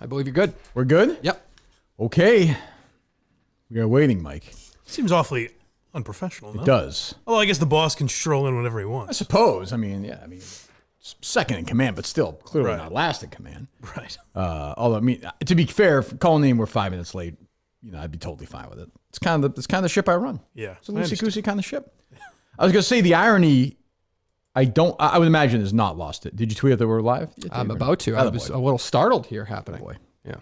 I believe you're good. We're good? Yep. Okay. We are waiting, Mike. Seems awfully unprofessional, no? It does. Well, I guess the boss can stroll in whenever he I wants. suppose. I mean, second in command, but still clearly Right. not last in command. Right. Although, I mean, to be fair, calling in we're 5 minutes late, I'd be totally fine with it. It's kind of the ship I run. Yeah. It's a loosey-goosey kind of ship. I was going to say the irony, I would imagine is not lost it. Did you tweet that we're live? I'm about to. I was a little startled here happening. Boy. Yeah.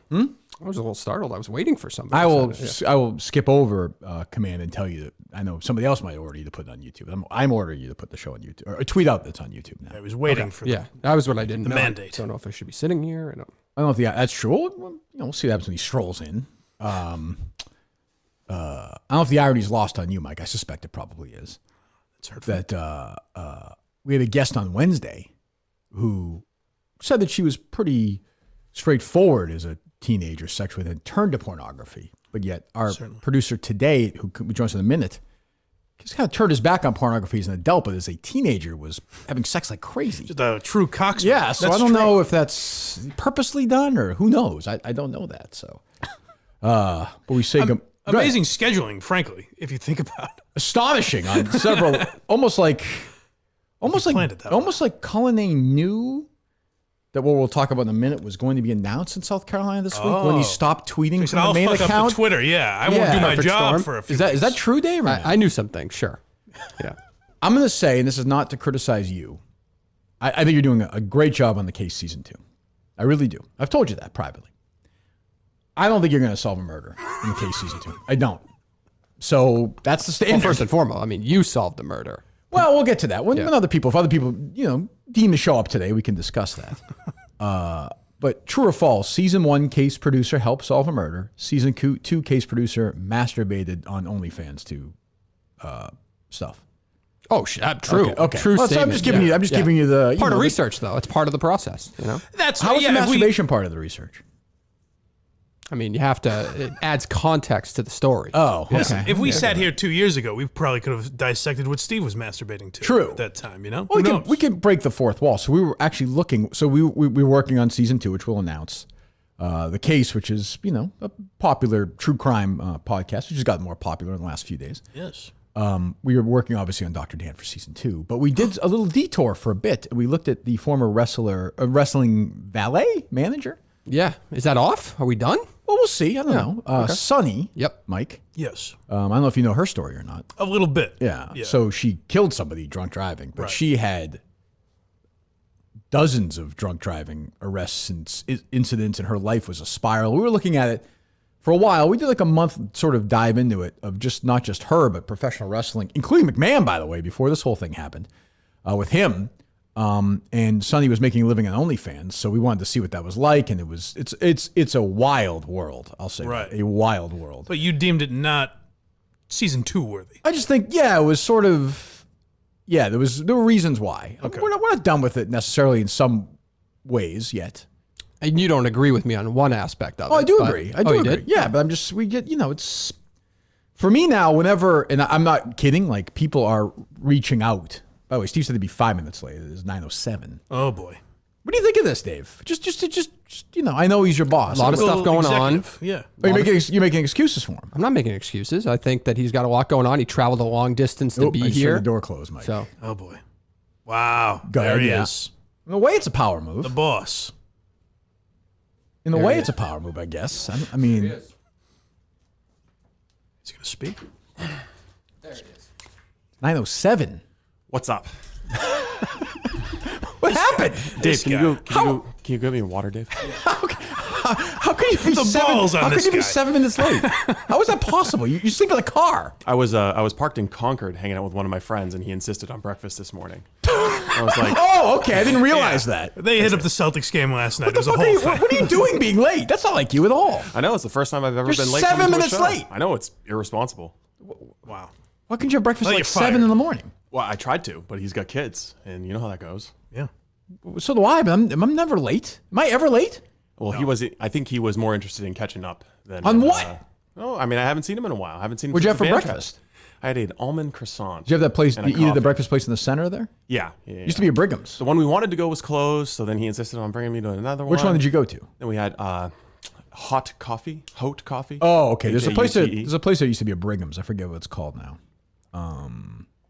I was a little startled. I was waiting for somebody. I will skip over command and tell you that I know somebody else might order you to put it on YouTube. I'm ordering you to put the show on YouTube or tweet out that's on YouTube now. I was waiting for Yeah, that was what I didn't know. mandate. I don't know if I should be sitting here. I don't know if that's true. We'll see what happens when he strolls in. I don't know if the irony is lost on you, Mike. I suspect it probably is. It's hurtful. That we had a guest on Wednesday who said that she was pretty straightforward as a teenager sexually, then turned to pornography. But yet our producer today, who joins us in a minute, just kind of turned his back on pornography as an adult, but as a teenager was having sex like crazy. Just a true cocksman. Yeah, so I don't know if that's purposely done or who knows. I don't know that. So, but we say amazing scheduling, frankly, if you think about it. Astonishing on several, almost like Cullinane knew that what we'll talk about in a minute was going to be announced in South Carolina this week when he stopped tweeting from the main fuck account. up the Twitter, I won't do my job for a few Is that true, Dave? I knew something, sure. Yeah. I'm going to say, and this is not to criticize you, I think you're doing a great job on the case season 2. I really do. I've told you that privately. I don't think you're going to solve a murder in the case season 2. I don't. So that's the standard. Well, first and foremost, I mean, you solved the murder. Well, we'll get to that. If other people, deem to show up today, we can discuss that. But true or false, season 1 case producer helped solve a murder. Season 2 case producer masturbated on OnlyFans to stuff. Oh, true. Okay. True well, statement. So I'm just giving you the part of research, though. It's part of the process. That's how is the masturbation part of the research? I mean, you have to. It adds context to the story. Oh, okay. Listen, if we sat here 2 years ago, we probably could have dissected what Steve was masturbating to. True. At that time, Well, we can break the fourth wall. So we were actually looking. So we were working on season 2, which we'll announce. The Case, which is a popular true crime podcast, which has gotten more popular in the last few days. Yes. We were working obviously on Dr. Dan for season 2, but we did a little detour for a bit. We looked at the former wrestling valet manager. Yeah. Is that off? Are we done? Well, we'll see. I don't know. Okay. Sunny. Yep. Mike. Yes. I don't know if you know her story or not. A little bit. Yeah. So she killed somebody drunk driving, but she had dozens of drunk driving arrests and incidents, and her life was a spiral. We were looking at it for a while. We did like a month sort of dive into it of just not just her, but professional wrestling, including McMahon, by the way, before this whole thing happened with him. And Sonny was making a living on OnlyFans, so we wanted to see what that was like, and it's a wild world. I'll say that, a wild world. But you deemed it not season 2 worthy. I just think, it was sort of, there were reasons why. Okay. We're not done with it necessarily in some ways yet. And you don't agree with me on one aspect of it. Oh, I do agree. I do agree. Did? Yeah, but it's for me now. Whenever, and I'm not kidding. Like people are reaching out. By the way, Steve said it'd be 5 minutes late. It is 9:07. Oh boy. What do you think of this, Dave? Just I know he's your boss. A lot of stuff going on. Yeah. You're making excuses for him. I'm not making excuses. I think that he's got a lot going on. He traveled a long distance to be here. The door closed, Mike. So. Oh boy. Wow. There he is. In a way, it's a power move. The boss. In a way, it's a power move, I guess. I mean. Is he going to speak? There it is. 9:07. What's up? What happened? Dave, can you get me a water, Dave? How can you be be 7 minutes late? How is that possible? You sleep in a car. I was parked in Concord hanging out with one of my friends, and he insisted on breakfast this morning. I was like, oh, okay. I didn't realize that. They hit up the Celtics game last night. What the fuck what are you doing being late? That's not like you at all. I know. It's the first time I've ever been late. 7 minutes late. I know. It's irresponsible. Wow. Why couldn't you have breakfast at like 7 in the morning? Well, I tried to, but he's got kids, and you know how that goes. Yeah. So do I, but I'm never late. Am I ever late? Well, no. I think he was more interested in catching up than on what? No, I mean I haven't seen him in a while. I haven't seen him. What'd you have for breakfast? I had an almond croissant. Did you have that place? You eat at the breakfast place in the center there? Yeah. Used to be a Brigham's. The one we wanted to go was closed, so then he insisted on bringing me to another one. Which one did you go to? Then we had Hot coffee? Hot coffee? Oh, okay. There's a place H-A-U-T-E. that used to be a Brigham's. I forget what it's called now.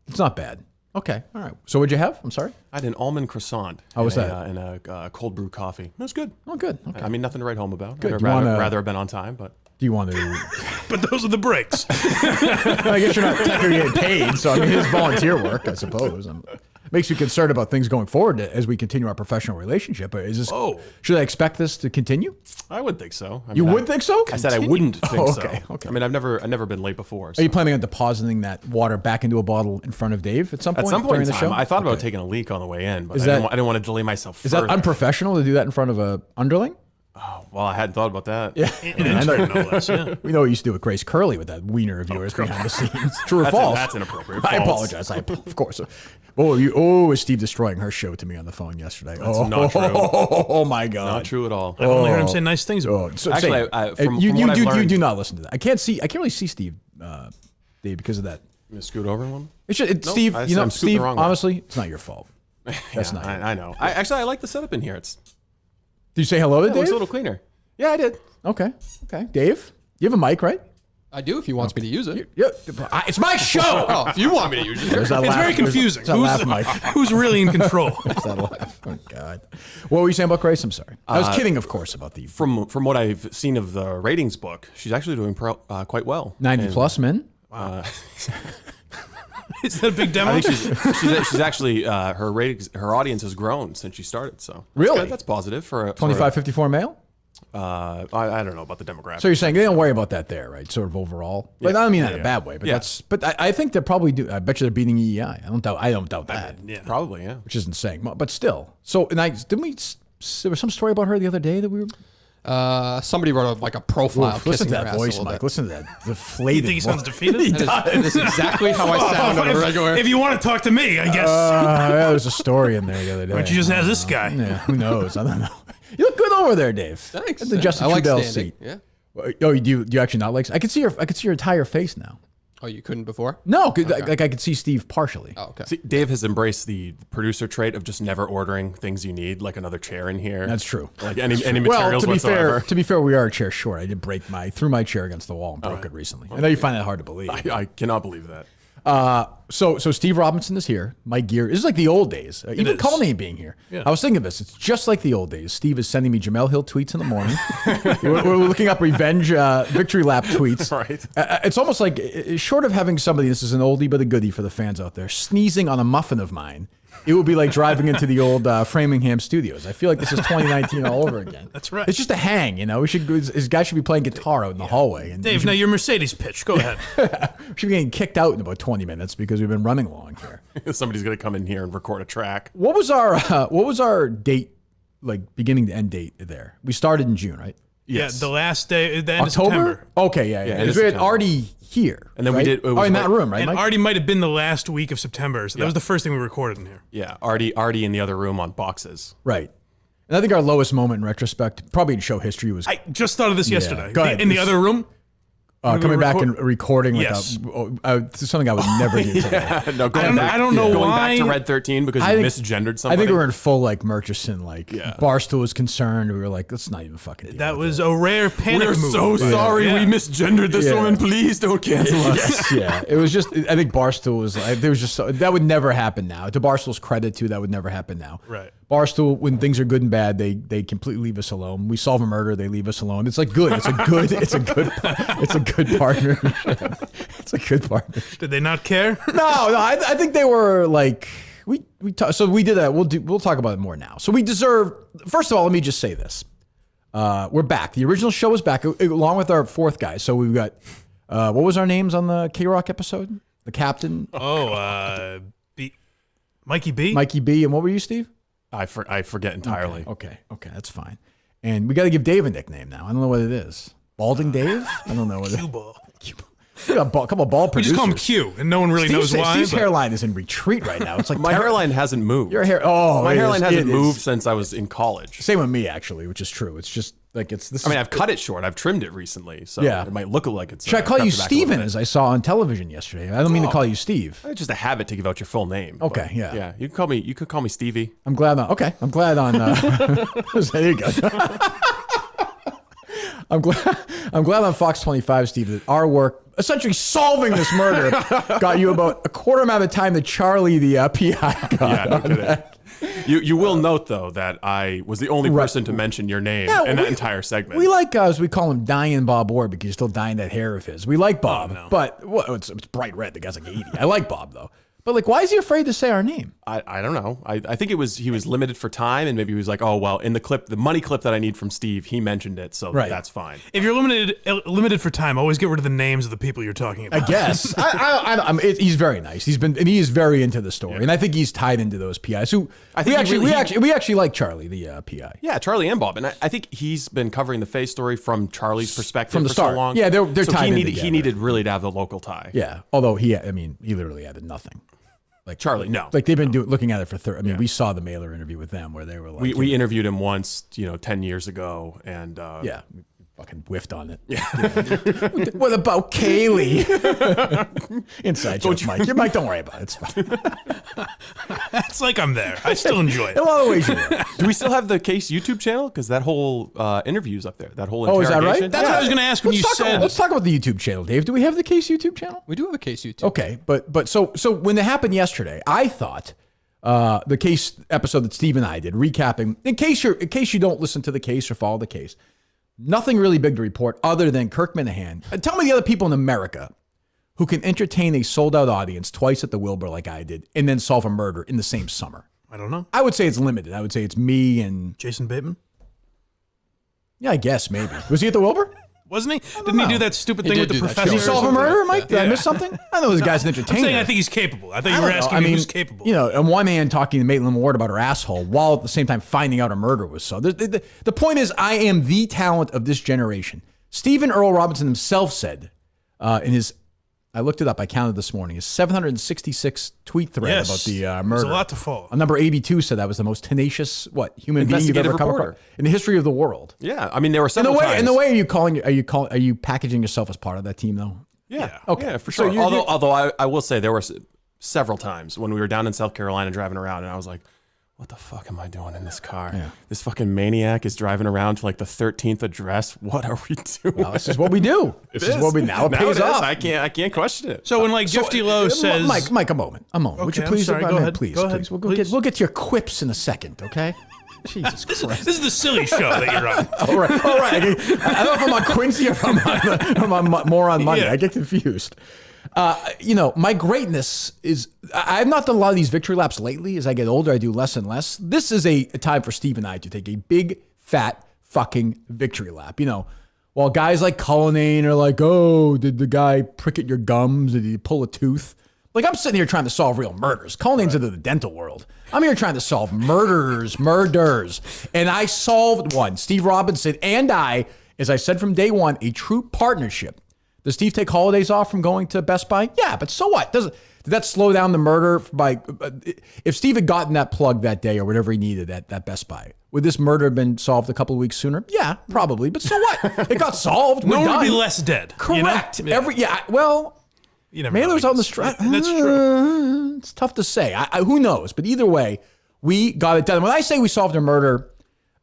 It's not bad. Okay. All right. So what'd you have? I'm sorry. I had an almond croissant. How was and that? And a cold brew coffee. It was good. Oh, good. Okay. I mean, nothing to write home about. Good. I'd You wanna- rather have been on time, but Do you want to? But those are the breaks. I guess you're not technically getting paid, so I mean, it's volunteer work, I suppose. Makes me concerned about things going forward as we continue our professional relationship. Is this? Oh. Should I expect this to continue? I would think so. I You mean, would think so? I said I wouldn't think Oh, so. okay. I mean, I've never been late before. Are So. you planning on depositing that water back into a bottle in front of Dave at some point? At some point during in the time, show? I thought about taking a leak on the way in, but Is I that- didn't want to delay myself Is further. that unprofessional to do that in front of a underling? Well, I hadn't thought about that. Yeah. An intern, no less, yeah. We know what you used to do with Grace Curley with that wiener of yours behind the scenes. True or That's false? that's inappropriate. I False. apologize. Of course. Is Steve destroying her show to me on the phone yesterday? That's not true. Oh my God. Not true at all. I've only heard him say nice things about Oh, it. so Actually, say, from you what I've do learned- not listen to that. I can't really see Steve, Dave, because of that. You gonna scoot over one? It's just, Nope, Steve. I'm You know, scooting Steve. the wrong way. Honestly, it's not your fault. That's Yeah, not. I know. I like the setup in here. It's Did you say hello to it looks Dave? a little cleaner. Yeah, I did. Okay. Dave, you have a mic, right? I do if he wants me to use it. Yeah. It's my show. Oh, if you want me to use it. There's that It's laugh. very confusing. There's that laugh, Mike. Who's really in control? There's that laugh. Oh God. What were you saying about Grace? I'm sorry. I was kidding, of course, about the From what I've seen of the ratings book, she's actually doing quite well. 90 And, plus men. Is that a big demo? I think she's actually her ratings, her audience has grown since she started. So that's Really? good. That's positive for a 25, 54 male. I don't know about the demographic. So you're saying they don't worry about that there, right? Sort of overall. But I don't mean that in a bad way. But Yeah. I think they probably do. I bet you they're beating EEI. I don't doubt that. yeah. Probably, yeah. Which isn't saying much, but still. So there was some story about her the other day that we were. Somebody wrote a profile. Listen kissing to her that ass a voice, little Mike. bit. Listen to that deflated. You think he sounds voice. defeated? That is exactly how I sound on a regular. If you want to talk to me, I guess. There was a story in there the other day. Why don't you just ask this guy? Yeah, who knows? I don't know. You look good over there, Dave. Thanks. At the Justin I like Trudell standing. seat. Yeah. Oh, you actually not like? I could see your entire face now. Oh, you couldn't before? No, like I could see Steve partially. Oh, okay. See, Dave has embraced the producer trait of just never ordering things you need, like another chair in here. That's true. Like any Well, materials to be whatsoever. fair, we are a chair short. I did threw my chair against the wall and broke it recently. I know you find that hard to believe. I cannot believe that. So Steve Robinson is here. Mike Gear. This is like the old days. Even is. Colney being here. Yeah. I was thinking of this. It's just like the old days. Steve is sending me Jamel Hill tweets in the morning. we're looking up revenge victory lap tweets. Right. It's almost like, short of having somebody, this is an oldie but a goodie for the fans out there, sneezing on a muffin of mine, it would be like driving into the old Framingham studios. I feel like this is 2019 all over again. That's right. It's just a hang, you know. This guy should be playing guitar out in the hallway. And Dave, now your Mercedes pitch. Go ahead. we should be getting kicked out in about 20 minutes because we've been running long here. Somebody's gonna come in here and record a track. What was our date, like beginning to end date there? We started in June, right? Yes. Yeah, the last day, the end of October? September. Okay, yeah. end of Because we had September. Artie here. And then we right? did- it was in that right- room, right, And Mike? Artie might have been the last week of September. So that was the first thing we recorded in here. Yeah, Artie in the other room on boxes. Right. And I think our lowest moment in retrospect, probably in show history, was I just thought of this yesterday. Go ahead. In the other room. coming back and recording like Yes. something I would never do today. No, going I don't know going why. back to Red 13 because I you think- misgendered I somebody. think we were in full like Murchison, like Yeah. Barstool was concerned. We were like, let's not even fucking do That was a rare panic We're move. so but- sorry Yeah. we misgendered this Yeah. woman. Please don't cancel us. Yes, yeah. It was just. I think Barstool was like. There was just that would never happen now. To Barstool's credit, too, that would never happen now. Right. Barstool, when things are good and bad, they completely leave us alone. We solve a murder, they leave us alone. It's like good. It's a good. It's a good partnership. It's a good partnership. Did they not care? No. I think they were like so we did that. We'll talk about it more now. So we deserve. First of all, let me just say this. We're back. The original show is back along with our fourth guy. So we've got what was our names on the K-Rock episode? The captain, Mikey B. Mikey B, and what were you, Steve? I forget entirely. Okay, that's fine. And we got to give Dave a nickname now. I don't know what it is. Balding Dave? I don't know what it is. Q-ball. We got a couple of bald We producers. just call him Q, and no one really knows why. Steve's but- hairline is in retreat right now. It's like My hairline hasn't moved. Your hair. Oh, My it hairline is- hasn't it is. moved since I was in college. Same with me, actually, which is true. It's just like it's this. I mean, I've cut it short. I've trimmed it recently, so Yeah. it might look like it's. should I call cut you it back a little Steven, bit. as I saw on television yesterday? I don't mean to call you Steve. It's just a habit to give out your full name. Okay, but, yeah. yeah. You could call me Stevie. I'm glad on. Okay, I'm glad on. There you go. I'm glad on Fox 25, Steve, that our work, essentially solving this murder, got you about a quarter amount of time that Charlie, the PI, got. Yeah, no kidding. You will note, though, that I was the only person to mention your name in that entire segment. We like, as we call him, dying Bob Orr, because he's still dyeing that hair of his. We like Bob, but it's bright red. The guy's like 80. I like Bob, though. But like, why is he afraid to say our name? I don't know. I think he was limited for time, and maybe he was like, oh well, in the money clip that I need from Steve, he mentioned it, so that's fine. If you're limited for time, always get rid of the names of the people you're talking about. I guess. He's very nice. He is very into the story, and I think he's tied into those PIs. Who we actually like Charlie, the PI. Yeah, Charlie and Bob, and I think he's been covering the Faye story from Charlie's perspective from the for start. So long. Yeah, they're so tied in he needed really to have the local tie. Yeah, although he literally added nothing. Like Charlie, no. Like they've been looking at it for we saw the Mailer interview with them where they were like... We interviewed him once, 10 years ago, and... we fucking whiffed on it. Yeah. What about Kaylee? Inside joke, Mike. Mike, don't worry about it. It's fine. It's like I'm there. I still enjoy it. In a lot of ways you are. Do we still have the Case YouTube channel? Because that whole interview's up there. That whole interrogation. Is that right? That's what I was going to ask when you said... Let's talk about the YouTube channel, Dave. Do we have the Case YouTube channel? We do have a Case YouTube. Okay, but so when it happened yesterday, I thought the Case episode that Steve and I did, recapping, in case you don't listen to the Case or follow the Case, nothing really big to report other than Kirk Minihane. Tell me the other people in America who can entertain a sold-out audience twice at the Wilbur like I did and then solve a murder in the same summer. I don't know. I would say it's limited. I would say it's me and... Jason Bateman? Yeah, I guess maybe. Was he at the Wilbur? Wasn't he? Didn't he do that stupid thing with the professor? Did he solve a murder, Mike? Did I miss something? I know this guy's an entertainer. I'm saying I think he's capable. I thought you were asking me who's capable. On one hand, talking to Maitland Ward about her asshole, while at the same time finding out a murder was so. The point is, I am the talent of this generation. Stephen Earl Robinson himself said in his, I looked it up, I counted this morning, his 766 tweet thread about the murder. There's a lot to follow. Number 82 said that was the most tenacious human being you've ever come across in the history of the world. Yeah, I mean there were several times. In the way, are you packaging yourself as part of that team though? Yeah. Okay. Yeah, for sure. So although I will say there were several times when we were down in South Carolina driving around, and I was like, what the fuck am I doing in this car? Yeah. This fucking maniac is driving around to like the 13th address. What are we doing? Well, this is what we do. This is what we now it pays off. I can't question it. So when Gifty Low says, Mike, a moment. Okay, would you please? Sorry, go ahead. Please. We'll get to your quips in a second, okay? Jesus Christ. This is the silly show that you're on. All right. I don't know if I'm on Quincy or if I'm on more on Monday. Yeah. I get confused. My greatness is, I've not done a lot of these victory laps lately. As I get older, I do less and less. This is a time for Steve and I to take a big, fat, fucking victory lap. While guys like Cullinane are like, oh, did the guy prick at your gums? Did he pull a tooth? Like, I'm sitting here trying to solve real murders. Cullinane's into the dental world. I'm here trying to solve murders. And I solved one. Steve Robinson and I, as I said from day one, a true partnership. Does Steve take holidays off from going to Best Buy? Yeah, but so what? Did that slow down the murder by... If Steve had gotten that plug that day or whatever he needed at that Best Buy, would this murder have been solved a couple of weeks sooner? Yeah, probably. But so what? It got solved. No one would be less dead. Correct. You never Mailer's on the strike. That's true. It's tough to say. Who knows? But either way, we got it done. And when I say we solved a murder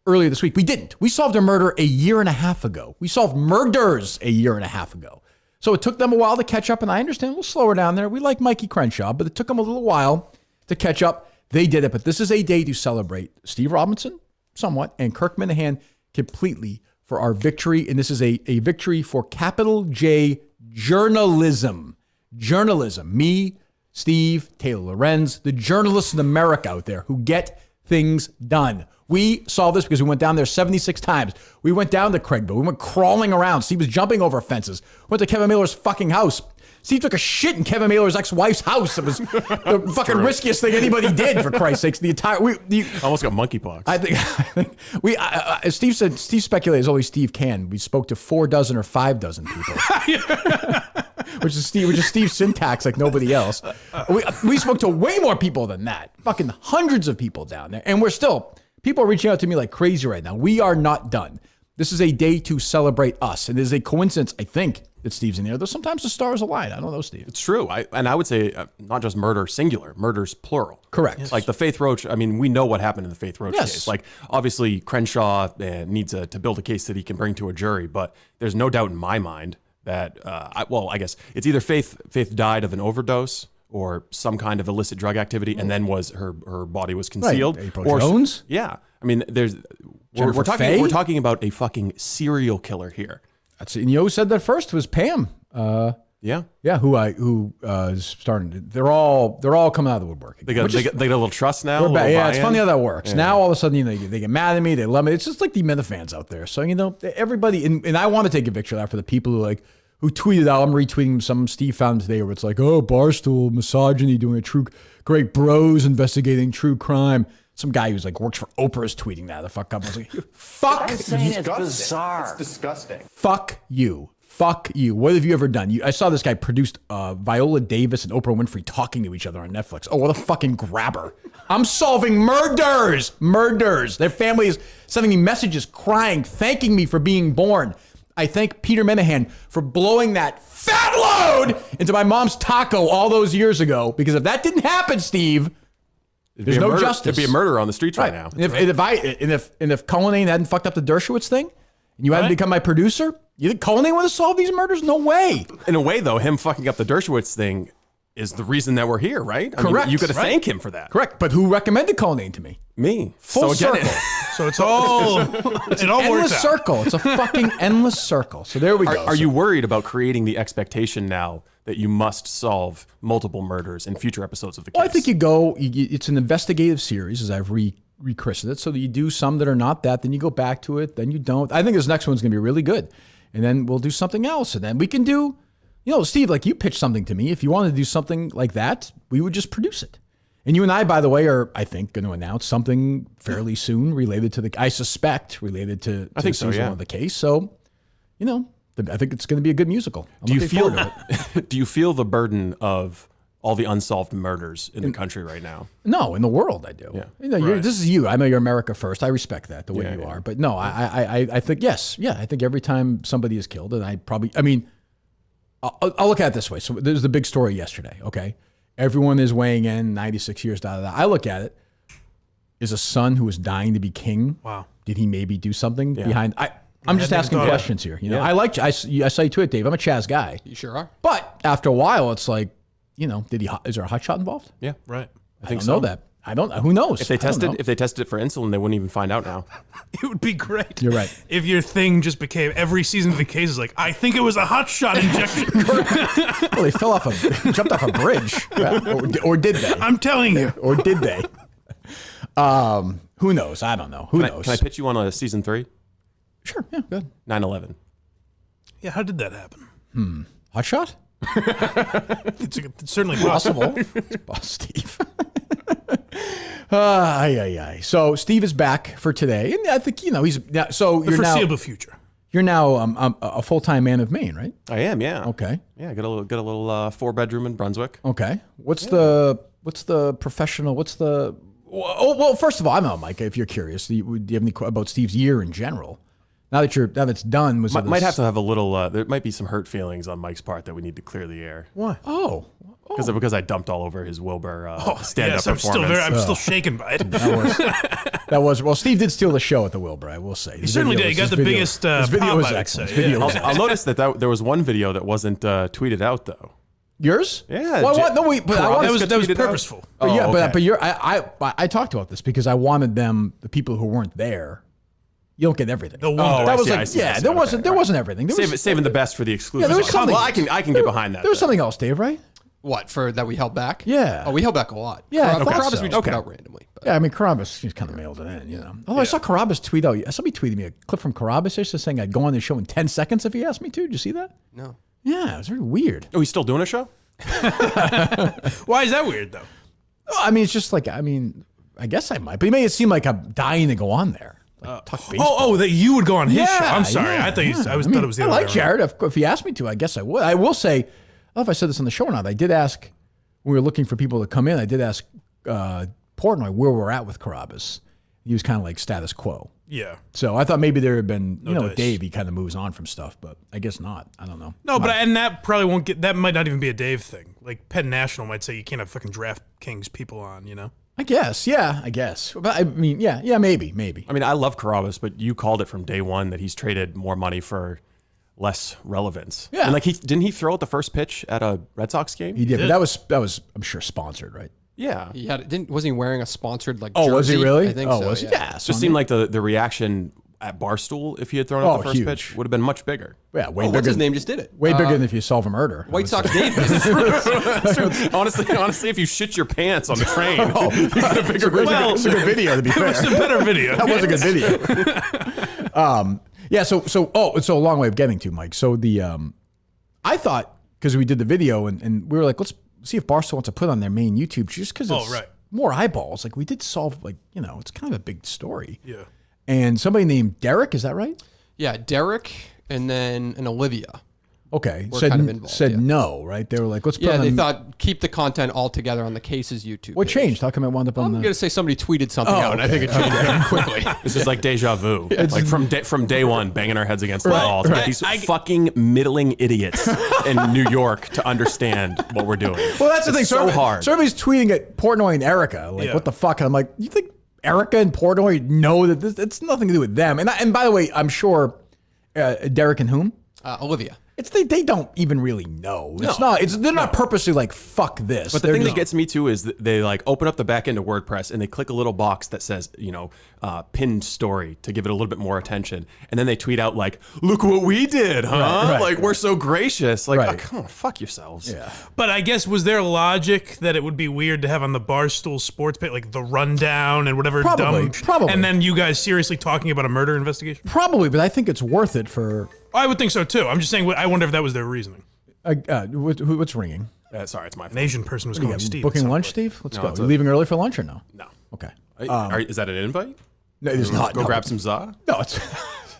earlier this week, we didn't. We solved a murder a year and a half ago. We solved murders a year and a half ago. So it took them a while to catch up, and I understand a little slower down there. We like Mikey Crenshaw, but it took them a little while to catch up. They did it, but this is a day to celebrate Steve Robinson, somewhat, and Kirk Minihane completely for our victory. And this is a victory for capital J journalism. Journalism. Me, Steve, Taylor Lorenz, the journalists in America out there who get things done. We saw this because we went down there 76 times. We went down to Craigville. We went crawling around. Steve was jumping over fences. Went to Kevin Mailer's fucking house. Steve took a shit in Kevin Mailer's ex-wife's house. It was the fucking riskiest thing anybody did, for Christ's sakes. Almost got monkeypox. I think Steve speculated as only Steve can. We spoke to 4 dozen or 5 dozen people. Which is Steve's syntax like nobody else. We spoke to way more people than that. Fucking hundreds of people down there. And people are reaching out to me like crazy right now. We are not done. This is a day to celebrate us. And it is a coincidence, I think, that Steve's in there. Though sometimes the stars align. I don't know, Steve. It's true. I would say not just murder singular, murders plural. Correct. Yes. Like the Faith Roach. I mean, we know what happened in the Faith Roach Yes. case. Like obviously Crenshaw needs to build a case that he can bring to a jury, but there's no doubt in my mind that I guess it's either Faith died of an overdose or some kind of illicit drug activity, and then her body was concealed. Right. April Jones? Yeah. I mean, we're talking about a fucking serial killer here. That's it. And you said that first was Pam. Yeah. Who is starting to, they're all coming out of the woodwork. They got a little trust now. It's funny how that works. Yeah. Now all of a sudden, they get mad at me, they love me. It's just like the Minifans out there. So, everybody, and I want to take a picture of that for the people who tweeted out. I'm retweeting some Steve found today where it's like, oh, Barstool, misogyny, doing a true, great bros investigating true crime. Some guy who's like works for Oprah is tweeting that. The fuck up. I was like, fuck. It's bizarre. It's disgusting. Fuck you. Fuck you. What have you ever done? I saw this guy produced Viola Davis and Oprah Winfrey talking to each other on Netflix. Oh, what a fucking grabber. I'm solving murders. Their family is sending me messages crying, thanking me for being born. I thank Peter Minihane for blowing that fat load into my mom's taco all those years ago. Because if that didn't happen, Steve, there's no justice. There'd be a murder on the streets right now. And if Cullinane hadn't fucked up the Dershowitz thing, and you hadn't become my producer, you think Cullinane would have solved these murders? No way. In a way, though, him fucking up the Dershowitz thing is the reason that we're here, right? Correct. I mean, you got to thank him for that. Correct. But who recommended Cullinane to me? Me. Full circle. So it's all it all works Endless out. circle. It's a fucking endless circle. So there we go. Are you worried about creating the expectation now that you must solve multiple murders in future episodes of the case? Well, I think it's an investigative series, as I've rechristened it, so that you do some that are not that, then you go back to it, then you don't. I think this next one's going to be really good. And then we'll do something else. And then we can do, Steve, like you pitched something to me. If you wanted to do something like that, we would just produce it. And you and I, by the way, are, I think, going to announce something fairly soon related to I suspect, related to I think so, season yeah. one of the case. So, I think it's going to be a good musical. Do you feel the burden of all the unsolved murders in the country right now? No, in the world I do. Yeah. This is you. I know you're America first. I respect that, the way you are. But no, I think, yes. Yeah, I think every time somebody is killed, and I'll look at it this way. So there's the big story yesterday, okay? Everyone is weighing in, 96 years, I look at it, is a son who is dying to be king. Wow. Did he maybe do something behind... I'm just asking questions here. I saw you tweet, Dave. I'm a Chaz guy. You sure are. But after a while, it's like, is there a hot shot involved? Yeah. Right. I don't know that. I don't. Who knows? If they tested it for insulin, they wouldn't even find out now. It would be great. You're right. If your thing just became every season of the case is like, I think it was a hot shot injection. Well, they jumped off a bridge, or did they? I'm telling you. Or did they? Who knows? I don't know. Who knows? Can I pitch you on a season 3? Sure. Yeah. Good. 9/11. Yeah, how did that happen? Hot shot? It's certainly possible. Boss Steve. So Steve is back for today, and I think he's so The foreseeable future. You're now a full-time man of Maine, right? I am, yeah. Okay. Yeah, I got a little 4-bedroom in Brunswick. Okay. What's the professional? Well, first of all, I know, Mike. If you're curious, do you have any about Steve's year in general? Now that it's done, Might have to have a little. There might be some hurt feelings on Mike's part that we need to clear the air. Why? Oh. Because I dumped all over his Wilbur stand-up Yes, I'm performance. still shaken by it. That was well. Steve did steal the show at the Wilbur. I will say He certainly did. He got the biggest his video pop, was I would excellent. say. His video Yeah. was I'll notice that there was one video that wasn't tweeted out though. yours. Yeah. Well, what? No, wait. But I wanted, That was tweeted out? purposeful. but yeah, okay. but you're. I talked about this because I wanted the people who weren't there. You don't get everything. No wonder. That I was see, like I see, I see. there Okay, wasn't everything. There was Saving the best for the exclusive. there was something. Well, I can get behind that. There was then. something else, Dave. Right? What, for that we held back? Yeah. Oh, we held back a lot. Yeah, I thought Carabas so. we just put out randomly. But. Yeah, I mean, Carabas, he's kind of mailed it in, Oh, I saw Carabas tweet out. Somebody tweeted me a clip from Carabas just saying I'd go on the show in 10 seconds if he asked me to. Did you see that? No. Yeah, it was very weird. Oh, he's still doing a show? Why is that weird, though? I mean, it's just like, I guess I might. But he made it seem like I'm dying to go on there. Like, talk baseball. That you would go on his show. I'm sorry. yeah, I thought yeah. thought it was the I other like way Jared. If he asked me to, I guess I would. I will say, I don't know if I said this on the show or not. I did ask, when we were looking for people to come in, I did ask Portnoy where we're at with Carabas. He was kind of like status quo. Yeah. So I thought maybe there had been, No with dice. Dave, he kind of moves on from stuff, but I guess not. I don't know. No, but and that probably won't get. That might not even be a Dave thing. Like Penn National might say you can't have fucking DraftKings people on. You know. I guess, yeah, I guess. But I mean, yeah, maybe. I mean, I love Carabas, but you called it from day one that he's traded more money for less relevance. Yeah. And like didn't he throw at the first pitch at a Red Sox game? He did, but that was I'm sure sponsored, right? Yeah. He had wasn't he wearing a sponsored like? Oh, jersey? was he really? I think oh, so. was he? Yeah. Yeah. so Just I seemed mean, like the reaction at Barstool if he had thrown at the first huge. pitch would have been much bigger. yeah, way Oh, what's bigger. his name just did it? Way bigger than if you solve a murder. I White would Sox say. Dave did it. honestly, if you shit your pants on the train, you got a bigger Well, It's a good video, to be fair. It's a better video. That was a good video. Yeah. So it's a long way of getting to, Mike. So I thought, because we did the video and we were like, let's see if Barstool wants to put on their main YouTube just because it's right. more eyeballs. Like we did solve, like, it's kind of a big story. Yeah. And somebody named Derek, is that right? Yeah, Derek and then an Olivia. Okay. We're Said, kind of involved, said yeah. no, right? They were like, let's put Yeah, on they thought keep the content all together on the Cases YouTube. what page. changed? How come it wound up on I'm the... gonna say somebody tweeted something Oh, out, and I think it changed very quickly. This is like deja vu. Like from day one, banging our heads against the wall to get these fucking middling idiots in New York to understand what we're doing. Well, that's the thing. It's so hard. So everybody's tweeting at Portnoy and Erica, like, Yeah. what the fuck? And I'm like, you think Erica and Portnoy know that it's nothing to do with them? And by the way, I'm sure Derek and whom? Olivia. They don't even really know. They're not purposely like, fuck this. But the thing that gets me too is that they like open up the back end of WordPress and they click a little box that says, pinned story to give it a little bit more attention. And then they tweet out like, look what we did, huh? Right, like, we're so gracious. Like, Right. oh, come on, fuck yourselves. Yeah. But I guess was there logic that it would be weird to have on the Barstool Sports page like the rundown and whatever Probably. and then you guys seriously talking about a murder investigation? Probably, but I think it's worth it for... I would think so too. I'm just saying. I wonder if that was their reasoning. what's ringing? Sorry, it's my An fault. Asian person was calling Steve. Booking lunch, Steve? Let's No, go. it's You leaving early for lunch or no? No. Okay. Is that an invite? No, it is not. Go no. grab some za? No, it's...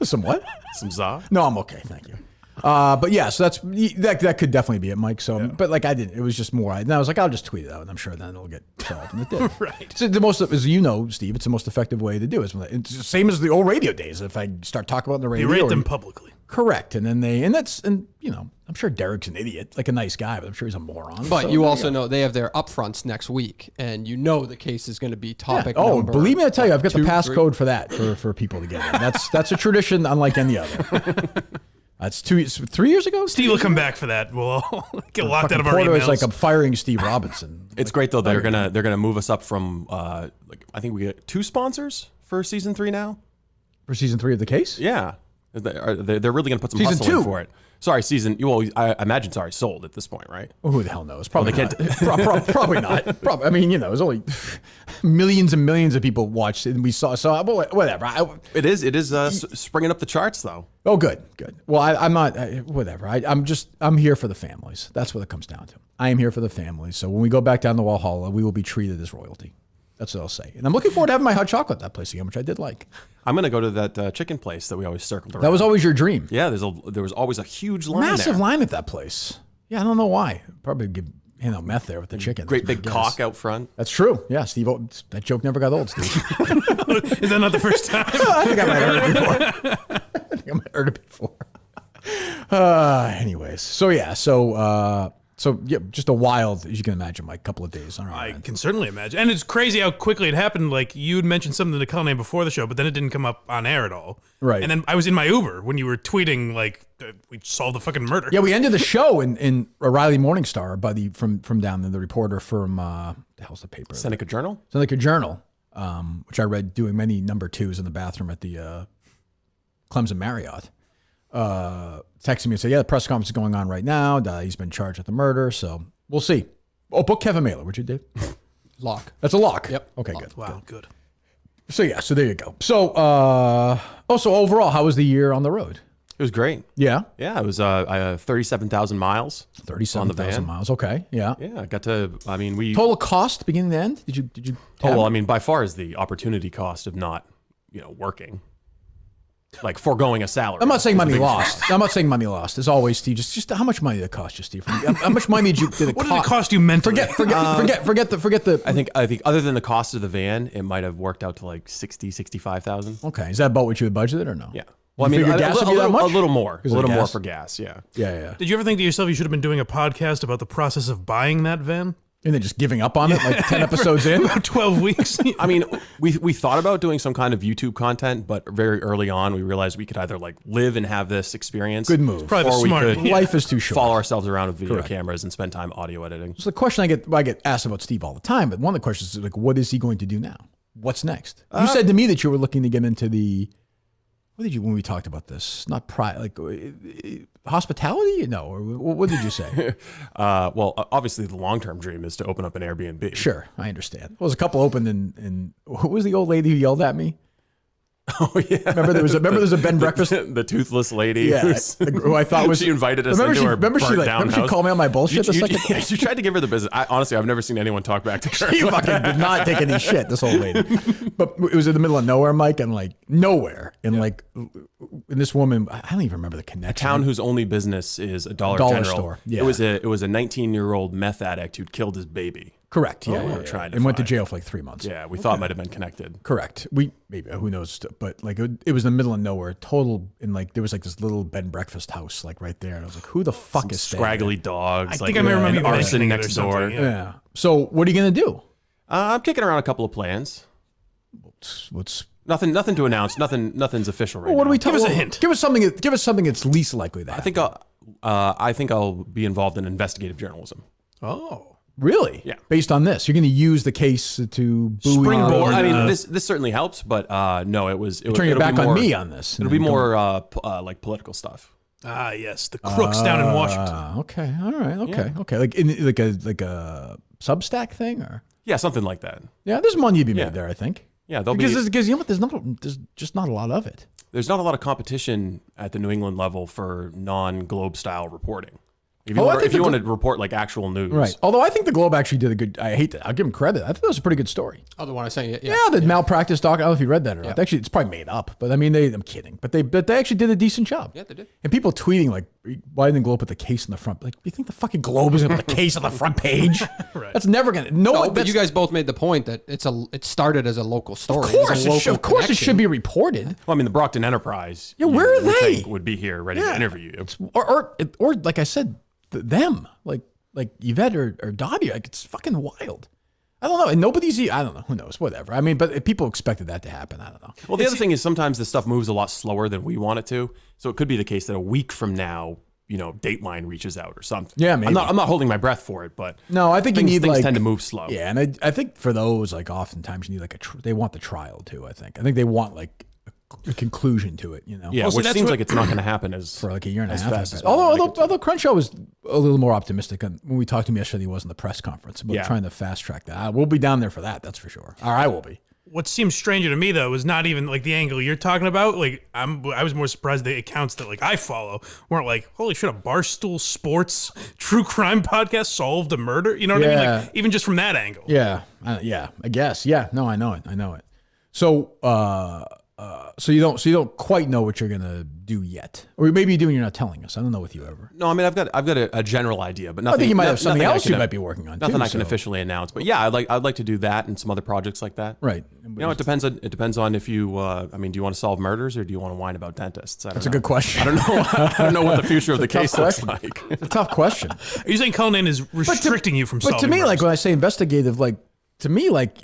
Some what? Some za? No, I'm okay. Thank you. But yeah, so that could definitely be it, Mike. So, but like I didn't. It was just more. And I was like, I'll just tweet it out, and I'm sure then it'll get solved. And it did. Right. So the most, as you know, Steve, it's the most effective way to do it. It's the same as the old radio days. If I start talking about the radio, You rate them publicly. correct, and then I'm sure Derek's an idiot, like a nice guy, but I'm sure he's a moron. But So you there also go. know they have their upfronts next week, and the case is going to be topic. Oh, number believe me, I tell you, I've got the 2, 3. passcode for that for people to get in. That's a tradition unlike any other. That's 3 years ago. Steve will come back for that. We'll all get locked out of our Porter emails. is like I'm firing Steve Robinson. It's great though. They're gonna move us up from I think we get 2 sponsors for season 3 now. For season 3 of the case? Yeah, they're really gonna put some Season hustle in 2. for it. Sorry, season. Well, I imagine sold at this point, right? Well, who the hell knows? Probably Well, not. Probably not. Probably. I mean, there's only millions and millions of people watched it, and we saw. So whatever. It is springing up the charts though. Oh, good. Well, I'm not. Whatever. I'm here for the families. That's what it comes down to. I am here for the families. So when we go back down to Walhalla, we will be treated as royalty. That's what I'll say. And I'm looking forward to having my hot chocolate at that place again, which I did like. I'm gonna go to that chicken place that we always circled around. That was always your dream. Yeah. There was always a huge line Massive there. line at that place. Yeah, I don't know why. Probably give meth there with the chicken. Great big I guess. cock out front. That's true. Yeah, Steve. That joke never got old, Steve. Is that not the first time? I think I might have heard it before. Anyways, so yeah, so yeah, just a wild, as you can imagine, like couple of days on our I end. can certainly imagine. And it's crazy how quickly it happened. Like, you had mentioned something to Cullinane before the show, but then it didn't come up on air at all. Right. And then I was in my Uber when you were tweeting, like, we solved the fucking murder. Yeah, we ended the show in O'Reilly Morningstar, buddy from down there, the reporter from the hell's the paper? Seneca Journal. Seneca Journal, which I read doing many number 2s in the bathroom at the Clemson Marriott. Texted me and said, yeah, the press conference is going on right now. He's been charged with the murder, so we'll see. Oh, book Kevin Mailer, would you, Dave? Lock. That's a lock. Yep. Okay, good. Wow, good. So yeah, so there you go. So so overall, how was the year on the road? It was great. Yeah, Yeah, it was 37,000 miles. 37,000 miles. Okay, yeah. Yeah, I got to. I mean, we. Total cost beginning to end? Did you? Oh well, I mean, by far is the opportunity cost of not, working. like foregoing a salary. I'm not saying is a money big lost. I'm not saying money lost. As always, Steve, just how much money did it cost you, Steve? How much money did it What did it cost you mentally? Forget the. I think other than the cost of the van, it might have worked out to like 65,000. Okay, is that about what you had budgeted or no? Yeah. Well, I mean, figured gas would be that much? a little more Because of more gas? for gas. Yeah. Yeah. Did you ever think to yourself you should have been doing a podcast about the process of buying that van? And then just giving up on it like 10 episodes in? About 12 weeks. I mean, we thought about doing some kind of YouTube content, but very early on, we realized we could either like live and have this experience. Good move. Probably the or we smart. could Life is too short. follow ourselves around with video Correct. cameras and spend time audio editing. So the question I get asked about Steve all the time, but one of the questions is like, what is he going to do now? What's next? You said to me that you were looking to get into the, what did you, when we talked about this? Not hospitality? No, or what did you say? Well, obviously the long-term dream is to open up an Airbnb. Sure, I understand. Well, there's a couple open in who was the old lady who yelled at me? Oh yeah. Remember there was a bed and breakfast. The toothless lady. Yeah, who I thought was. She invited us remember into she, her remember she, burnt down remember she house. called me on my bullshit the second. Yeah, you tried to give her the business. Honestly, I've never seen anyone talk back to her. She fucking did not take any shit, this old lady. But it was in the middle of nowhere, Mike, and like nowhere. And like, and this woman, I don't even remember the connection. Town whose only business is a Dollar Dollar General. store, yeah. It was a 19-year-old meth addict who'd killed his baby. Correct. Yeah. we're trying to and went to find. jail for like 3 months. Yeah, we thought might have been connected. Correct. We maybe who knows, but like it was in the middle of nowhere, total. And like there was like this little bed and breakfast house like right there, and I was like, who the fuck is staying Scraggly dogs. I think I may remember an you arson mentioning it or next door. something, there? Yeah. So what are you gonna do? I'm kicking around a couple of plans. What's Nothing to announce. Nothing's official right what do now. we talk? Give us a hint. Give us something. Give us something that's least likely that. I think I'll be involved in investigative journalism. Oh. Really? Yeah. Based on this, you're going to use the case to buoy Springboard. Well, I mean, Uh, this certainly helps, but no, it was. turn your it'll back be more, on me on this. It'll be more like political stuff. Ah, yes. The crooks down in Washington. Okay. All right. Okay. Okay. Like in like a Substack thing, or Yeah, something like that. yeah, there's money to be made Yeah. there. I think. Yeah, there'll Because you know what? There's just not a lot of it. there's not a lot of competition at the New England level for non-Globe style reporting. If Oh, I think if you the want to report like actual news, Right. Although I think the Globe actually did a good. I hate that. I'll give them credit. I think that was a pretty good story. Oh, the one I sent you. Yeah, the malpractice doc. I don't know if you read that or not. Actually, it's probably made up, but I mean, I'm kidding. But they actually did a decent job. Yeah, they did. And people tweeting like, why didn't the Globe put the case in the front? Like, you think the fucking Globe is gonna put the case on the front page? Right. That's never gonna. No, but you guys both made the point that it started as a local story. Of course, It was a local it should be reported. Well, I mean, the Brockton Enterprise. Yeah, where are would they? think would be here ready to interview you. Or like I said, them like Yvette or Dottie. Like it's fucking wild. I don't know, and I don't know. Who knows? Whatever. I mean, but people expected that to happen. I don't know. Well, the other thing is sometimes this stuff moves a lot slower than we want it to. So it could be the case that a week from now, Dateline reaches out or something. Yeah, maybe. I'm not holding my breath for it, but No, I think things, you need things tend to move slow. Yeah, and I think for those like oftentimes you need like they want the trial too. I think they want like a conclusion to it. Yeah, Well, see, which that's seems what- like it's not going to happen as for like a year and a as half. fast as Although Crenshaw was a little more optimistic when we talked to him yesterday. He was in the press conference about Yeah. trying to fast track that. We'll be down there for that. That's for sure. Or I will be. What seems stranger to me though is not even like the angle you're talking about. Like I was more surprised the accounts that like I follow weren't like, holy shit, a Barstool Sports true crime podcast solved a murder. You know what I mean? Yeah. Like even just from that angle. Yeah, yeah. I guess. Yeah. No, I know it. So, so you don't quite know what you're gonna do yet, or maybe you do and you're not telling us. I don't know with you ever. No, I mean I've got a general idea, but nothing. I think you might have something nothing I else can- you might be working on. Nothing too, I can so- officially announce, but yeah, I'd like to do that and some other projects like that. Right. It depends on if you. I mean, do you want to solve murders or do you want to whine about dentists? That's a good question. I don't know. I don't know what the future of the tough case looks question. like. It's a tough question. Are you saying Cullinan is restricting you from But solving to me, like murders? when I say investigative, like to me, like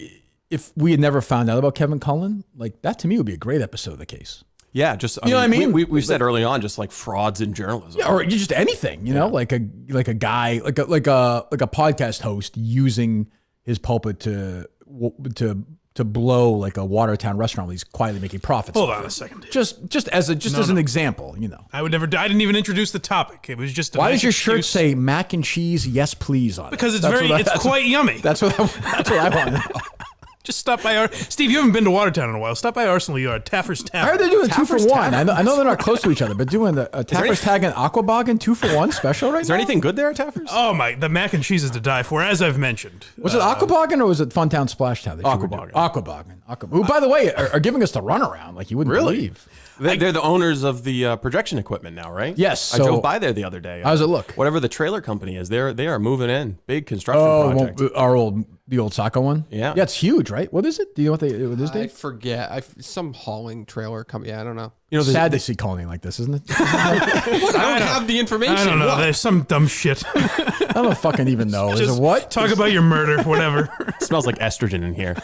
if we had never found out about Kevin Cullen, like that to me would be a great episode of the case. Yeah, just You know what I mean? We said early on, just like frauds in journalism. Yeah, or just anything, like a guy, like a podcast host using his pulpit to blow like a Watertown restaurant where he's quietly making profits. Hold off on it. a second. Just as an example, I didn't even introduce the topic. It was just a Why nice does your shirt excuse. say mac and cheese? Yes, please on it. Because it's That's quite yummy. That's what I want to know. Just stop by Steve, you haven't been to Watertown in a while. Stop by Arsenal Yard, Taffer's I Tavern. heard they're doing Taffer's 2 for 1. Tavern? I know they're not close to each other, but doing the Taffer's Tag and Aquaboggan 2 for 1 special right now. Is there anything good there at Taffer's? Oh my, the mac and cheese is to die for, as I've mentioned. Was it Aquaboggan or was it Funtown Splashtown? Aquaboggan. Aquaboggan. Who, by the way, are giving us the runaround like you wouldn't believe. They're the owners of the projection equipment now, right? Yes, I so- drove by there the other day. How does it look? Whatever the trailer company is, they are moving in. Big construction project. The old Saco one? Yeah. Yeah, it's huge, right? What is it? Do you know what it is, I Dave? forget. Some hauling trailer company. Yeah, I don't know. You know, Sad to see Colleen like this, isn't it? What? I don't have the information. I don't know. What? There's some dumb shit. I don't fucking even know. Is Just it what? Talk about your murder, whatever. smells like estrogen in here.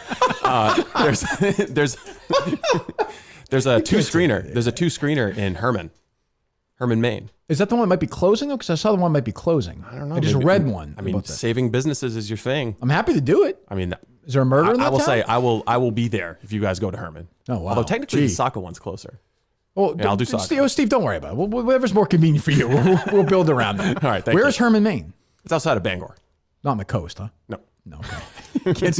There's a two-screener. There's a two-screener in Herman, Maine. Is that the one that might be closing though? Because I saw the one might be closing. I don't know. I just maybe- read one. I mean, about that. saving businesses is your thing. I'm happy to do it. I mean, Is there a murder in that I will town? say I will be there if you guys go to Herman. Oh, wow. Although technically Gee. the Saco one's closer. Well, Yeah, I'll do soccer. Steve, don't worry about it. Whatever's more convenient for you, we'll build around that. All right, thank Where's you. Herman, Maine? It's outside of Bangor. Not on the coast, huh? No. No. Okay. Can't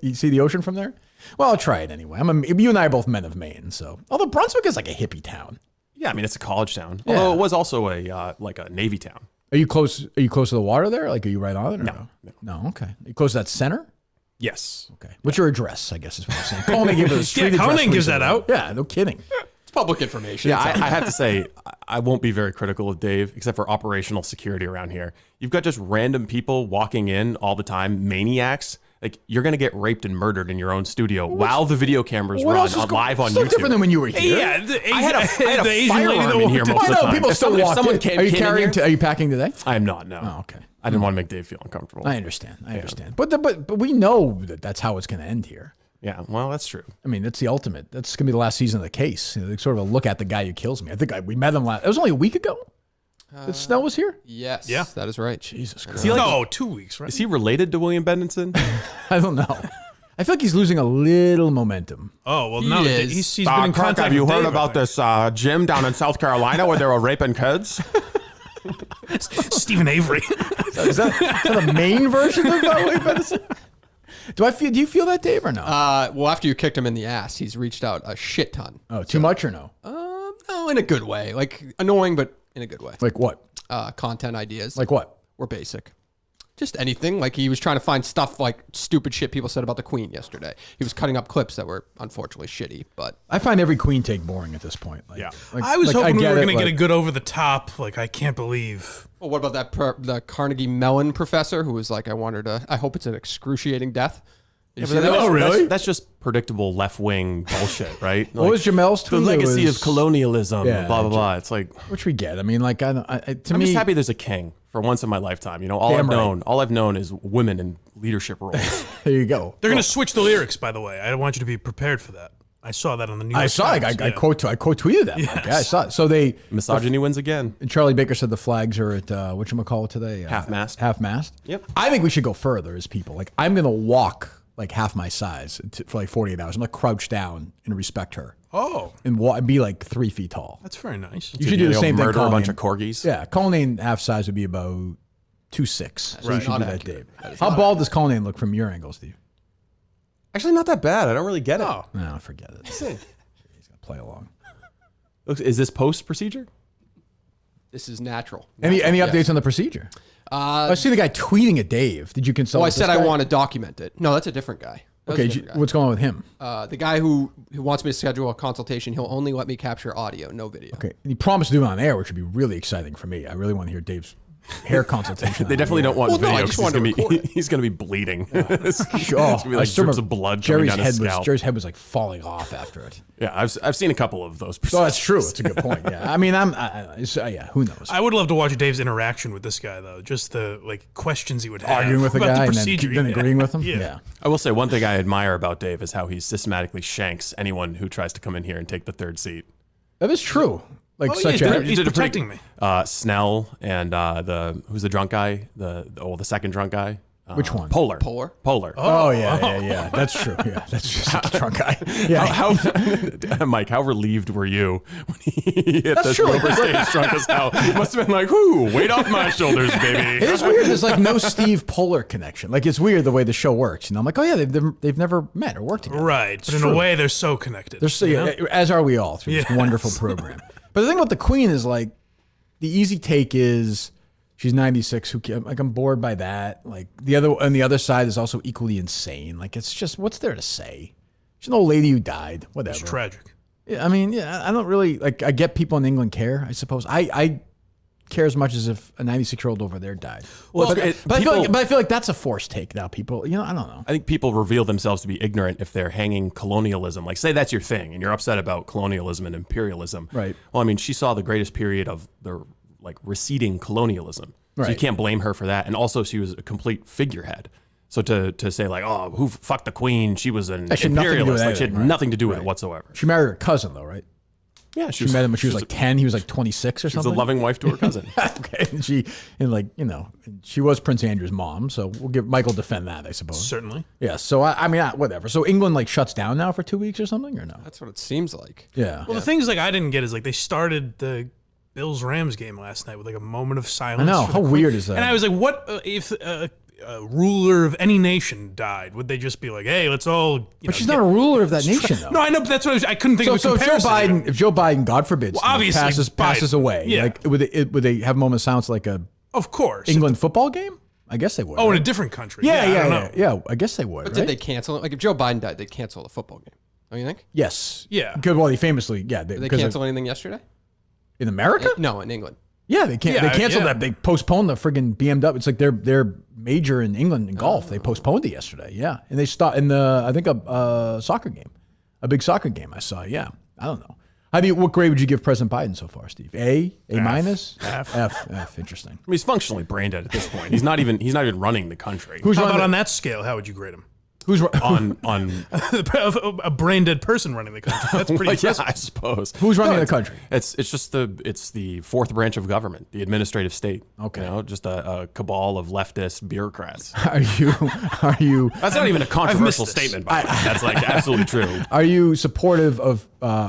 you see the ocean from there? Well, I'll try it anyway. You and I are both men of Maine, so. Although Brunswick is like a hippie town. Yeah, I mean it's a college town. Yeah. Although it was also a like a Navy town. Are you close? Are you close to the water there? Like, are you right on it? Or No. No. Okay. Are you close to that center? Yes. Okay. What's your address? I guess is what I'm saying. Colleen gave us a street address. Colleen gives recently. that out. Yeah. No kidding. It's public information. Yeah, It's I have to say, I won't be very critical of Dave, except for operational security around here. You've got just random people walking in all the time, maniacs. Like, you're going to get raped and murdered in your own studio while the video cameras What run else is live on it's no YouTube. different than when you were here. Yeah, the Asian, I had a the Asian lady firearm that in here walked most I of the know time. people If still someone- if walk someone in. came Are you in carrying? here- Are you packing today? I am not, no. Oh, okay. I didn't want to make Dave feel uncomfortable. I understand. But we know that that's how it's going to end here. Yeah, well, that's true. I mean, that's the ultimate. That's going to be the last season of the case. You know, sort of a look at the guy who kills me. I think we met him it was only a week ago that Snell was here. Yes. Yeah. That is right. Jesus Christ. No, 2 weeks, right? Is he related to William Bendenson? I don't know. I feel like he's losing a little momentum. Oh, well, He no, is. he's been in Kirk, contact have you with heard Dave, about I this gym down in South Carolina where they were raping kids? think. Stephen Avery. Is that a main version of William Benson? Do you feel that, Dave, or no? Well, after you kicked him in the ass, he's reached out a shit ton. Oh, too much or no? No, in a good way. Like annoying, but in a good way. Like what? Content ideas. Like what? were basic. Just anything. Like he was trying to find stuff like stupid shit people said about the Queen yesterday. He was cutting up clips that were unfortunately shitty, but I find every Queen take boring at this point. Like, Yeah. I was hoping we were going to get a like- good over the top. Like, I can't believe. well, what about the Carnegie Mellon professor who was like, I hope it's an excruciating death. Did you see that? Oh, really? That's just predictable left-wing bullshit, right? What was Jamel's the tweet? It legacy was- of colonialism, Yeah, blah, blah, blah. It's like, Which we get. I mean, like, to I'm me, just happy there's a king for once in my lifetime. You know, all Damn I've known is women in leadership roles. there you go. They're going to switch the lyrics, by the way. I want you to be prepared for that. I saw that on the news. I saw it. I quote tweeted that. Like, yeah, I saw it. So Misogyny wins again. Charlie Baker said the flags are at whatchamacallit today? Half-mast. Half-mast? Yep. I think we should go further as people. Like, I'm going to walk like half my size for like 48 hours. I'm going to crouch down and respect her Oh, and be like 3 feet tall. that's very nice. You should do the same thing. Murder a bunch Colleen. of corgis. Yeah, Colleen half size would be about 2'6". So you Right. should do Not that, accurate. Dave. That is How not bald does Colleen look from your angle, Steve? Actually, not that bad. I don't really get it. Oh. No, forget it. He's going to play along. Is this post-procedure? This is natural. Any Yes. updates on the procedure? I see the guy tweeting at Dave. Did you consult? Well, I with said this I guy? want to document it. No, that's a different guy. That was a Okay, different guy. what's going on with him? The guy who wants me to schedule a consultation, he'll only let me capture audio, no video. Okay, and he promised to do it on air, which would be really exciting for me. I really want to hear Dave's hair consultation. They definitely don't want Well, no, I video just because wanted to record it. he's gonna be bleeding. It's Oh, gonna be I like still drips remember of blood coming Jerry's down head his scalp. Jerry's head was like falling off after it. Yeah, I've seen a couple of those. So that's true. It's a good point. Yeah, I mean, yeah. Who knows? I would love to watch Dave's interaction with this guy, though. Just the questions he would have. Arguing with the about guy the and procedure. then agreeing with him. Yeah. I will say one thing I admire about Dave is how he systematically shanks anyone who tries to come in here and take the third seat. That is true. Like Oh, such yeah, a. he's did a protecting me. Snell and who's the drunk guy? The second drunk guy. Which one? Polar. Polar? Polar. Oh yeah. That's true. Yeah, that's just a drunk guy. Yeah. How Mike, how relieved were you when he hit the true. Silver Stage drunk as hell? You must have been like, "Ooh, weight off my shoulders, baby." It is weird. There's like no Steve Polar connection. Like it's weird the way the show works. You know, I'm like, oh yeah, they've never met or worked together. Right. But in true. a way, they're so connected. They're so, you know? as are we all through this Yes. wonderful program. But the thing about the Queen is like, the easy take is she's 96. I'm bored by that. Like on the other side is also equally insane. Like it's just what's there to say? She's an old lady who died. Whatever. It's tragic. I mean, yeah, I don't really like. I get people in England care. I suppose I care as much as if a 96-year-old over there died. Well, but I feel like that's a forced take now. People, I don't know. I think people reveal themselves to be ignorant if they're hanging colonialism. Like, say that's your thing, and you're upset about colonialism and imperialism. Right. Well, I mean, she saw the greatest period of the receding colonialism. So you Right. can't blame her for that. And also, she was a complete figurehead. So to say like, oh, who fucked the queen? She was an That had nothing to do with imperialist. Like, she had anything, right. nothing to do with it whatsoever. She married her cousin though, right? Yeah, She met him when she was like 10. He was like 26 or She was something. a loving wife to her cousin. Okay, she was Prince Andrew's mom, so we'll give Michael defend that, I suppose. Certainly. Yeah. So I mean, whatever. So England like shuts down now for 2 weeks or something, or no? That's what it seems like. Yeah. Well, the things like I didn't get is like they started the Bills-Rams game last night with like a moment of silence. I know. for How the Queen. weird is that? And I was like, what if a ruler of any nation died? Would they just be like, hey, let's all... But she's not a ruler of that nation, though. No, I know, but that's what I couldn't think of a So if comparison. Joe Biden, God forbid, Well, obviously, passes Biden. away, Yeah. like would they have a moment of silence like a Of course. England football game? I guess they would. Oh, in right? a different country. yeah, I don't know. yeah. I guess they would. But right? did they cancel it? Like if Joe Biden died, they'd cancel the football game. Don't you think? Yes. Yeah. Good. Well, he famously, yeah. Did they because cancel anything yesterday? in America? No, in England. Yeah, they can't. Yeah, They canceled yeah. that. They postponed the friggin' BMW. It's like their major in England in golf. They postponed it yesterday. Yeah, and they stopped in I think a soccer game, a big soccer game. I saw. Yeah, I don't know. What grade would you give President Biden so far, Steve? A minus, F. Interesting. I mean, he's functionally brain dead at this point. He's not even running the country. Who's How running? about on that scale? How would you grade him? Who's on A brain dead person running the country. That's pretty yeah, impressive. I suppose. who's running the country? It's just the fourth branch of government, the administrative state. Okay. Just a cabal of leftist bureaucrats. Are you That's not even a controversial this. statement, by the way. That's like absolutely true. are you supportive of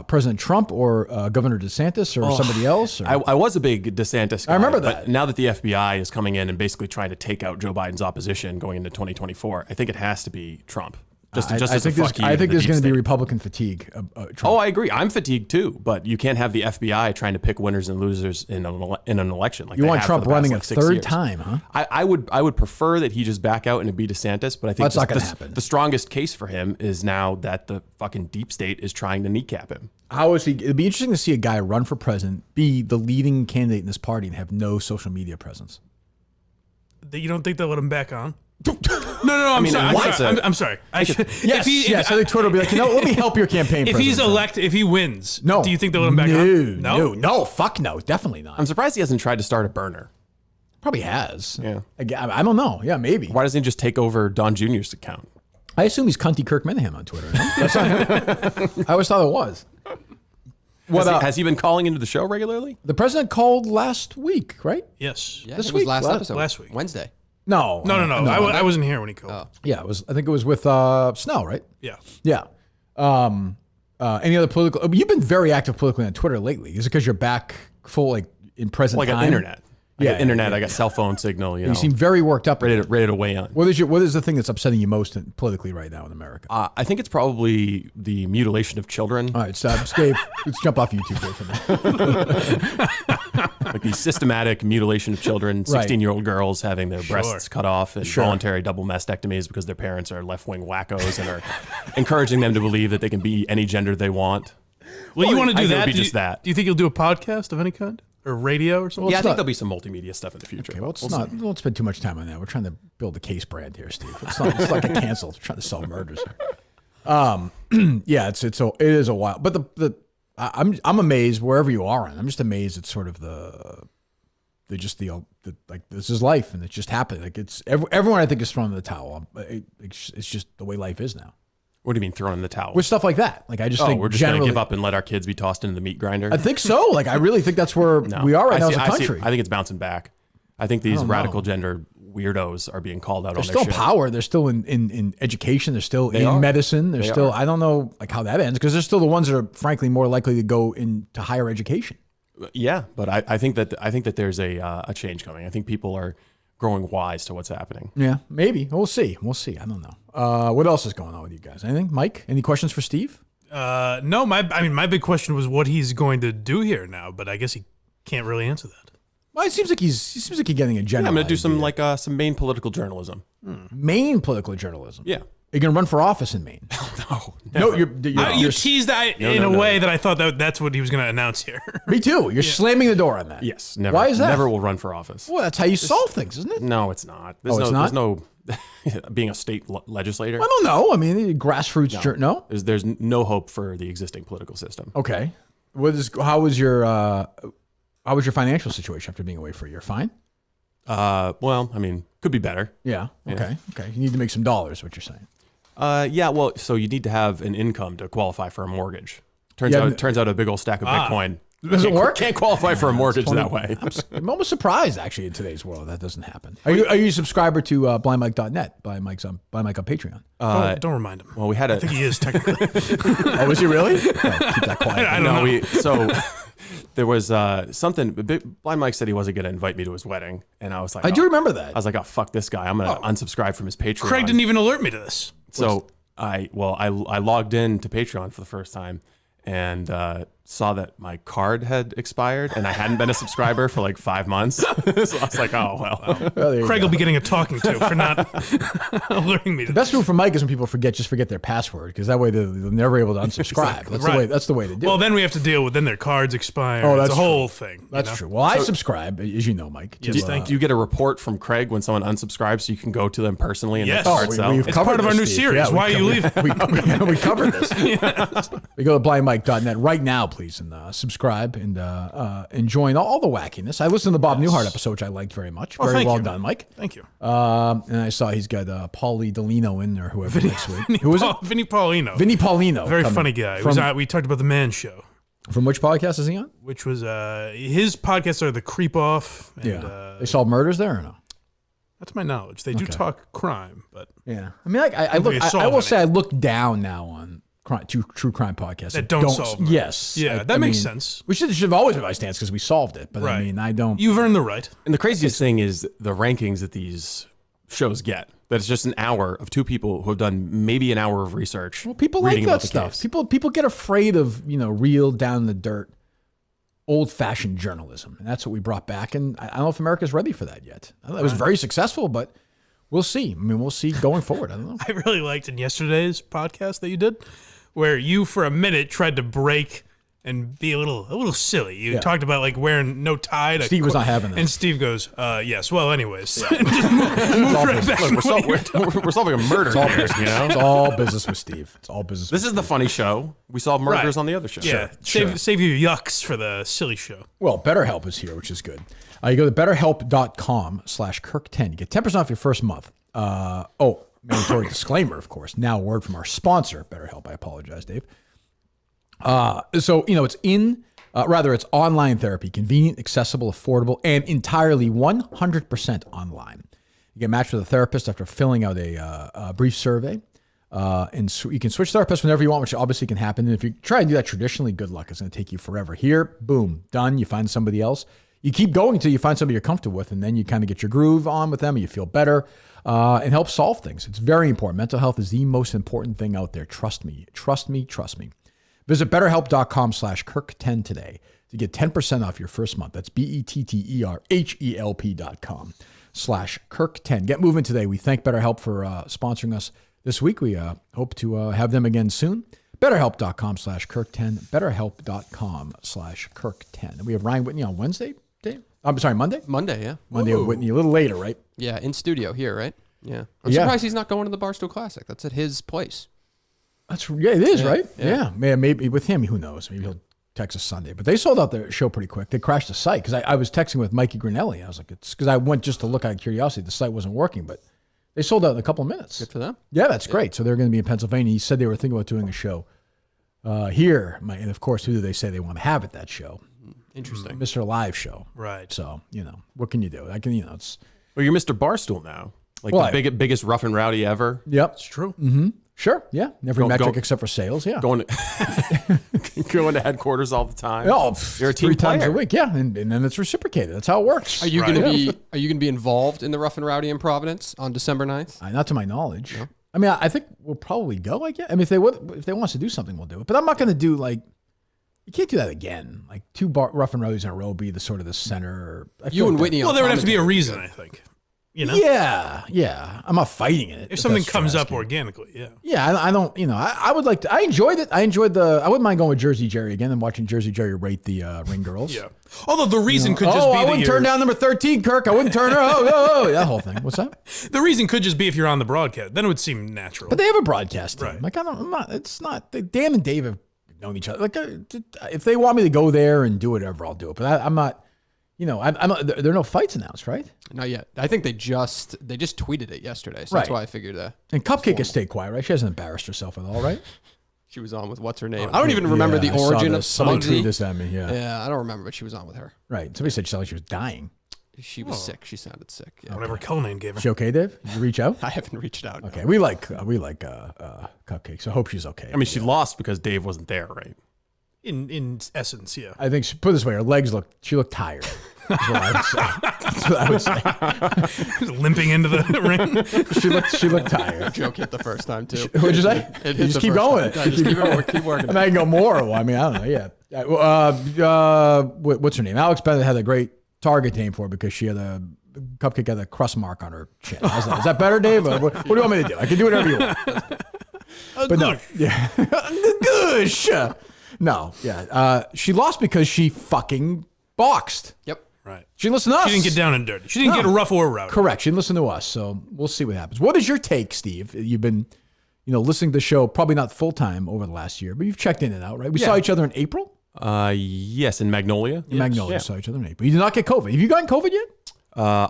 President Trump or Governor DeSantis or somebody else? Or? I was a big DeSantis guy. I remember but that. now that the FBI is coming in and basically trying to take out Joe Biden's opposition going into 2024, I think it has to be Trump. Just I as a think fuck you I to think the there's deep going to be state. Republican fatigue. Trump. Oh, I agree. I'm fatigued too, but you can't have the FBI trying to pick winners and losers in an election. Like You they want have Trump for the past, running like, a 6 third years. time, huh? I would prefer that he just back out and be DeSantis, but I think That's not gonna happen. the strongest case for him is now that the fucking deep state is trying to kneecap him. How is he? It'd be interesting to see a guy run for president, be the leading candidate in this party, and have no social media presence. You don't think they'll let him back on? No. I'm mean, sorry. what? I'm sorry. I should, Yes, yes. I think Twitter will be like, let me help your campaign. if he's President Trump. if he wins, no, do you think they'll let him back on? No, fuck no, definitely not. I'm surprised he hasn't tried to start a burner. Probably has. Yeah. I don't know. Yeah, maybe. Why doesn't he just take over Don Jr.'s account? I assume he's cunty Kirk Minihane on Twitter. No? That's not him. I always thought it was. Has he been calling into the show regularly? The president called last week, right? Yes. Yeah, This it was week? last episode. Last week. Wednesday. No. No. I wasn't here when he called. Yeah, it was. I think it was with Snell, right? Yeah. Yeah. Any other political? You've been very active politically on Twitter lately. Is it because you're back full, like in present Like time? on internet. I Yeah, got internet. yeah, I got cell phone signal. You know, You seem very worked up. ready to weigh on. What is the thing that's upsetting you most politically right now in America? I think it's probably the mutilation of children, All right, stop, Dave. Let's jump off YouTube Dave, for now. like the systematic mutilation of children, 16-year-old girls having their breasts cut off, and voluntary double mastectomies because their parents are left-wing wackos and are encouraging them to believe that they can be any gender they want. Well, you want to I do think it would that? be Do you- just that. Do you think you'll do a podcast of any kind or radio or something? Yeah, I it's think not- there'll be some multimedia stuff in the future. Okay, well, don't spend too much time on that. We're trying to build a case brand here, Steve. It's like a cancel. We're trying to solve murders. Yeah, it is a while, but I'm amazed wherever you are in. I'm just amazed at sort of the like this is life and it's just happening. Like it's everyone I think is thrown in the towel. It's just the way life is now What do you mean throwing in the towel? with stuff like that. Like I just think we're just going to generally give up and let our kids be tossed into the meat grinder? I think so. Like I really think that's where we are right now as a country. I think it's bouncing back. I think these radical gender weirdos are being called out They're on their still shit. power. They're still in education. They're still in are. medicine. They're They still. are. I don't know like how that ends because they're still the ones that are frankly more likely to go into higher education. Yeah, but I think that there's a change coming. I think people are growing wise to what's happening. Yeah, maybe we'll see. I don't know. What else is going on with you guys? Anything, Mike? Any questions for Steve? No. My big question was what he's going to do here now, but I guess he can't really answer that. Well, it seems like he's getting a general. I'm going to do some idea. some main political journalism. Main political journalism. Yeah, you going to run for office in Maine? No, You teased that in a way that I thought that's what he was going to announce here. Me too. You're slamming the door on that. Yes, never. Why is that? Never will run for office. Well, that's how you solve things, isn't it? No, it's not. It's not? There's no being a state legislator. I don't know. I mean, grassroots. No. There's no hope for the existing political system. Okay. How was your financial situation after being away for a year? Fine. Well, I mean, could be better. Yeah. Okay. Okay. You need to make some dollars. What you're saying? Yeah. Well, so you need to have an income to qualify for a mortgage. Turns out a big old stack of Bitcoin doesn't work. Can't qualify for a mortgage that way. I'm almost surprised, actually, in today's world that doesn't happen. Are you a subscriber to blindmike.net? Blind Mike's on Patreon. Don't remind him. Well, we had I think he is technically. Oh, was he really? Keep that quiet. I don't know. So there was something. Blind Mike said he wasn't going to invite me to his wedding, and I was like, I do remember that. I was like, oh fuck this guy! I'm going to unsubscribe from his Patreon. Craig didn't even alert me to this. So I logged in to Patreon for the first time and saw that my card had expired and I hadn't been a subscriber for like 5 months. So I was like, oh well. Craig will be getting a talking to for not alerting me to The best move for Mike is when people forget their password, because that way they're never able to unsubscribe. That's the way to do it. Well, then we have to deal with their cards expire. Oh, it's that's a whole thing. That's true. Well, I subscribe, as you know, Mike. Yes, thank Do you get a report from Craig when someone unsubscribes so you can go to them personally and Yes. their card sell? It's part of our new series. Why are you leaving? We covered this. We go to blindmike.net right now, please, and subscribe and join all the wackiness. I listened to the Bob Newhart episode, which I liked very much. Very well done, Mike. Thank you. And I saw he's got Paulie Delino in there, whoever next week. Who is it? Vinny Paulino. Vinny Paulino. Very funny guy. We talked about the Man Show. From which podcast is he on? Which was his podcasts are the Creep Off. And, They solve murders there or no? Not to my knowledge. They do talk crime, but Yeah. I mean, I will say I look down now on true crime podcasts that don't solve murders. Yes. Yeah, that makes sense. We should have always been my stance because we solved it. But I mean, I don't. You've earned the right. And the craziest thing is the rankings that these shows get. That it's just an hour of two people who have done maybe an hour of research. Well, people like reading that about the stuff. case. People get afraid of real down in the dirt, old-fashioned journalism, and that's what we brought back. And I don't know if America's ready for that yet. It was very successful, but we'll see. I mean, we'll see going forward. I don't know. I really liked in yesterday's podcast that you did, where you for a minute tried to break and be a little silly. You talked about like wearing no tie. Steve was not having that. And Steve goes, yes. Well, anyways. And just moved right back. Look, we're solving a murder here, you know? It's all business with Steve. It's all business. This is the funny show. We solve murders on the other show. Yeah. Save your yucks for the silly show. Well, BetterHelp is here, which is good. You go to betterhelp.com/Kirk10. You get 10% off your first month. Mandatory disclaimer, of course. Now a word from our sponsor, BetterHelp. I apologize, Dave. It's online therapy, convenient, accessible, affordable, and entirely 100% online. You get matched with a therapist after filling out a brief survey. You can switch therapists whenever you want, which obviously can happen. And if you try and do that traditionally, good luck. It's going to take you forever. Here, boom, done. You find somebody else. You keep going until you find somebody you're comfortable with, and then you kind of get your groove on with them, and you feel better, and help solve things. It's very important. Mental health is the most important thing out there. Trust me. Trust me. Trust me. Visit betterhelp.com/Kirk10 today to get 10% off your first month. That's BetterHelp.com/Kirk10. Get moving today. We thank BetterHelp for sponsoring us this week. We hope to have them again soon. BetterHelp.com/Kirk10. BetterHelp.com/Kirk10. And we have Ryan Whitney on Wednesday, Dave? I'm sorry, Monday? Monday, yeah. Monday with Whitney, a little later, right? Yeah, in studio here, right? Yeah. I'm surprised he's not going to the Barstool Classic. That's at his place. It is, right? Yeah. Maybe with him, who knows? Maybe he'll text us Sunday. But they sold out their show pretty quick. They crashed the site because I was texting with Mikey Grinelli. I was like, it's because I went just to look out of curiosity. The site wasn't working, but they sold out in a couple of minutes. Good for them. Yeah, that's great. So they're going to be in Pennsylvania. He said they were thinking about doing a show here. And of course, who do they say they want to have at that show? Interesting. Mr. Live Show. Right. So, what can you do? It's... Well, you're Mr. Barstool now. The biggest rough and rowdy ever. Yep. It's true. Mm-hmm. Sure. Yeah. Every metric except for sales. Yeah. Going to headquarters all the time. Oh, you're a team 3 times player. a week. Yeah. And then it's reciprocated. That's how it works. Are you going to be involved in the Rough and Rowdy in Providence on December 9th? Not to my knowledge. No. I mean, I think we'll probably go, I guess. I mean, if they want us to do something, we'll do it. But I'm not going to do you can't do that again. Like 2 Rough and Rowdies in a row be the sort of the center. You and Whitney. Well, there would have to be a reason, I think. You know, Yeah. I'm not fighting it. if something that's what comes you're up asking. organically, yeah. Yeah, I don't. I would like to. I enjoyed it. I wouldn't mind going with Jersey Jerry again and watching Jersey Jerry rate the ring girls. Yeah. Although the reason could just be I that wouldn't turn down number 13, Kirk. I wouldn't turn her. That whole thing. What's that? the reason could just be if you're on the broadcast. Then it would seem natural. But they have a broadcast team. Right. Like I'm not. It's not. Dan and Dave have known each other. Like if they want me to go there and do whatever, I'll do it. But I'm not. I'm not, there are no fights announced, right? Not yet. I think they just tweeted it yesterday, so that's Right. why I figured that And Cupcake has stayed quiet, right? She hasn't embarrassed herself at all, right? she was on with what's her name. I don't even remember the I saw origin of this. Somebody Smuggsy. tweeted this at me. Yeah. Yeah, I don't remember, but she was on with her. Right. Somebody said she sounded like she was dying. She was sick. She sounded sick. Yeah. Whatever Cullinane gave her. Is she okay, Dave? Did you reach out? I haven't reached out. Okay. We like Cupcake, so I hope she's okay. I mean, she lost because Dave wasn't there, right? In essence, yeah. I think put it this way, her legs she looked tired. That's what I would say. That's what I would say. Limping into the ring. She looked tired. Joke hit the first time too. What'd you say? It hit You just the keep first going. time. Yeah, just keep working. I mean, I can go more. Well, I mean, I don't know. Yeah. What's her name? Alex Bennett had a great Target name for her because she had a Cupcake had a crust mark on her chin. Is that better, Dave? What do you want me to do? I can do whatever you want. But no, yeah, Goosh. No, yeah. She lost because she fucking boxed. Yep. Right. She didn't listen to us. She didn't get down and dirty. She didn't get rough or rowdy. Correct. She didn't listen to us. So we'll see what happens. What is your take, Steve? You've been, listening to the show probably not full time over the last year, but you've checked in and out, right? We saw each other in April. Yes, in Magnolia. In Magnolia, saw each other in April. You did not get COVID. Have you gotten COVID yet?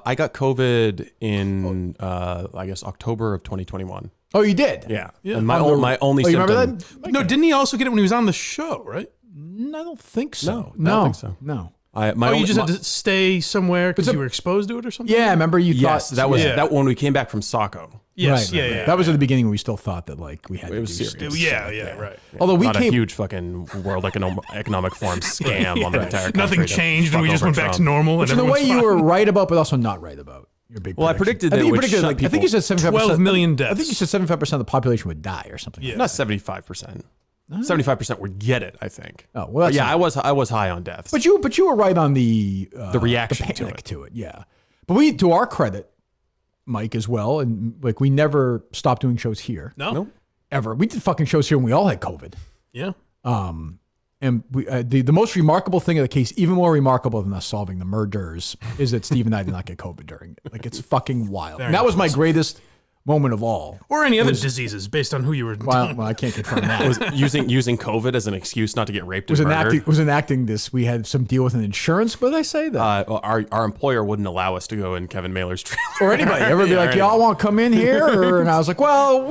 I got COVID in I guess October of 2021. Oh, you did. Yeah. And my only Oh, you symptom. remember that? No, didn't he also get it when he was on the show, right? I don't think so. No, I don't think so. No. You just had to stay somewhere because you were exposed to it or something? Yeah, I remember you Yes, thought that was Yeah. that when we came back from Saco. Yes, Right, yeah, right. yeah. That was at the beginning when we still thought that we had It to was do serious. stuff. Yeah, right. Although we Not came a huge fucking World Economic Forum scam on the entire country. Nothing to changed and fuck we just over went back to Trump. normal. Which and in a way everyone's you were fine. right about, but also not right about. Your big Well, I prediction. predicted that I think it you would predicted, shut I think you said 75%. 12 million deaths. I think you said 75% of the population would die or something. Yeah. Like Not 75%. 75% would get it, I think. Oh, well, that's But yeah, not- I was high on deaths. But you were right on the reaction the to panic it. to it. Yeah, but we, to our credit, Mike as well, and we never stopped doing shows here No? ever. We did fucking shows here when we all had COVID. Yeah. And we, the most remarkable thing of the case, even more remarkable than us solving the murders, is that Steve and I did not get COVID during it. Like, it's fucking wild. And that was my greatest moment of all. Or any other diseases based on who you were. Well, I can't confirm that. was using COVID as an excuse not to get raped and murdered. was enacting this. We had some deal with an insurance. What did I say? That Our employer wouldn't allow us to go in Kevin Mailer's trailer. or anybody ever be like, y'all want to come in here? And I was like, well,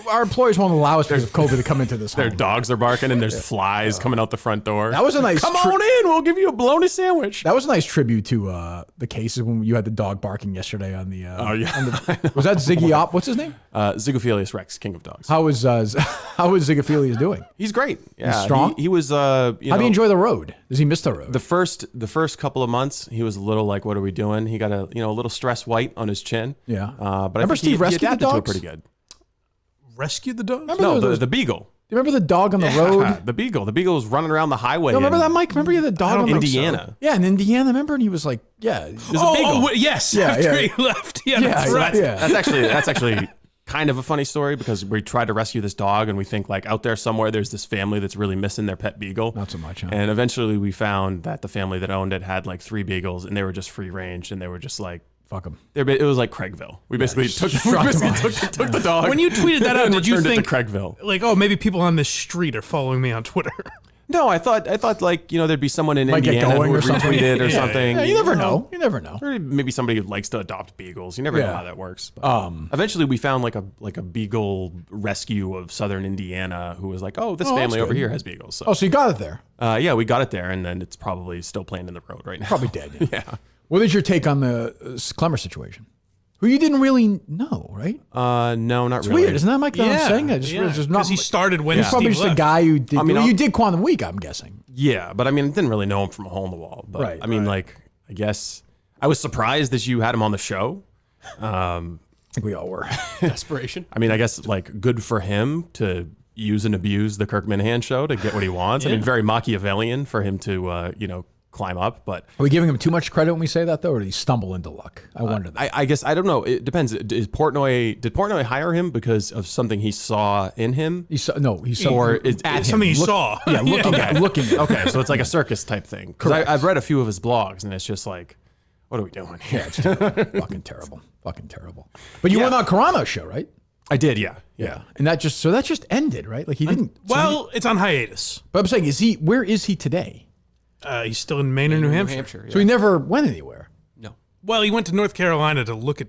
our employers won't allow us because of COVID to come into this Their home. dogs are barking and there's flies coming out the front door. That was a nice. Come on in, we'll give you a bologna sandwich. That was a nice tribute to the cases when you had the dog barking yesterday on the. Oh yeah, Was that Ziggy Op? What's his name? Zigophilius Rex, king of dogs. How was Zigophilius doing? He's great. Yeah, strong? He was. How do you enjoy the road? Does he miss the road? The first couple of months, he was a little like, "What are we doing?" He got a little stress white on his chin. Yeah. But Remember I think Steve he rescued the adapted to it dogs? pretty good. Rescued the dogs? Remember No, those- the beagle. Do you remember the dog on the road? The beagle. The beagle was running around the highway. No, remember in that, Mike? Remember you had the dog on the Indiana. Yeah, in Indiana. Remember, and he was like, yeah. It was a beagle. Yes. Yeah, After yeah. he left. Yeah, Yeah, that's right. yeah. That's actually kind of a funny story because we tried to rescue this dog and we think like out there somewhere there's this family that's really missing their pet beagle. Not so much, huh? And eventually we found that the family that owned it had like 3 beagles and they were just free range and they were just like, Fuck him. it was like Craigville. We basically took the dog. When you tweeted that out, and did you returned it think to Craigville? like, oh, maybe people on this street are following me on Twitter? No, I thought like there's be someone in Might get Indiana going who or would something. retweet it or Yeah, something. Yeah, you never know. You never know. Or maybe somebody who likes to adopt beagles. You never know Yeah. how that works. But eventually, we found like a beagle rescue of southern Indiana who was like, "Oh, this Oh, that's family over good. here has beagles." So, Oh, so you got it there. yeah, we got it there, and then it's probably still playing in the road right now. Probably dead. Yeah. What is your take on the Clemmer situation? Who you didn't really know, right? No, not It's really. weird, isn't that, Mike? That I'm saying? It's just not. Because he started when He's probably Steve just a left. guy who did. I mean, well, you I'll- did Quantum Week, I'm guessing. Yeah, but I mean, I didn't really know him from a hole in the wall. But Right, I mean, like, I guess I was surprised that you had him on the show. I think we all were. Desperation. I mean, I guess like good for him to use and abuse the Kirk Minihane Show to get what he wants. I mean, very Machiavellian for him to climb up. But Are we giving him too much credit when we say that, though, or did he stumble into luck? I wonder that. I guess I don't know. It depends. Did Portnoy hire him because of something he saw in him? He saw Or it's at him. Something he saw. Yeah, looking at him. Okay, so it's like a circus type thing. Because I've read a few of his blogs, and it's just like, what are we doing here? It's terrible. Fucking terrible. But you went on Carano's show, right? I did, yeah. And that just ended, right? Like he didn't. Well, it's on hiatus. But I'm saying, where is he today? He's still in Maine or New Hampshire. So he never went anywhere. No. Well, he went to North Carolina to look at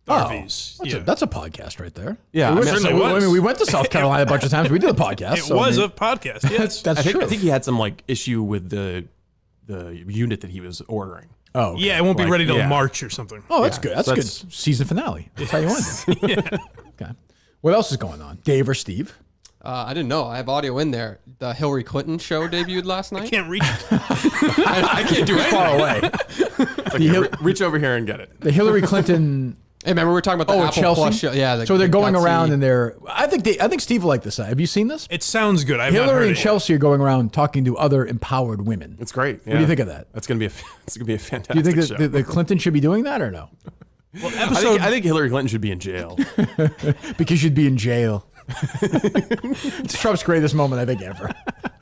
RVs. That's a podcast right there. Yeah, I mean, certainly was. we went to South Carolina a bunch of times. We did a podcast. It was a podcast, yes. That's I true. think he had some like issue with the unit that he was ordering. Oh, okay. Yeah, it won't be ready till yeah. March or something. Oh, that's good. That's So a good season finale. That's how you want it. Okay. What else is going on? Dave or Steve? I didn't know. I have audio in there. The Hillary Clinton show debuted last night. Can't reach it. I can't do it. Far away. Reach over here and get it. The Hillary Clinton. Hey, remember we were talking about the Apple Chelsea? Plus show? Yeah. So they're going gutsy- around and they're. I think Steve will like this. Have you seen this? It sounds good. I've not heard Hillary it and yet. Chelsea are going around talking to other empowered women. It's great. What do you think of that? That's gonna be a fantastic Do you think show. that the Clinton should be doing that or no? I think Hillary Clinton should be in jail. Because you'd be in jail. It's Trump's greatest moment, I think, ever.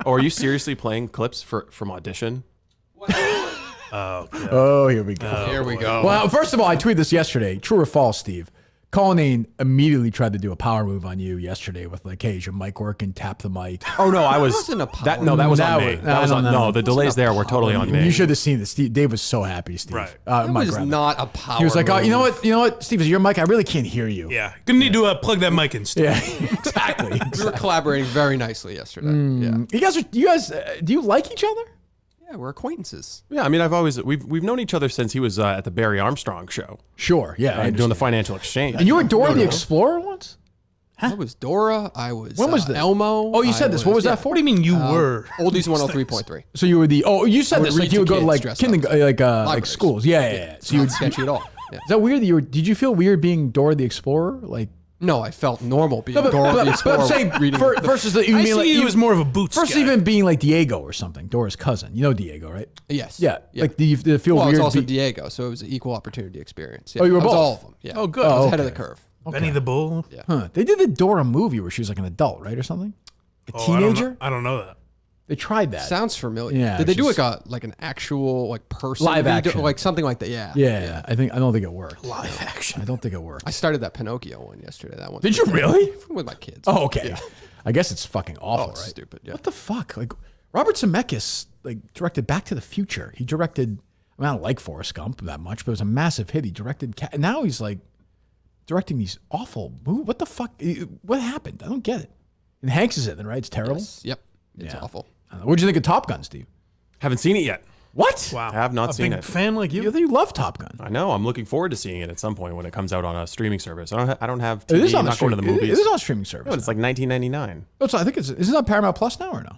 Oh, are you seriously playing clips from audition? Oh, here we go. Here we go. Well, first of all, I tweeted this yesterday. True or false, Steve? Colleen immediately tried to do a power move on you yesterday with like, hey, is your mic working? Tap the mic. Oh no, I was. wasn't a power that was That on me. was- That was on. No, the delays there were totally on me. You should have seen this. Dave was so happy, Steve. Right. It Mike was rather. not a power He was like, oh, move. you know what, Steve, is it your mic? I really can't hear you. Yeah. Gonna need to plug that mic in. Steve. Yeah, exactly. We were collaborating very nicely yesterday. Yeah. You guys, do you like each other? Yeah, we're acquaintances. Yeah, I mean, we've known each other since he was at the Barry Armstrong show, Sure. Yeah. doing the financial exchange. And you were Dora the Explorer once? I was Dora. I was When was this? Elmo. Oh, you said this. What was that for? What do you mean you were? Oldies 103.3. So you were you said would this like read you to would go to kids like dressed up. like Libraries. schools. Yeah. It's So you not would, sketchy at all. Yeah. is that weird that did you feel weird being Dora the Explorer? Like No, I felt normal being Dora the Explorer. I'm saying reading versus the you I mean see like you as more of a boots first guy. even being like Diego or something, Dora's cousin. You know Diego, right? Yes. Yeah. Like do you feel Well, weird? it's also be- Diego, so it was an equal opportunity experience. Yeah. Oh, you were I was both? all of them. Yeah. Oh, good. I was Oh, ahead of okay. the curve. Benny the Bull. Yeah. Huh. They did the Dora movie where she was like an adult, right, or something? A Oh, I don't teenager? know- I don't know that. They tried that. Sounds familiar. Yeah, Did they do just- like an actual like person Live redo- action. like something like that? Yeah. Yeah. I don't think it worked. Live action. I don't think it worked. I started that Pinocchio one yesterday. That one. Did you really? With my kids. Oh, okay. I guess it's fucking awful, it's right? stupid, yeah. What the fuck? Like Robert Zemeckis directed Back to the Future. He directed. I mean, I don't like Forrest Gump that much, but it was a massive hit. He directed. And now he's like directing these awful movies. What the fuck? What happened? I don't get it. And Hanks is in it, right? It's terrible. Yes. Yep. It's Yeah. awful. What'd you think of Top Gun, Steve? Haven't seen it yet. What? Wow. I have not a seen big it. fan like you. You love Top Gun. I know. I'm looking forward to seeing it at some point when it comes out on a streaming service. I don't have It TV. is on I'm the not going to the streaming. movies. It is on a streaming service. No, it's like $19.99. Oh, so I think is it on Paramount Plus now or no?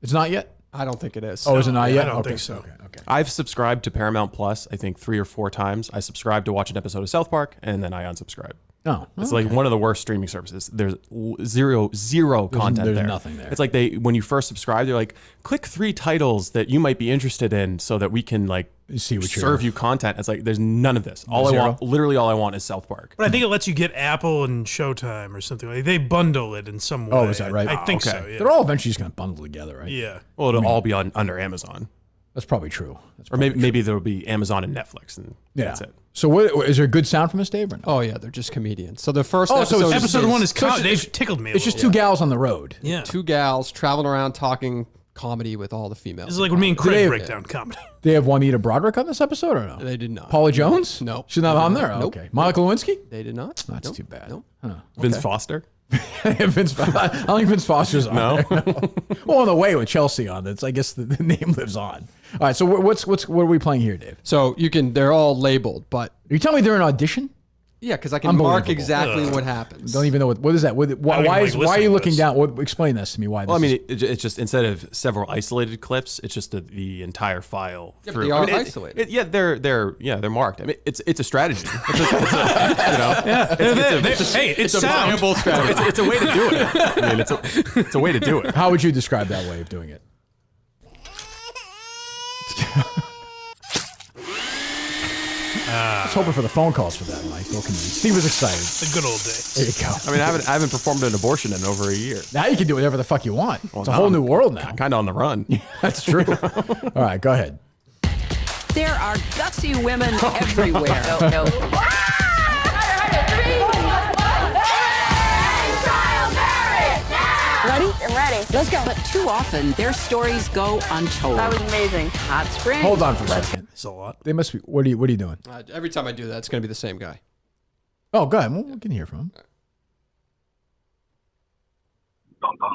It's not yet. I don't think it is. Oh, is it not yet? I don't Okay. think so. Okay. I've subscribed to Paramount Plus, I think 3 or 4 times. I subscribed to watch an episode of South Park, and then I unsubscribe. Oh, It's like one of the worst streaming services. There's zero content there's there. nothing there. It's like when you first subscribe, they're like, click 3 titles that you might be interested in so that we can like see what serve you content. It's like, there's none of this. All Zero? I want, literally all I want is South Park. But I think it lets you get Apple and Showtime or something. Like they bundle it in some way. Oh, is that right? I think okay. so. Yeah. They're all eventually just going to bundle together, right? Yeah. Well, it'll all be under Amazon. That's probably true. Or maybe there'll be Amazon and Netflix, and that's it. So what is there good sound from this, Dave? Or no? Oh yeah, they're just comedians. So the first Oh, so episode, it's Episode 1 is So it's- they've tickled me. It's just two gals on the road. Yeah. 2 gals traveling around talking comedy with all the females. This is like when me and they- Craig break down comedy. They have Juanita Broderick on this episode or no? They did not. Paula Jones? No. She's not on there? Nope. Okay. Monica Lewinsky? They did not. That's Nope. too bad. Nope. Vince Foster. Vince, I don't think Vince Foster's on No? there. No. Well, on the way with Chelsea on it. I guess the name lives on. All right, so what are we playing here, Dave? So they're all labeled, but Are you telling me they're an audition? yeah, because I can mark Unbelievable. exactly what happens. Don't even know what is that? Why even why like are you listening to looking this. down? Explain this to me. Why? This Well, I mean, is- it's just instead of several isolated clips, it's just the entire file. Yeah, but through. they are I mean, isolated. yeah, they're marked. I mean, it's a strategy. It's a sound. viable strategy. It's a way to do it. I mean, it's a way to do it. how would you describe that way of doing it? I was hoping for the phone calls for that, Mike. What can you? Steve was excited. The good old days. There you go. I mean, I haven't performed an abortion in over a year. Now you can do whatever the fuck you want. Well, it's a now whole I'm new world now. Kind of on the run. That's true. All right, go ahead. There are gutsy women everywhere. Ready? I'm ready. Let's go. But too often, their stories go untold. That was amazing. Hot spring. Hold on for a second. It's a lot. They must be. What are you doing? Every time I do that, it's going to be the same guy. Oh, go ahead. We can hear from him.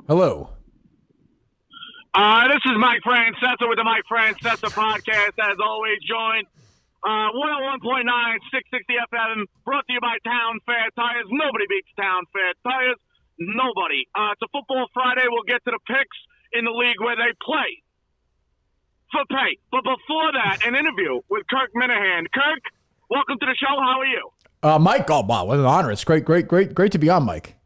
Hello. This is Mike Francesa with the Mike Francesa podcast. As always, joined 101.9, 660 FM, brought to you by Town Fair Tires. Nobody beats Town Fair Tires. Nobody. It's a football Friday. We'll get to the picks in the league where they play for pay. But before that, an interview with Kirk Minihane. Kirk, welcome to the show. How are you? Mike. Oh, wow. What an honor. It's great to be on, Mike.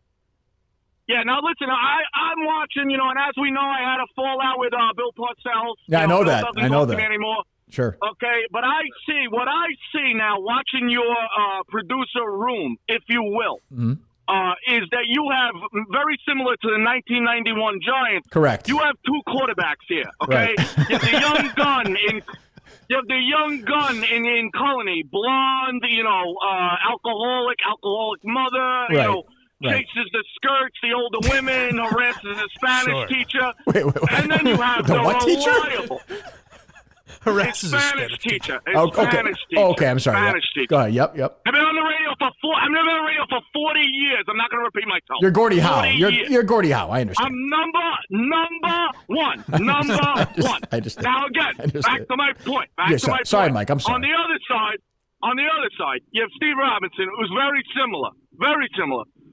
Yeah, now listen, I'm watching, and as we know, I had a fallout with Bill Parcells. Yeah, I know Bill that. doesn't I know talk to that. me anymore. Sure. Okay, but what I see now, watching your producer room, if you will, is that you have very similar to the 1991 Giants. Correct. You have two quarterbacks here. Okay, Right. you have the young gun in. You have the young gun in Colony, blonde, alcoholic mother, Right. chases the skirts, the older women, harasses the Spanish teacher. Wait. And then you have The the what teacher? reliable Harasses a Spanish teacher. Oh, okay. Spanish teacher. Oh, okay. I'm sorry. Spanish Yep. teacher. Go ahead. Yep. I've been on the radio for 40 years. I'm not going to repeat myself. You're Gordie Howe. 40 You're years. Gordie Howe. I understand. I'm number one. Number one. I understand. Now again, I understand. back to my point. Sorry, Mike. I'm sorry. On the other side, you have Steve Robinson, who's very similar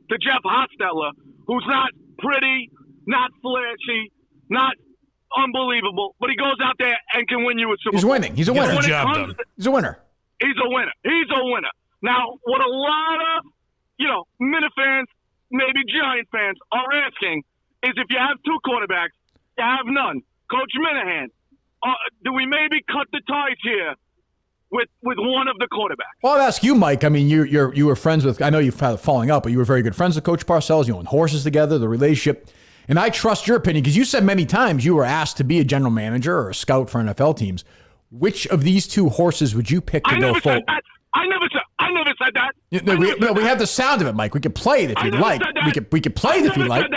to Jeff Hostetler, who's not pretty, not flashy, not unbelievable, but he goes out there and can win you a Super He's Bowl. winning. He's a winner. Gets the job done. He's a winner. He's a winner. Now, what a lot of, Minifans, maybe Giant fans are asking is if you have two quarterbacks, you have none. Coach Minihane, do we maybe cut the ties here with one of the quarterbacks? Well, I'll ask you, Mike. I mean, you were friends with. I know you've had a falling out, but you were very good friends with Coach Parcells. You owned horses together. The relationship. And I trust your opinion because you said many times you were asked to be a general manager or a scout for NFL teams. Which of these two horses would you pick to go forward? I never said that. We have the sound of it, Mike. We could play it if you'd like. We could play it if you'd like.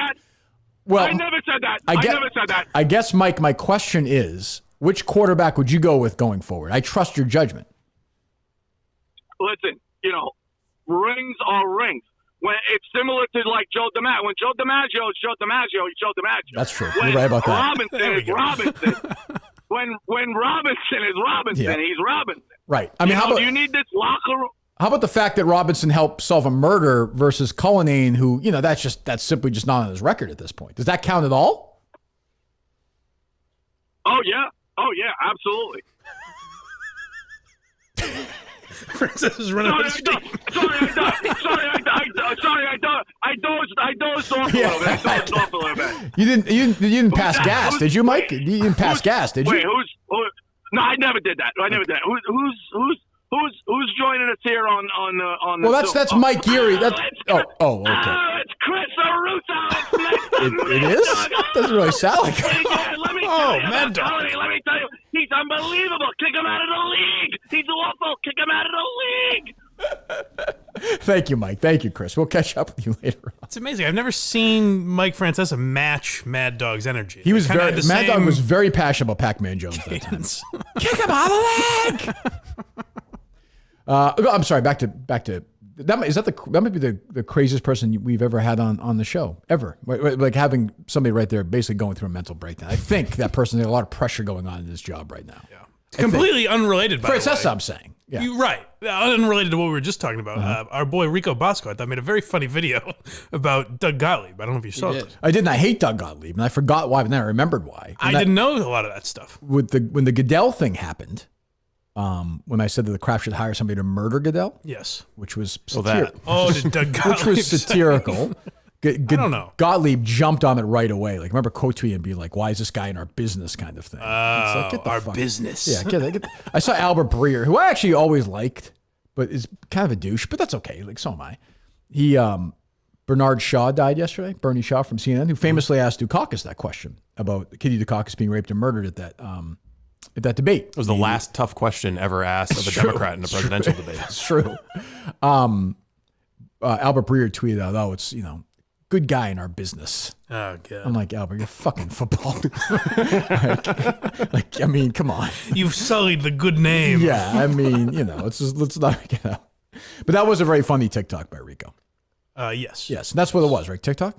Well, I never said that. I never said that. I guess, Mike, my question is, which quarterback would you go with going forward? I trust your judgment. Listen, rings are rings. When it's similar to like Joe DiMaggio. When Joe DiMaggio is Joe DiMaggio, he's Joe DiMaggio. That's true. When You're right about that. Robinson is Robinson. when Robinson is Robinson, he's Robinson. Right. I mean, how about do you need this locker room? How about the fact that Robinson helped solve a murder versus Cullinane, who, that's simply just not on his record at this point. Does that count at all? Oh yeah, absolutely. Princess is running out of steam. I dozed off a little bit. You didn't pass gas, did you, Mike? You didn't pass gas, did you? Wait, no, I never did that. Who's joining us here on Well, that's Mike Geary. That's okay. It's Chris Arusso. It is? Doesn't really sound like it. Let me Mad Dog. Let me tell you, he's unbelievable. Kick him out of the league. He's awful. Kick him out of the league. Thank you, Mike. Thank you, Chris. We'll catch up with you later on. It's amazing. I've never seen Mike Francesa match Mad Dog's energy. He was Kinda had Mad the Dog same was very passionate about Pac-Man Jones that time. cadence. Kick him out of the leg. I'm sorry. Back to that. That might be the craziest person we've ever had on the show ever. Like having somebody right there basically going through a mental breakdown. I think that person has a lot of pressure going on in his job right now. Yeah. It's completely unrelated. By the way. Francesa, I'm saying. Yeah. You're right. Unrelated to what we were just talking about. Our boy Rico Bosco, I thought, made a very funny video about Doug Gottlieb. I don't know if you saw it. I didn't. I hate Doug Gottlieb, and I forgot why, but then I remembered why. I didn't know a lot of that stuff. When the Goodell thing happened, when I said that the Kraft should hire somebody to murder Goodell, Yes. which was did Doug Gottlieb which was say? satirical. don't know. Gottlieb jumped on it right away. Like, remember quote tweeting and be like, "Why is this guy in our business?" kind of thing. It's like, get the Our fuck- business. Yeah, I saw Albert Breer, who I actually always liked, but is kind of a douche. But that's okay. Like, so am I. He Bernard Shaw died yesterday. Bernie Shaw from CNN, who famously asked Dukakis that question about Kitty Dukakis being raped and murdered at that debate. It was the last tough question ever asked of a Democrat in a presidential debate. It's true. Albert Breer tweeted out, "Oh, it's good guy in our business." Oh god. I'm like, Albert, you're fucking football. like, I mean, come on. You've sullied the good name. Yeah, I mean, let's not get out. But that was a very funny TikTok by Rico. Yes. Yes, and that's what it was, right? TikTok.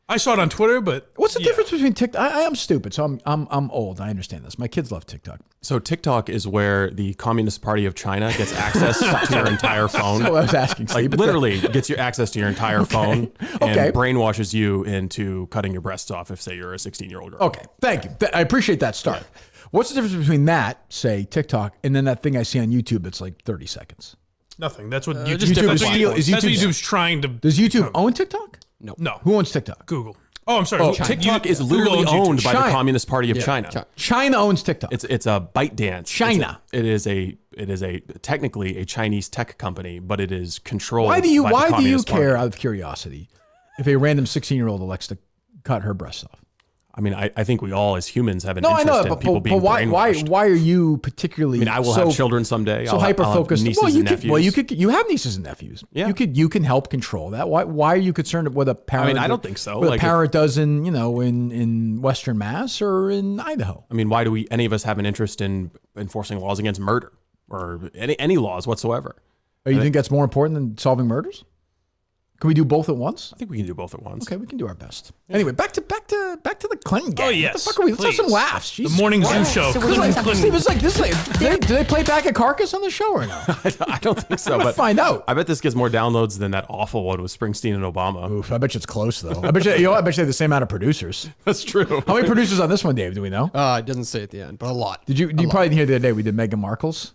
I saw it on Twitter, but What's the difference between TikTok? I am stupid, so I'm old. I understand this. My kids love TikTok. So TikTok is where the Communist Party of China gets access to your entire phone. That's what I was asking. Like Steve. literally gets your access to your entire phone and Okay. brainwashes you into cutting your breasts off if, say, you're a 16-year-old girl. Okay, thank you. I appreciate that start. What's the difference between that, say TikTok, and then that thing I see on YouTube that's like 30 seconds? nothing. That's what YouTube that's is what steal- is that's what YouTube- YouTube's trying to. Does YouTube own TikTok? No. No. Who owns TikTok? Google. Oh, I'm sorry. TikTok is Google literally owns YouTube. owned by China. the Communist Party of China. China owns TikTok. It's a ByteDance. China. It is a technically a Chinese tech company, but it is controlled. Why do you by the Communist care, Party. out of curiosity, if a random 16-year-old elects to cut her breasts off? I mean, I think we all as humans have an No, I interest know, in people being why brainwashed. are you particularly? I mean, I will have children someday. So I'll hyper have focused. nieces Well, you and could. nephews. Well, you have nieces and nephews. Yeah. You can help control that. Why are you concerned with a parent? I don't think so. What a Like, parent does in Western Mass or in Idaho. I mean, why do any of us have an interest in enforcing laws against murder or any laws whatsoever? Oh, you think that's more important than solving murders? Can we do both at once? I think we can do both at once. Okay, we can do our best. Anyway, back to the Clinton gang. Oh, yes, What the fuck are we? Let's have some please. laughs. The Jesus morning zoo Christ. show. So we're Clinton, doing Clinton. Steve, it's like this. Do they play back at Carcass on the show or no? I don't think so. gonna But find out. I bet this gets more downloads than that awful one with Springsteen and Obama. Oof, I bet you it's close though. I bet you they have the same amount of producers. That's true. How many producers on this one, Dave? Do we know? It doesn't say at the end, but a lot. You probably didn't hear the other day we did Meghan Markle's?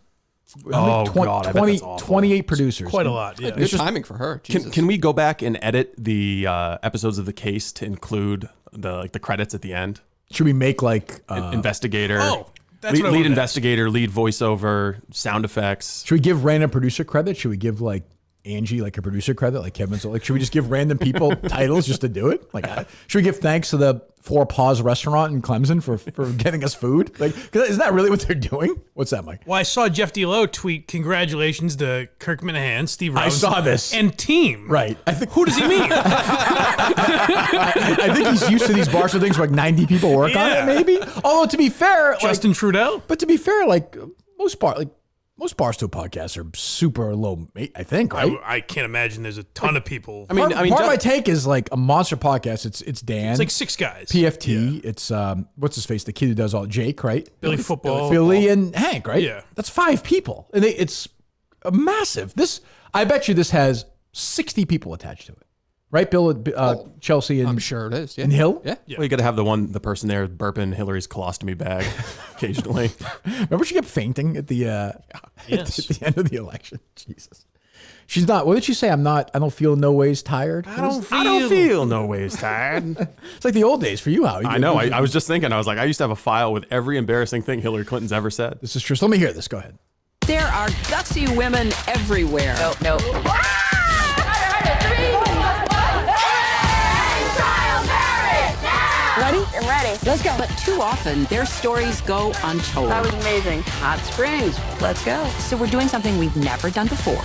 Oh, God, I bet that's awful. 28 producers. Quite a lot. Yeah. Good timing for her. Jesus. Can we go back and edit the episodes of the case to include the credits at the end? Should we make like Investigator. Oh, that's lead, what I lead wanted to investigator, lead voiceover, sound effects. should we give random producer credit? Should we give like Angie like a producer credit, like Kevin's? Like, should we just give random people titles just to do it? Like, should we give thanks to the Four Paws restaurant in Clemson for getting us food? Like, 'cause isn't that really what they're doing? What's that, Mike? Well, I saw Jeff D'Lo tweet congratulations to Kirk Minihane, Steve I Rose, saw this. and team. Right. I think. Who does he mean? I think he's used to these Barstool things where like 90 people work on it, Yeah. maybe. Although to be fair, Justin like, Trudeau. but to be fair, like most Barstool podcasts are super low, I think, right? I can't imagine there's a ton of people. I mean, part of my take is like a monster podcast. It's Dan. It's like 6 guys. PFT. It's what's his face? The kid who does all Jake, right? Billy Football. Billy and Hank, right? Yeah. That's 5 people, and it's a massive. I bet you this has 60 people attached to it, right? Bill, Chelsea, and I'm sure it is. Yeah. and Hill. Yeah. Well, you got to have the person there burping Hillary's colostomy bag occasionally. Remember she kept fainting at the Yes. at the end of the election. Jesus. She's not. What did she say? I don't feel no ways tired. I don't feel no ways tired. It's like the old days for you, Howie. I know. I was just thinking. I was like, I used to have a file with every embarrassing thing Hillary Clinton's ever said. This is true. So let me hear this. Go ahead. There are gutsy women everywhere. No. Ready? I'm ready. Let's go. But too often, their stories go untold. That was amazing. Hot Springs, let's go. So we're doing something we've never done before.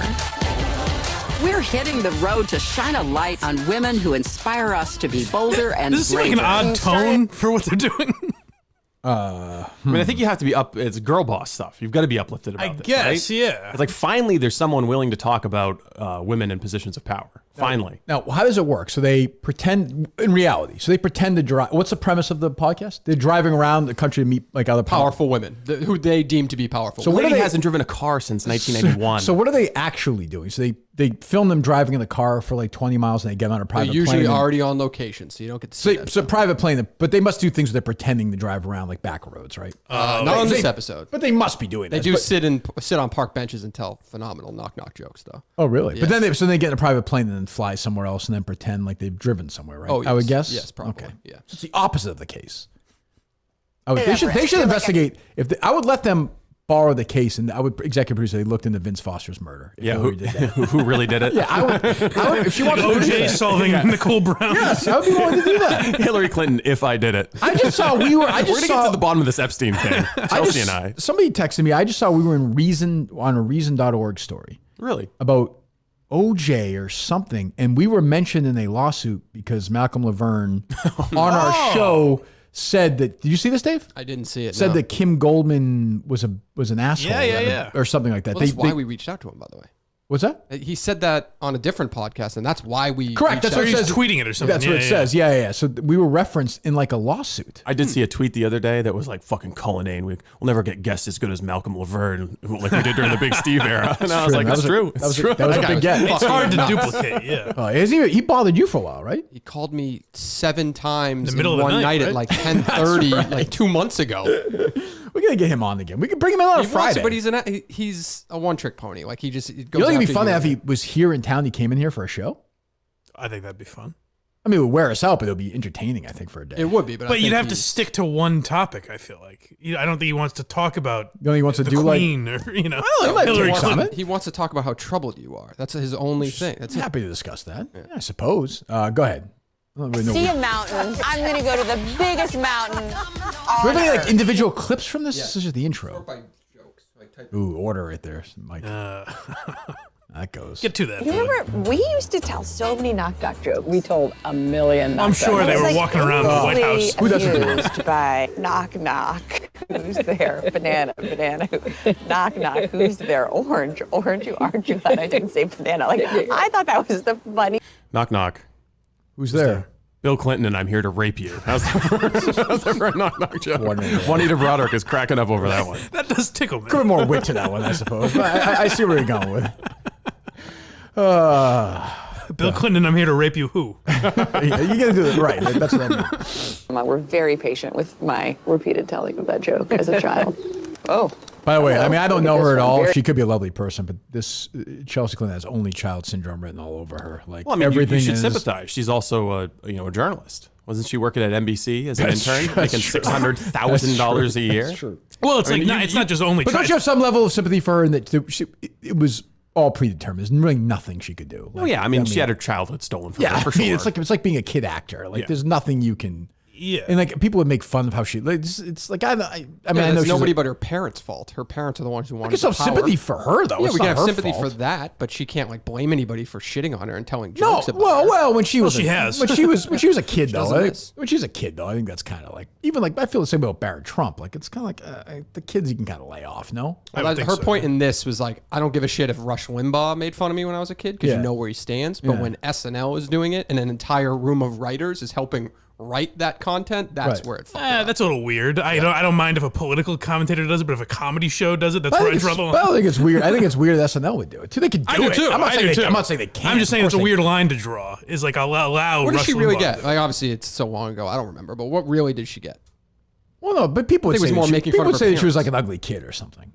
We're hitting the road to shine a light on women who inspire us to be bolder and Does this seem like braver. an odd tone for what they're doing? I mean, I think you have to be up. It's girl boss stuff. You've got to be uplifted about I this, guess, right? yeah. It's like finally there's someone willing to talk about women in positions of power. Finally. Now, how does it work? So they pretend in reality. So they pretend to drive. What's the premise of the podcast? They're driving around the country to meet like other Powerful women who they deem to be powerful. So what Lady are they- hasn't driven a car since 1991. So what are they actually doing? So they film them driving in the car for like 20 miles and they get on a private They're plane. usually and- already on location, so you don't get to see that. So private plane, but they must do things where they're pretending to drive around like back roads, right? Not on this episode. But they must be doing They that. do But- sit on park benches and tell phenomenal knock jokes, though. Oh, really? Yes. But then they get in a private plane and then fly somewhere else and then pretend like they've driven somewhere, right? Oh, I would yes. guess. Yes, probably. Okay. Yeah. So it's the opposite of the case. They should investigate. I would let them borrow the case, and I would executive producer. They looked into Vince Foster's murder. if Yeah, Hillary did that. who really did it? Yeah, I would. If she wants to do OJ that. solving Nicole Brown. Yes, I would be willing to do that. Hillary Clinton, if I did it. I just saw we were. I We're just going to saw get to the bottom of this Epstein thing. Chelsea and I. Somebody texted me. I just saw we were in Reason on a Reason.org story Really? about OJ or something, and we were mentioned in a lawsuit because Malcolm Laverne on our show said that. Did you see this, Dave? I didn't see it. Said no. that Kim Goldman was an asshole. Yeah. or something like that. Well, that's why we reached out to him, by the way. What's that? He said that on a different podcast, and that's why we. Correct. That's reached what out it He's says. tweeting it or something. That's what it says. Yeah. So we were referenced in like a lawsuit. I did see a tweet the other day that was like, fucking Cullinane. We'll never get guests as good as Malcolm Laverne, like we did during the Big Steve era. And I was like, that's true. That was a big get. It's hard to duplicate, yeah. He bothered you for a while, right? He called me 7 times In the middle in of the one night, night right? at like 10:30, like 2 months ago. We're gonna get him on again. We could bring him out on He wants Friday. it, but he's a one-trick pony. Like he goes. You know, it'd be after fun you. if he was here in town. He came in here for a show. I think that'd be fun. I mean, it would wear us out, but it'll be entertaining. I think for a day. It would be, but I But think you'd have to he's- stick to one topic, I feel like. I don't think he wants to talk about You know, he wants to the do like. Queen or, he might Hillary take some of Clinton. it. He wants to talk about how troubled you are. That's his only thing. That's I'm it. happy to discuss that. Yeah, I suppose. Go ahead. I don't really know. See Do a mountain. I'm going to go to the biggest mountain we on have any like earth. individual clips from this? This is just the intro. By jokes. Like type Ooh, order right there, Mike. That goes. Get to that. You remember, we used to tell so many knock-knock jokes. We told a million knock-knock I'm sure they jokes. were walking around the White House. Who doesn't do Amused by knock-knock. Who's there? Banana. Knock-knock. Who's there? Orange. Aren't you glad I didn't say banana? Like, I thought that was the funny. Knock, knock. Who's there? Bill Clinton and I'm here to rape you. How's that for a knock-knock joke? Wonderful. Juanita Broderick is cracking up over that one. That does tickle me. Could have more wit to that one, I suppose. But I see where you're going with it. Bill Clinton, I'm here to rape you who? You gotta do it right. That's what I mean. We're very patient with my repeated telling of that joke as a child. Oh. By the way, I mean, I don't know her at all. Very- She could be a lovely person, but this Chelsea Clinton has only child syndrome written all over her. Like Well, I mean, everything you should is, sympathize. She's also a journalist. Wasn't she working at NBC as an intern, making $600,000 a year? That's true. Well, it's I mean, it's not just only But don't you have some level of sympathy for her? And that it was all predetermined. There's really nothing she could do. Oh yeah, I mean, she had her childhood stolen from Yeah, her for I mean, sure. it's like being a kid actor. Like Yeah. there's nothing you can. Yeah. And like people would make fun of how she. Like, it's like I mean, I know it's she's nobody a, but her parents' fault. Her parents are the ones who I wanted guess the have power. sympathy for her though. Yeah, It's we not can have her sympathy fault. for that, but she can't like blame anybody for shitting on her and telling No, jokes about her. well, when she was she has. when she was a kid though. doesn't miss. When she was a kid though, I think that's kind of like even like I feel the same way about Barrett Trump. Like it's kind of like the kids you can kind of lay off. No, I would think Her so, point yeah. in this was like, I don't give a shit if Rush Limbaugh made fun of me when I was a kid because Yeah. you know where he stands. But Yeah. when SNL is doing it and an entire room of writers is helping write that content, that's Right. where it fucked up. That's a little weird. I don't mind if a political commentator does it, but if a comedy show does it, that's I where I think, draw the I line. don't think it's weird. I think it's weird that SNL would do it too. They could do I do it. too. I'm not I saying do they, too. I'm not saying they can't. I'm just saying Of it's a course they- weird line to draw. Is like I'll allow. What did Rush she really Limbaugh. get? Like obviously it's so long ago, I don't remember. But what really did she get? Well, no, but people would think it was say more that she, making people fun of would her say that she was parents. like an ugly kid or something.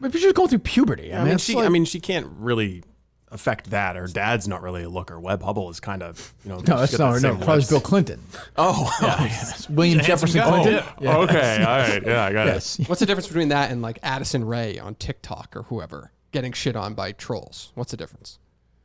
But she was going through puberty. I mean, I mean, she can't really affect that. Her dad's not really a looker. Webb Hubble is kind of, no, she's that's got not that no. same Probably lips. Bill Clinton. Oh, It's William He's a handsome Jefferson guy. Clinton. Oh, Yeah. okay, all right, yeah, I got it. Yes. What's the difference between that and like Addison Rae on TikTok or whoever getting shit on by trolls? What's the difference?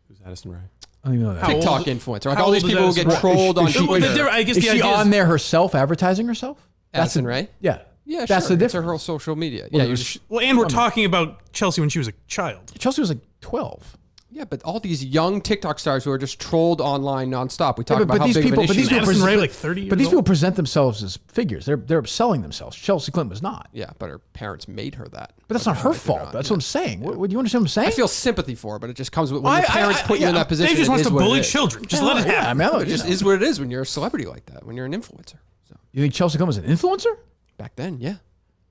Who's Addison Rae? I don't even know that. How old- TikTok influencer. Like how all these old is people who get Addison Rae? trolled on Is she- Twitter. I guess Is the she idea on there herself advertising herself? Addison Rae? Yeah. Yeah, That's sure. the It's her difference. whole social media. Yeah, you Well, and we're talking about Chelsea when she was a child. Chelsea was like 12. yeah, but all these young TikTok stars who are just trolled online nonstop. We talk Yeah, about how big of an issue. Addison it is. Rae, like 30 But years these people old? present themselves as figures. They're selling themselves. Chelsea Clinton was not. Yeah, but her parents made her that. But that's not her fault. That's what I'm saying. What do you understand what I'm saying? I feel sympathy for her, but it just comes with when Well, your parents put you in that position. Dave just it wants is to what it bully is. children. Just let it Yeah, I happen. mean, I don't, It just is what it is when you're a celebrity like that, when you're an influencer. So You think Chelsea Clinton was an influencer? back then, yeah.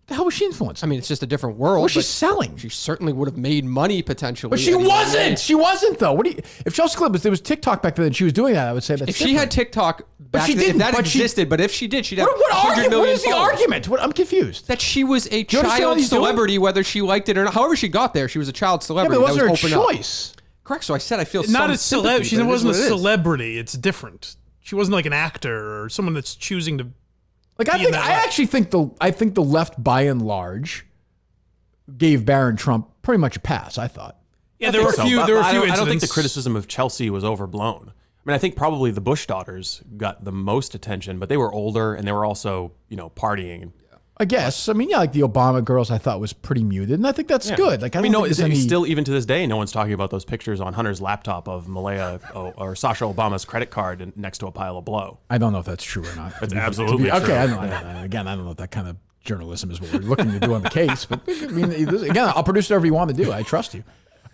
The hell was she influencing? I mean, it's just a different world. What's she but selling? She certainly would have made money potentially. But she wasn't. She wasn't though. If Chelsea Clinton there was TikTok back then and she was doing that, I would say that's If she had TikTok back she then, if didn't, that but she- existed, but if she did, she'd have What 100 million what is the followers. argument? I'm confused. That she was a you understand what child he's doing? celebrity, whether she liked it or not. However she got there, she was a child Yeah, celebrity. but it wasn't that was her open choice. Up. Correct. So I said I feel Not some a celeb. sympathy, She but it is wasn't a what it is. celebrity. It's different. She wasn't like an actor or someone that's choosing to. Like I actually think the left by and large gave Barron Trump pretty much a pass. I thought. Yeah, there were a few. There were a few I don't think the incidents. criticism of Chelsea was overblown. I mean, I think probably the Bush daughters got the most attention, but they were older and they were also, partying. I guess. I mean, yeah, like the Obama girls, I thought was pretty muted, and I think that's good. Like I don't think there's any... still even to this day, no one's talking about those pictures on Hunter's laptop of Malaya or Sasha Obama's credit card next to a pile of blow. I don't know if that's true or not. It's absolutely true. Okay, I don't know if that kind of journalism is what we're looking to do on the case. But I mean, again, I'll produce whatever you want to do. I trust you.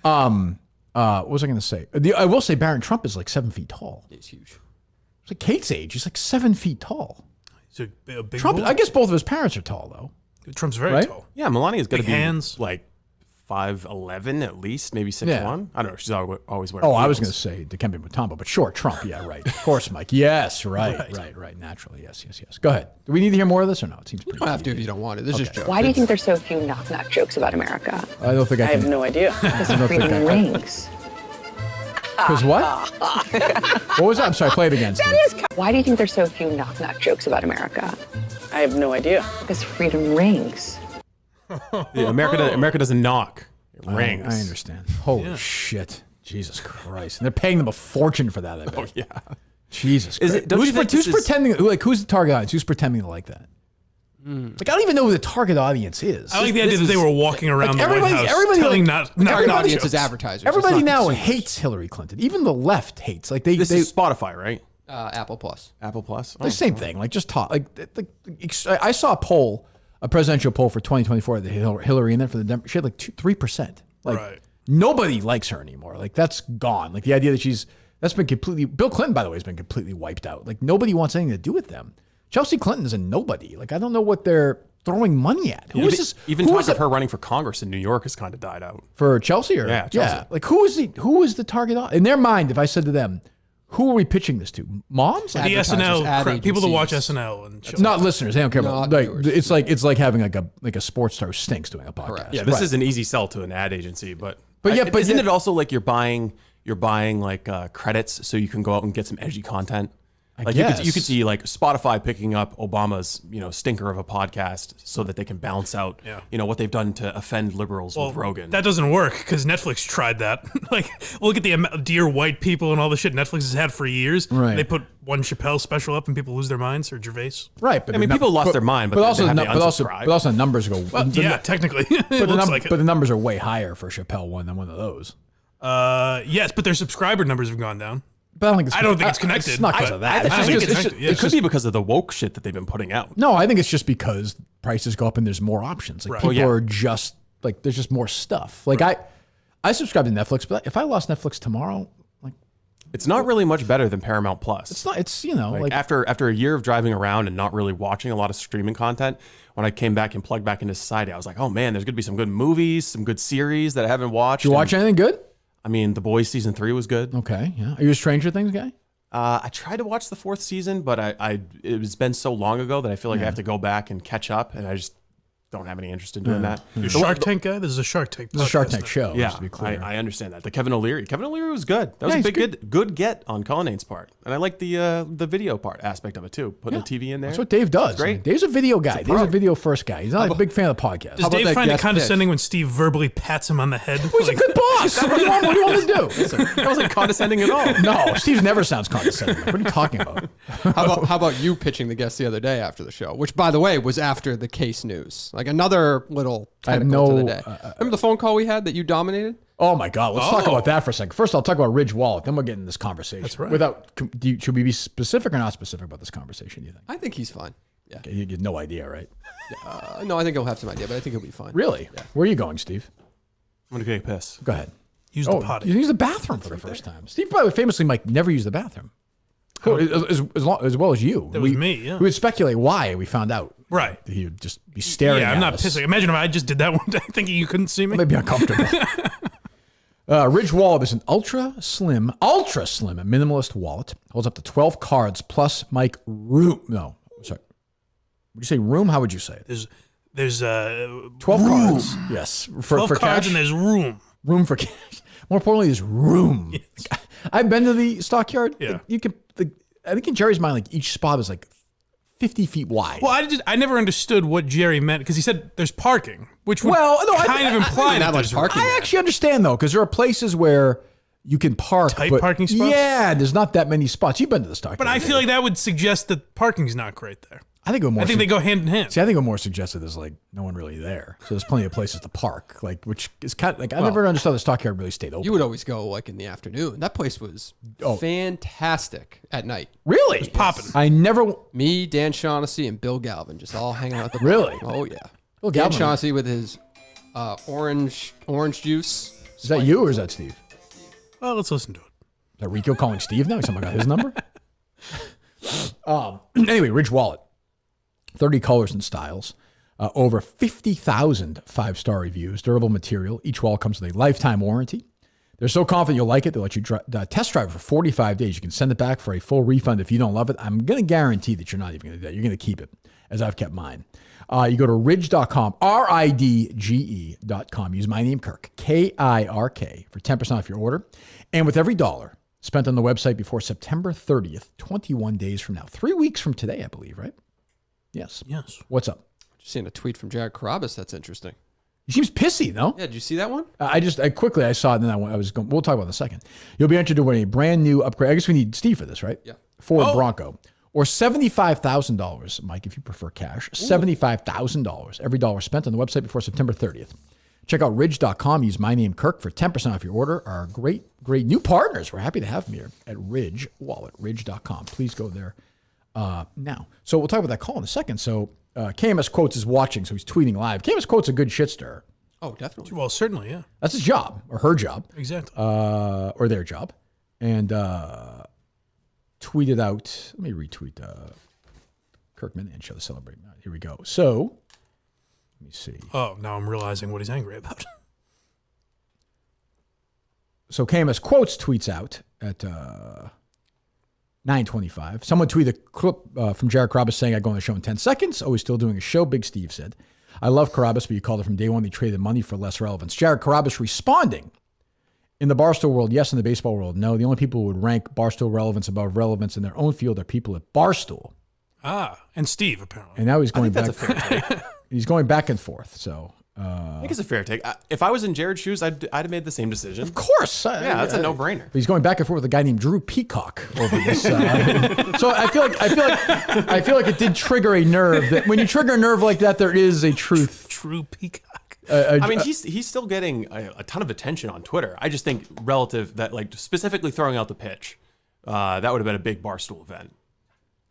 What was I going to say? I will say Barron Trump is like 7 feet tall. He's huge. It's like Kate's age. He's like 7 feet tall. He's a big Trump. boy. I guess both of his parents are tall though. Trump's very Right? tall. Yeah, Melania's got to Big be hands. like 5'11" at least, maybe 6'1". Yeah. I don't know. She's always wearing Oh, I was heels. going to say Dikembe Mutombo, but sure, Trump. Yeah, right. Of course, Mike. Yes, right. Naturally, yes. Go ahead. Do we need to hear more of this or no? It seems pretty. You don't have to if you don't want it. This is just joke. Why do you think there's so few knock-knock jokes about America? I don't think I can. no idea. Because freedom rings. Because what? What was that? I'm sorry. Play it again. Steve. Why do you think there's so few knock-knock jokes about America? I have no idea. Because freedom rings. Yeah, America doesn't knock. It rings. I understand. Holy shit. Jesus Christ. And they're paying them a fortune for that, I bet. Oh yeah. Jesus Christ. Don't you think who's this is- pretending, who's the target audience? Who's pretending to like that? Like, I don't even know who the target audience is. I like the idea that they were walking around the everybody- White House everybody telling like- not Target knock audience jokes. is advertisers. Everybody It's not now consumers. hates Hillary Clinton. Even the left hates. Like, This is Spotify, right? Apple Plus. Apple Plus. the same thing. Like, just talk. I saw a presidential poll for 2024 that Hillary in there for the Democrats. She had like 3%. Like, Right. nobody likes her anymore. Like, that's gone. Like, the idea that that's been completely. Bill Clinton, by the way, has been completely wiped out. Like, nobody wants anything to do with them. Chelsea Clinton is a nobody. Like, I don't know what they're throwing money at. Who is this? Even who talk is of it- her running for Congress in New York has kind of died out. for Chelsea or Yeah, Chelsea. Like, who is the target? In their mind, if I said to them, who are we pitching this to? Moms? The Advertisers, SNL ad people that watch agencies. SNL and shit. Not listeners. They don't care about. Not Like, viewers. it's like having like a sports star who stinks doing a podcast. Correct. Yeah, this Right. is an easy sell to an ad agency, but yeah, but isn't yeah- it also like you're buying like credits so you can go out and get some edgy content? Like you guess. could see like Spotify picking up Obama's stinker of a podcast so that they can balance out what they've done to offend liberals with Rogan. That doesn't work because Netflix tried that. Like, look at the Dear White People and all the shit Netflix has had for years. Right. They put one Chappelle special up and people lose their minds, or Gervais. Right, but I mean, people lost their mind, but also they the, have to but also the numbers go. Yeah, technically, it but looks like it. the numbers are way higher for Chappelle one than one of those. Yes, but their subscriber numbers have gone down. But I don't think it's connected. It's not because I- of that. I don't think it's connected. Yeah, it could be because of the woke shit that they've been putting out. No, I think it's just because prices go up and there's more options. Like, Right. people are just like, there's just more stuff. Like, I subscribe to Netflix, but if I lost Netflix tomorrow, like, It's not really much better than Paramount Plus. it's not. It's Like after a year of driving around and not really watching a lot of streaming content, when I came back and plugged back into society, I was like, oh man, there's gonna be some good movies, some good series that I haven't watched. Did you watch anything good? I mean, The Boys season 3 was good. Okay, yeah. Are you a Stranger Things guy? I tried to watch the 4th season, but it's been so long ago that I feel like I have to go back and catch up, and I just don't have any interest in doing that. You Shark Tank guy? This is a Shark Tank. This is a Shark podcast. Tank show. Yeah, just to be clear. I understand that. The Kevin O'Leary was good. That was Yeah, a he's big good get on Culliнаne's part, and I like the video part aspect of it too. Putting the TV in there. That's what Dave does. It's great. I mean, Dave's a video guy. Dave's a pro. video first guy. He's not a big fan of the podcast. Does Dave that find it guest condescending when Steve verbally pats him on the head? He's a good boss. What do you want to do? That wasn't condescending at all. No, Steve never sounds condescending. What are you talking about? How about you pitching the guest the other day after the show, which by the way was after the case news, like another little I have tentacle to no, the day. Remember the phone call we had that you dominated? Oh my God! Let's talk about that for a second. First, I'll talk about Ridge Wallet. Then we'll get in this conversation. That's right. Should we be specific or not specific about this conversation? Do you think? I think he's fine. Yeah. Okay, you get no idea, right? No, I think he'll have some idea, but I think he'll be fine. Really? Yeah. Where are you going, Steve? I'm gonna take a piss. Go ahead. Use the potty. You use the bathroom for the first time. Steve, by the way, famously, Mike never used the bathroom. As well as you. That was me, yeah. We would speculate why we found out. Right. He would just be staring at us. I'm not pissing. Imagine if I just did that one day thinking you couldn't see me. Maybe uncomfortable. Ridge Wallet is an ultra slim minimalist wallet. Holds up to 12 cards plus mic room. No, sorry. Would you say room? How would you say it? There's 12 cards. Yes. 12 cards cash. and there's room. Room for cash. More importantly, there's room. Yes. I've been to the stockyard. Yeah. You can. I think in Jerry's mind, like each spot is like 50 feet wide. Well, I never understood what Jerry meant because he said there's parking, which would kind of imply that there's parking. I actually understand though, because there are places where you can park. Tight parking spots? Yeah, there's not that many spots. You've been to the stockyard. But I feel like that would suggest that parking's not great there. I think they go hand in hand. See, I think what more suggested is like no one really there, so there's plenty of places to park. Like, which is kind of like I never understood the stockyard really stayed open. You would always go like in the afternoon. That place was fantastic at night. Really? It was popping. I never. Me, Dan Shaughnessy, and Bill Galvin just all hanging out at the Really? Oh yeah. Bill Dan Galvin. Shaughnessy with his orange juice. Is that you or is that Steve? Well, let's listen to it. Is that Rico calling Steve now? Someone got his number. Anyway, Ridge Wallet. 30 colors and styles, over 50,000 5-star reviews, durable material. Each wallet comes with a lifetime warranty. They're so confident you'll like it, they'll let you test drive it for 45 days. You can send it back for a full refund if you don't love it. I'm going to guarantee that you're not even going to do that. You're going to keep it, as I've kept mine. You go to ridge.com, RIDGE.com. Use my name, Kirk, KIRK, for 10% off your order. And with every dollar spent on the website before September 30th, 21 days from now, 3 weeks from today, I believe, right? Yes. What's up? Just seeing a tweet from Jared Carabas. That's interesting. He seems pissy, no? Yeah, did you see that one? I quickly saw it, and then I was going. We'll talk about it in a second. You'll be entered to win a brand new upgrade. I guess we need Steve for this, right? Yeah. Ford Bronco, or $75,000, Mike, if you prefer cash. $75,000. Every dollar spent on the website before September 30th. Check out ridge.com. Use my name, Kirk, for 10% off your order. Our great new partners. We're happy to have them here at Ridge Wallet. Ridge.com. Please go there. Now. So we'll talk about that call in a second. So KMS Quotes is watching, so he's tweeting live. KMS Quotes a good shit stirrer. Oh, definitely. Well, certainly, yeah. That's his job, or her job. Exactly. Or their job. And tweeted out, let me retweet Kirk Minihane Show to celebrate. Here we go. So, let me see. Oh, now I'm realizing what he's angry about. So KMS Quotes tweets out at 9:25. Someone tweeted a clip from Jared Carabas saying, I go on the show in 10 seconds. Oh, he's still doing a show. Big Steve said, I love Carabas, but you called it from day one. They traded money for less relevance. Jared Carabas responding, in the Barstool world, yes. In the baseball world, no. The only people who would rank Barstool relevance above relevance in their own field are people at Barstool. And Steve, apparently. And now he's going back. That's a fair take. He's going back and forth. So I think it's a fair take. If I was in Jared's shoes, I'd have made the same decision. of course, Yeah, that's a no-brainer. But he's going back and forth with a guy named Drew Peacock over this. So I feel like it did trigger a nerve. That when you trigger a nerve like that, there is a truth. Drew Peacock. I mean, he's still getting a ton of attention on Twitter. I just think relative that, like, specifically throwing out the pitch, that would have been a big Barstool event.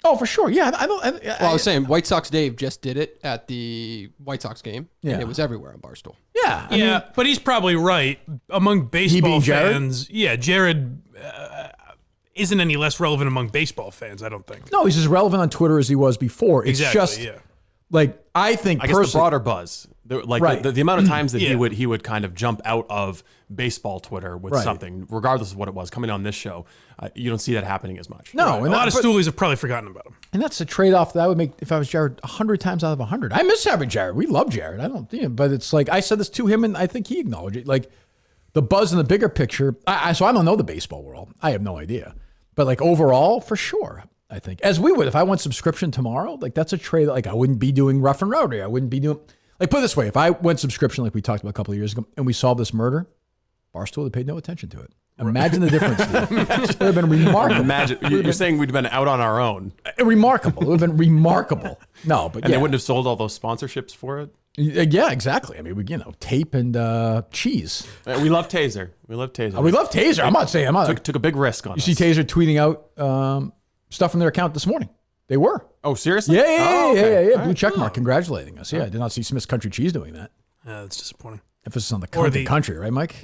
Oh, for sure. Yeah, I was saying White Sox Dave just did it at the White Sox game. Yeah. And it was everywhere on Barstool. Yeah. I Yeah, mean, but he's probably right. Among baseball being Jared? fans, Jared isn't any less relevant among baseball fans, I don't think. no, he's as relevant on Twitter as he was before. It's Exactly, just yeah. like I think I guess the broader buzz, Right. the amount of times that Yeah. he would kind of jump out of baseball Twitter with Right. something, regardless of what it was, coming on this show, you don't see that happening as much. No, A and lot of but- stoolies have probably forgotten about him. And that's a trade-off that I would make if I was Jared 100 times out of 100. I miss having Jared. We love Jared. I don't, but it's like I said this to him, and I think he acknowledged it. Like the buzz in the bigger picture. So I don't know the baseball world. I have no idea. But like overall, for sure, I think as we would if I went subscription tomorrow. Like that's a trade. Like I wouldn't be doing Rough and Rowdy. I wouldn't be doing like put it this way. If I went subscription like we talked about a couple of years ago, and we solved this murder, Barstool would paid no attention to it. Imagine the difference. It would have been remarkable. Imagine you're saying we'd been out on our own, Remarkable. It would have been remarkable. No, but and yeah. they wouldn't have sold all those sponsorships for it. Yeah, exactly. I mean, we tape and cheese. We love Taser. We love Taser. We love Taser. I'm not saying I'm not. Took a big risk on You us. see Taser tweeting out stuff from their account this morning. They were. Oh, seriously? Yeah. Oh, okay. Blue check mark congratulating us. Yeah, I did not see Smith's Country Cheese doing that. Yeah, that's disappointing. Emphasis on the Or country, the- country, right, Mike?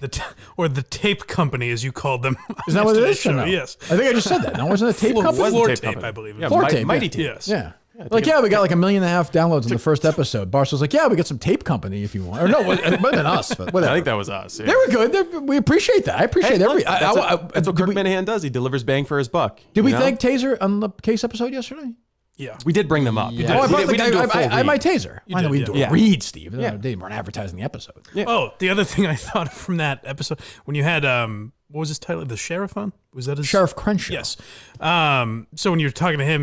Or the tape company, as you called them. Isn't that what it is? Show. Or no? Yes. I think I just said that. No, wasn't it a tape Floor, company? floor Tape tape, company. I believe. Yeah, Floor tape, Mighty yeah. Tape. Yes. Yeah. Like, we got like 1.5 million downloads in the first episode. Barstool's like, yeah, we got some tape company if you want. Or no, it might have been us, but whatever. I think that was us. Yeah. They were good. We appreciate that. I appreciate Hey, every. look, that's what did Kirk Minihane does. He delivers bang for his buck. Did we you know? thank Taser on the case episode yesterday? Yeah. We did bring them up. Yeah. Oh, I We brought did- we the didn't do a guy. full I read. my Taser. I know did, we yeah. do a Yeah. read, Steve. Yeah. They weren't advertising the episode. Yeah. Oh, the other thing I thought from that episode, when you had, what was his title? The Sheriff on? Was that his? Sheriff Crenshaw. Yes. So when you were talking to him,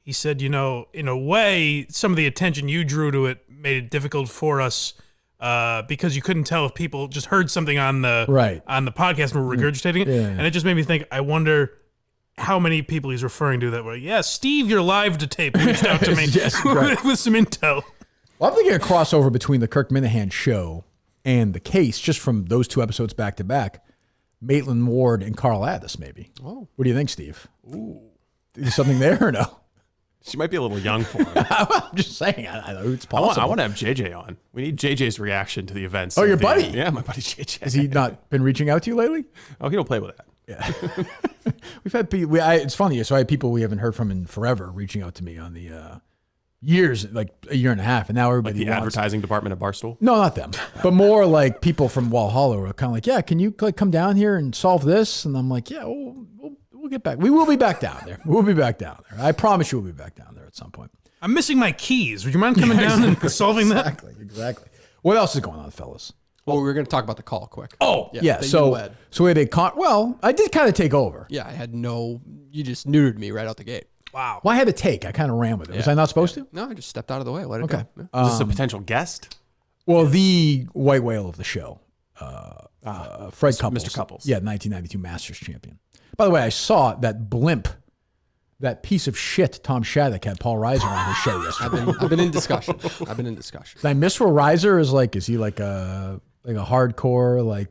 he said, you know, in a way, some of the attention you drew to it made it difficult for us because you couldn't tell if people just heard something on the podcast and were regurgitating it. Yeah. And it just made me think, I wonder how many people he's referring to that were, yeah, Steve, you're live to tape, reached out to me Yes, right. with some intel. Well, I'm thinking a crossover between the Kirk Minihane Show and the case, just from those two episodes back to back. Maitland Ward and Carl Addis, maybe. Oh. What do you think, Steve? Ooh. Is something there or no? She might be a little young for him. I'm just saying. I know it's I possible. want to have JJ on. We need JJ's reaction to the events. Oh, of your the- buddy? Yeah, my buddy JJ. Has he not been reaching out to you lately? Oh, he don't play with that. Yeah. We've had people. It's funny. So I had people we haven't heard from in forever reaching out to me on the years, like a year and a half, and now Like everybody the wants. advertising department at Barstool. No, not them, but more like people from Walhalla are kind of like, yeah, can you like come down here and solve this? And I'm like, yeah, we'll get back. We will be back down there. We'll be back down there. I promise you, we'll be back down there at some point. I'm missing my keys. Would you mind coming down and solving that? Exactly. What else is going on, fellas? Well, we were going to talk about the call quick. Oh, yeah. that you So led. we had well, I did kind of take over. Yeah, I had you just neutered me right out the gate. Wow. Well, I had to take. I kind of ran with it. Was I not supposed to? No, I just stepped out of the way. Let it Okay. go. Yeah. Is this a potential guest? Well, the white whale of the show, Fred Couples. Mr. Couples. Yeah, 1992 Masters champion. By the way, I saw that blimp, that piece of shit Tom Shattuck had Paul Reiser on his show yesterday. I've been in discussion. Did I miss where Reiser is like? Is he like a hardcore, like,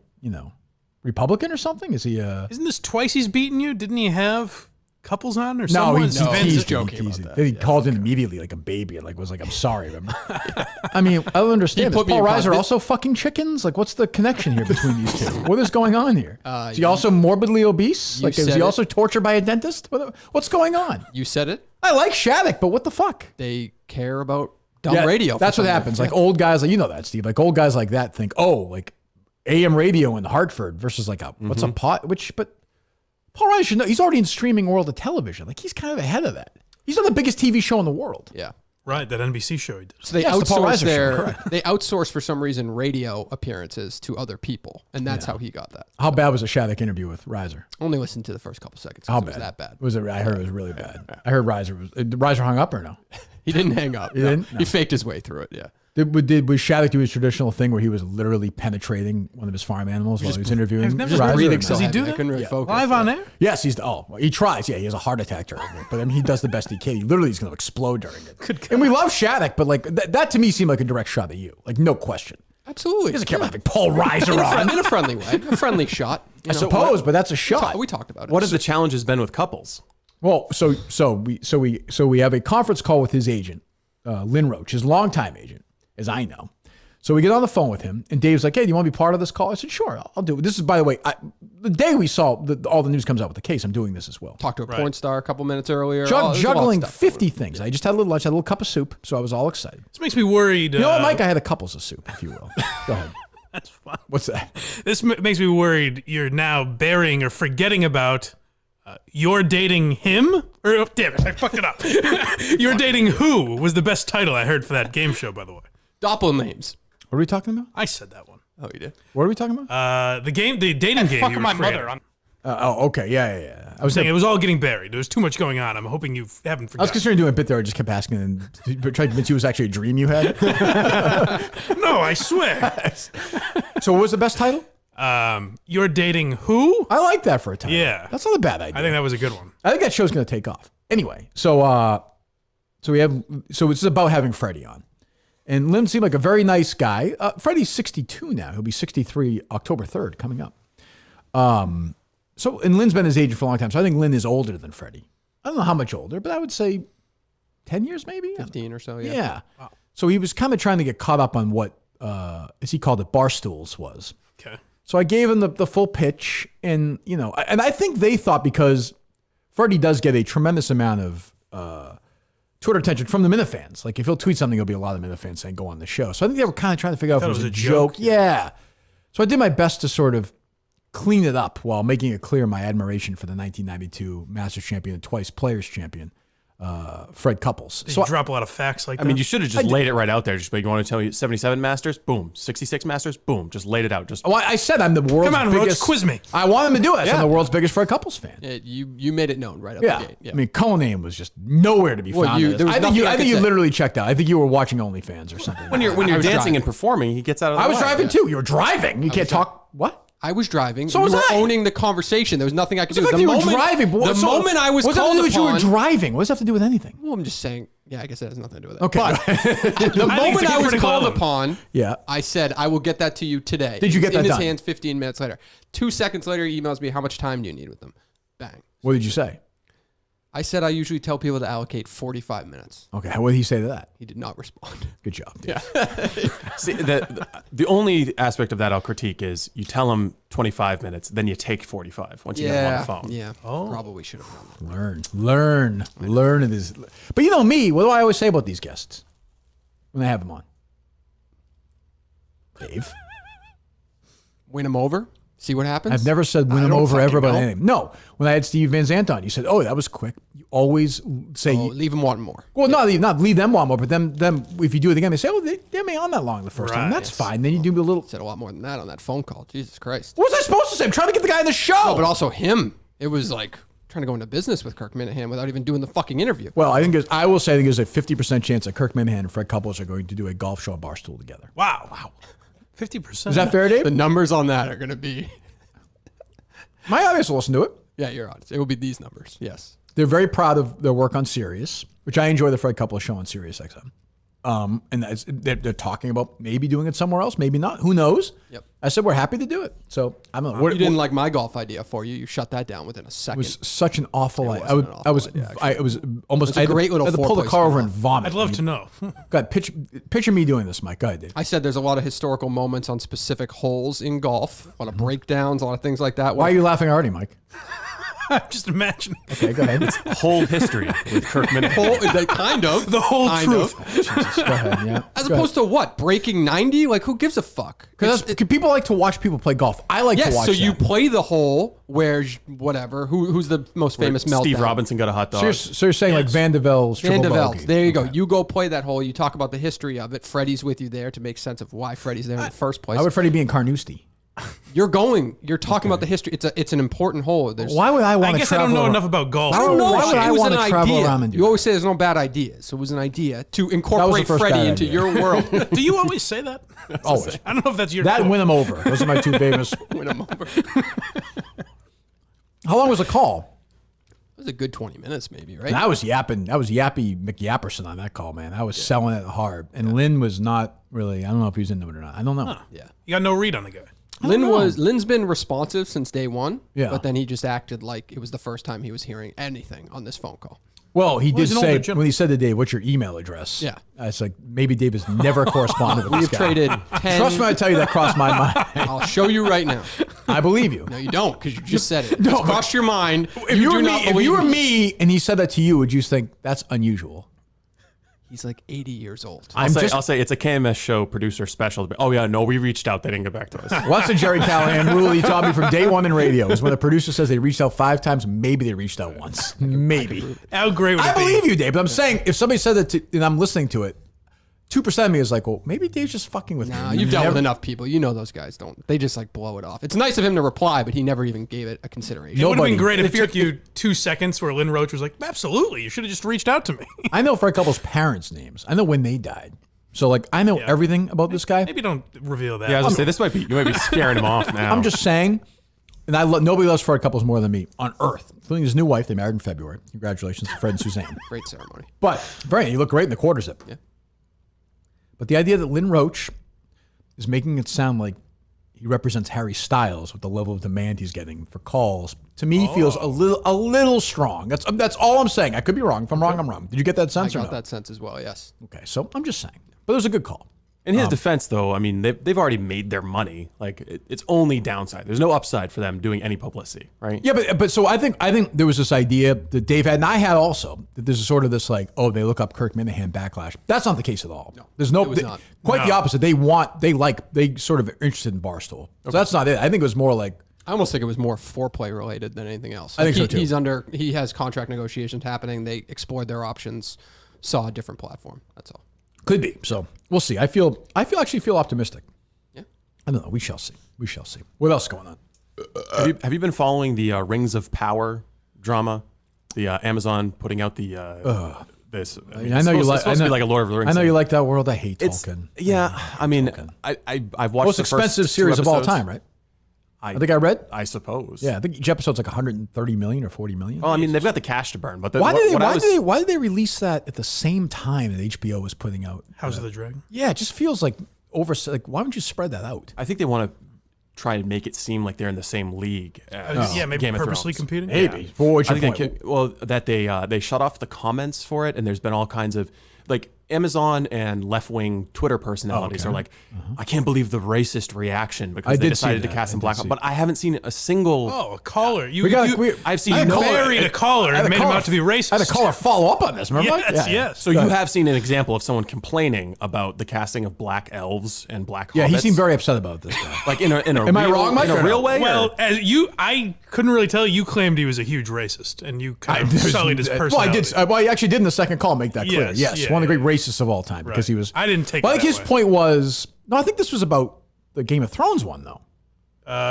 Republican or something? Is he Isn't this twice he's beaten you? Didn't he have Couples on or No, someone? he's No, teased he's him, joking he teased about him. that. Then he called in immediately like a baby and was like, I'm sorry, remember? I mean, I don't understand. He Is put me Paul in Reiser contact- also fucking chickens? Like, what's the connection here between these two? What is going on here? Is he you- also morbidly obese? Like, is said he it. also tortured by a dentist? What's going on? You said it. I like Shattuck, but what the fuck? They care about dumb radio. That's what happens. Like old guys, like you know that, Steve. Like old guys like that think, oh, like AM radio in Hartford versus like what's a pot? But Paul Reiser should know. He's already in streaming world of television. Like he's kind of ahead of that. He's on the biggest TV show in the world. Yeah. Right, that NBC show he did. So they Yes, the Paul outsource Reiser show, they outsource for some reason radio apperances to other people, and that's how he got that. How bad was the Shattuck interview with Reiser? Only listened to the first couple seconds. 'cause How it bad? was that bad? Was it? I heard it was really bad. I heard Reiser hung up or no? He didn't hang up. He no. didn't? No. He faked his way through it. Yeah. Was Shattuck do his traditional thing where he was literally penetrating one of his farm animals while he was interviewing I've never Reiser? breathing or no? Does he do heavy, I that? couldn't really focus. Live on air? Yes, he tries. Yeah, he has a heart attack during it, but I mean, he does the best he can. He literally is going to explode during it. And we love Shattuck, but like that to me seemed like a direct shot at you, like no question. Absolutely. He doesn't care about having Paul Reiser on. in a friendly way, a friendly shot. I suppose, but that's a shot. We talked about it. What have the challenges been with Couples? Well, so we have a conference call with his agent, Lynn Roach, his longtime agent, as I know. So we get on the phone with him, and Dave's like, "Hey, do you want to be part of this call?" I said, "Sure, I'll do it." This is, by the way, the day we saw all the news comes out with the case. I'm doing this as well. Talked to a porn star a couple minutes earlier. Juggling 50 things. I just had a little lunch, had a little cup of soup, so I was all excited. This makes me worried. You know what, Mike? I had a couples of soup, if you will. Go ahead. That's fine. What's that? This makes me worried you're now burying or forgetting about You're Dating Him? Or, oh, damn it, I fucked it up. You're Dating Who was the best title I heard for that game show, by the way. Doppel names. What are we talking about? I said that one. Oh, you did? What are we talking about? The dating game. Fuck you were my creating. mother. I'm Okay. Yeah. I was saying it was all getting buried. There was too much going on. I'm hoping you haven't I was forgotten. considering doing a bit there. I just kept asking and tried to convince you it was actually a dream you had. No, I swear. So what was the best title? You're Dating Who? I like that for a title. Yeah. That's not a bad idea. I think that was a good one. I think that show's going to take off. Anyway, so this is about having Freddie on. And Lynn seemed like a very nice guy. Freddie's 62 now. He'll be 63 October 3rd coming up. And Lynn's been his agent for a long time. So I think Lynn is older than Freddie. I don't know how much older, but I would say 10 years maybe? 15 or so, yeah. Yeah. Wow. So he was kind of trying to get caught up on what as he called it, Barstools was. Okay. So I gave him the full pitch, and and I think they thought because Freddie does get a tremendous amount of Twitter attention from the Minifans. Like if he'll tweet something, there'll be a lot of Minifans saying go on the show. So I think they were kind of trying to figure out if it was a joke. Yeah. So I did my best to sort of clean it up while making it clear my admiration for the 1992 Masters champion and twice Players champion, Fred Couples. Did you drop a lot of facts like that? I mean, you should have just laid it right out there. Just like, you want to tell me 77 Masters? Boom. 66 Masters? Boom. Just laid it out. Just Well, I said I'm the world's Come on, Roach, biggest. quiz me. I want him to do it. Yeah. I'm the world's biggest Fred Couples fan. You made it known right up Yeah. the gate. Yeah. I mean, Cullinane was just nowhere to be Well, found. you- in this. there was I think nothing I could you say. literally checked out. I think you were watching OnlyFans or something. when you're I was dancing driving. and performing, he gets out of the I was way. driving too. You were driving. You can't talk. What? I was driving. So you was were I. owning the conversation. There was nothing I could do. It's like The you were moment, driving. But the moment I was what's that called to do with you upon, were driving? What does that have to do with anything? well, I'm just saying. Yeah, I guess it has nothing to do with it. Okay. But the moment it's I was critical called element. upon, Yeah. I said I will get that to you today. Did you get It's in that his done? hands 15 minutes later. 2 seconds later, he emails me, how much time do you need with them? Bang. What did you say? I said I usually tell people to allocate 45 minutes. Okay. What did he say to that? He did not respond. Good job. Dude. See, the only aspect of that I'll critique is you tell him 25 minutes, then you take 45 once you get him on the phone. Yeah. Probably should have done that. Learn it is. But you know me. What do I always say about these guests when I have them on? Dave. Win him over. See what happens. I've never said win I them don't over fucking ever about know. anything. No. When I had Steve Van Zandt on, you said, "Oh, that was quick." You always say, Oh, leave him wanting more. "Well, not leave them one more," but then if you do it again, they say, "Oh, they didn't be on that long the first time." Right. That's fine. Then you do a little. Said a lot more than that on that phone call. Jesus Christ. What was I supposed to say? I'm trying to get the guy in the show. No, but also him. It was like trying to go into business with Kirk Minihane without even doing the fucking interview. Well, I think I will say there's a 50% chance that Kirk Minihane and Fred Couples are going to do a golf show at Barstool together. Wow. 50%. Is that fair, Dave? The numbers on that are going to be. My audience will listen to it. Yeah, you're honest. It will be these numbers. Yes. They're very proud of their work on Sirius, which I enjoy the Fred Couples show on Sirius XM. And they're talking about maybe doing it somewhere else, maybe not. Who knows? Yep. I said we're happy to do it. So I don't know. You didn't like my golf idea for you. You shut that down within a second. It was such an awful idea. wasn't an awful idea, I was almost. It's a I had to- great little I had to pull the four-place car over spot. and vomit. I'd love to know. God, picture me doing this, Mike. Go ahead, Dave. I said there's a lot of historical moments on specific holes in golf, a lot of breakdowns, a lot of things like that. Why are you laughing already, Mike? Just imagine. Okay, go ahead. Whole history with Kirk Minihane. Kind of. The whole kind truth. of. Jesus, go ahead. Yeah. As opposed to what? Breaking 90? Like, who gives a fuck? Because people like to watch people play golf. I like to Yes, watch. so you that. play the hole where, whatever, who's the most famous meltdown? Steve Robinson got a hot dog. So you're saying like Van de Velde's triple Vandeveld. bogey. There you go. You go play that hole. You talk about the history of it. Freddie's with you there to make sense of why Freddie's there in the first place. Why would Freddie be in Carnoustie? You're talking about the history. It's an important hole. There's, Why would I want I to guess I travel? don't know around? enough about golf. I don't know. Why would I it was want an to travel idea. around and do You that? always say there's no bad ideas. So it was an idea to incorporate first Freddie bad into idea. your world. Do you always say that? Always. I don't know if that's your That quote. and win them over. Those are my two famous. Win 'em over. How long was the call? It was a good 20 minutes, maybe, right? And I was yapping. I was Yappy McYapperson on that call, man. I was selling it hard. And Lynn was not really. I don't know if he was into it or not. I don't know. Yeah. You got no read on the guy. Lynn's been responsive since day one. Yeah. But then he just acted like it was the first time he was hearing anything on this phone call. Well, he did he's an older say gentleman. when he said to Dave, "What's your email address?" Yeah. It's like maybe Dave has never corresponded with We've this guy. traded 10. Trust me, I tell you that crossed my mind. I'll show you right now. I believe you. No, you don't, because you just said it. No, It's but- crossed your mind. If you, were do me, not if believe you were me. me and he said that to you, would you think that's unusual? He's like 80 years old. I'll say it's a KMS show producer special. Oh yeah, no, we reached out. They didn't get back to us. Well, that's the Jerry Callahan rule he taught me from day one in radio. Is when the producer says they reached out 5 times, maybe they reached out once. Maybe. How great would I it be? believe you, Dave. But I'm saying if somebody said that to, and I'm listening to it, 2% of me is like, well, maybe Dave's just fucking with Nah, me. you've dealt with enough people. You know those guys don't. They just like blow it off. It's nice of him to reply, but he never even gave it a consideration. It would have Nobody. been great if it took you 2 seconds where Lynn Roach was like, absolutely, you should have just reached out to me. I know Fred Couples' parents' names. I know when they died. So like I know everything about this guy. Maybe don't reveal that. Yeah, I was gonna say you might be scaring him off now. I'm just saying, and nobody loves Fred Couples more than me on earth, including his new wife. They married in February. Congratulations to Fred and Suzanne. Great ceremony. But you look great in the quarter zip. Yeah. But the idea that Lynn Roach is making it sound like he represents Harry Styles with the level of demand he's getting for calls, to me feels a little strong. That's all I'm saying. I could be wrong. If I'm wrong, I'm wrong. Did you get that I sense or got no? that sense as well, yes. Okay, so I'm just saying. But it was a good call. In his defense, though, I mean, they've already made their money. Like, it's only downside. There's no upside for them doing any publicity, right? Yeah, but so I think there was this idea that Dave had, and I had also, that there's sort of this like, oh, they look up Kirk Minihane backlash. That's not the case at all. No, there's no, it was not. Quite the opposite. They sort of are interested in Barstool. So that's not it. I think it was more like, I almost think it was more foreplay related than anything else. I think so too. He has contract negotiations happening. They explored their options, saw a different platform. That's all. Could be. So we'll see. I actually feel optimistic. Yeah. I don't know. We shall see. What else is going on? Have you been following the Rings of Power drama? The Amazon putting out the this. I know you like. It's supposed to be like a Lord of the Rings. I know you like that world. I hate Tolkien. Yeah. I mean, I've watched most the expensive first series 2 of all episodes. time, right? I think I read. I suppose. Yeah, I think each episode's like 130 million or 40 million. Well, I mean, they've got the cash to burn, but why did they release that at the same time that HBO was putting out House of the Dragon? Yeah, it just feels like like why wouldn't you spread that out? I think they want to try and make it seem like they're in the same league as maybe Game of purposely Thrones. competing. Maybe. Yeah. Well, what's I your think point? that they shut off the comments for it, and there's been all kinds of like Amazon and left-wing Twitter personalities are like, I can't believe the racist reaction because they decided to cast him black. But I haven't seen a single. Oh, a caller! I've seen you buried a caller and made him out to be racist. I had a caller follow up on this. Remember? Yes. So you have seen an example of someone complaining about the casting of black elves and black hobbits. Yeah, he seemed very upset about this guy. Like in a Am I wrong, Mike, in a or real no? way? Well, I couldn't really tell. You claimed he was a huge racist, and you kind of sullied his personality. Well, I actually did in the second call make that clear. Yes, one of the great racists of all time because he was. I didn't take. Well, I think that his way. point was no. I think this was about the Game of Thrones one though.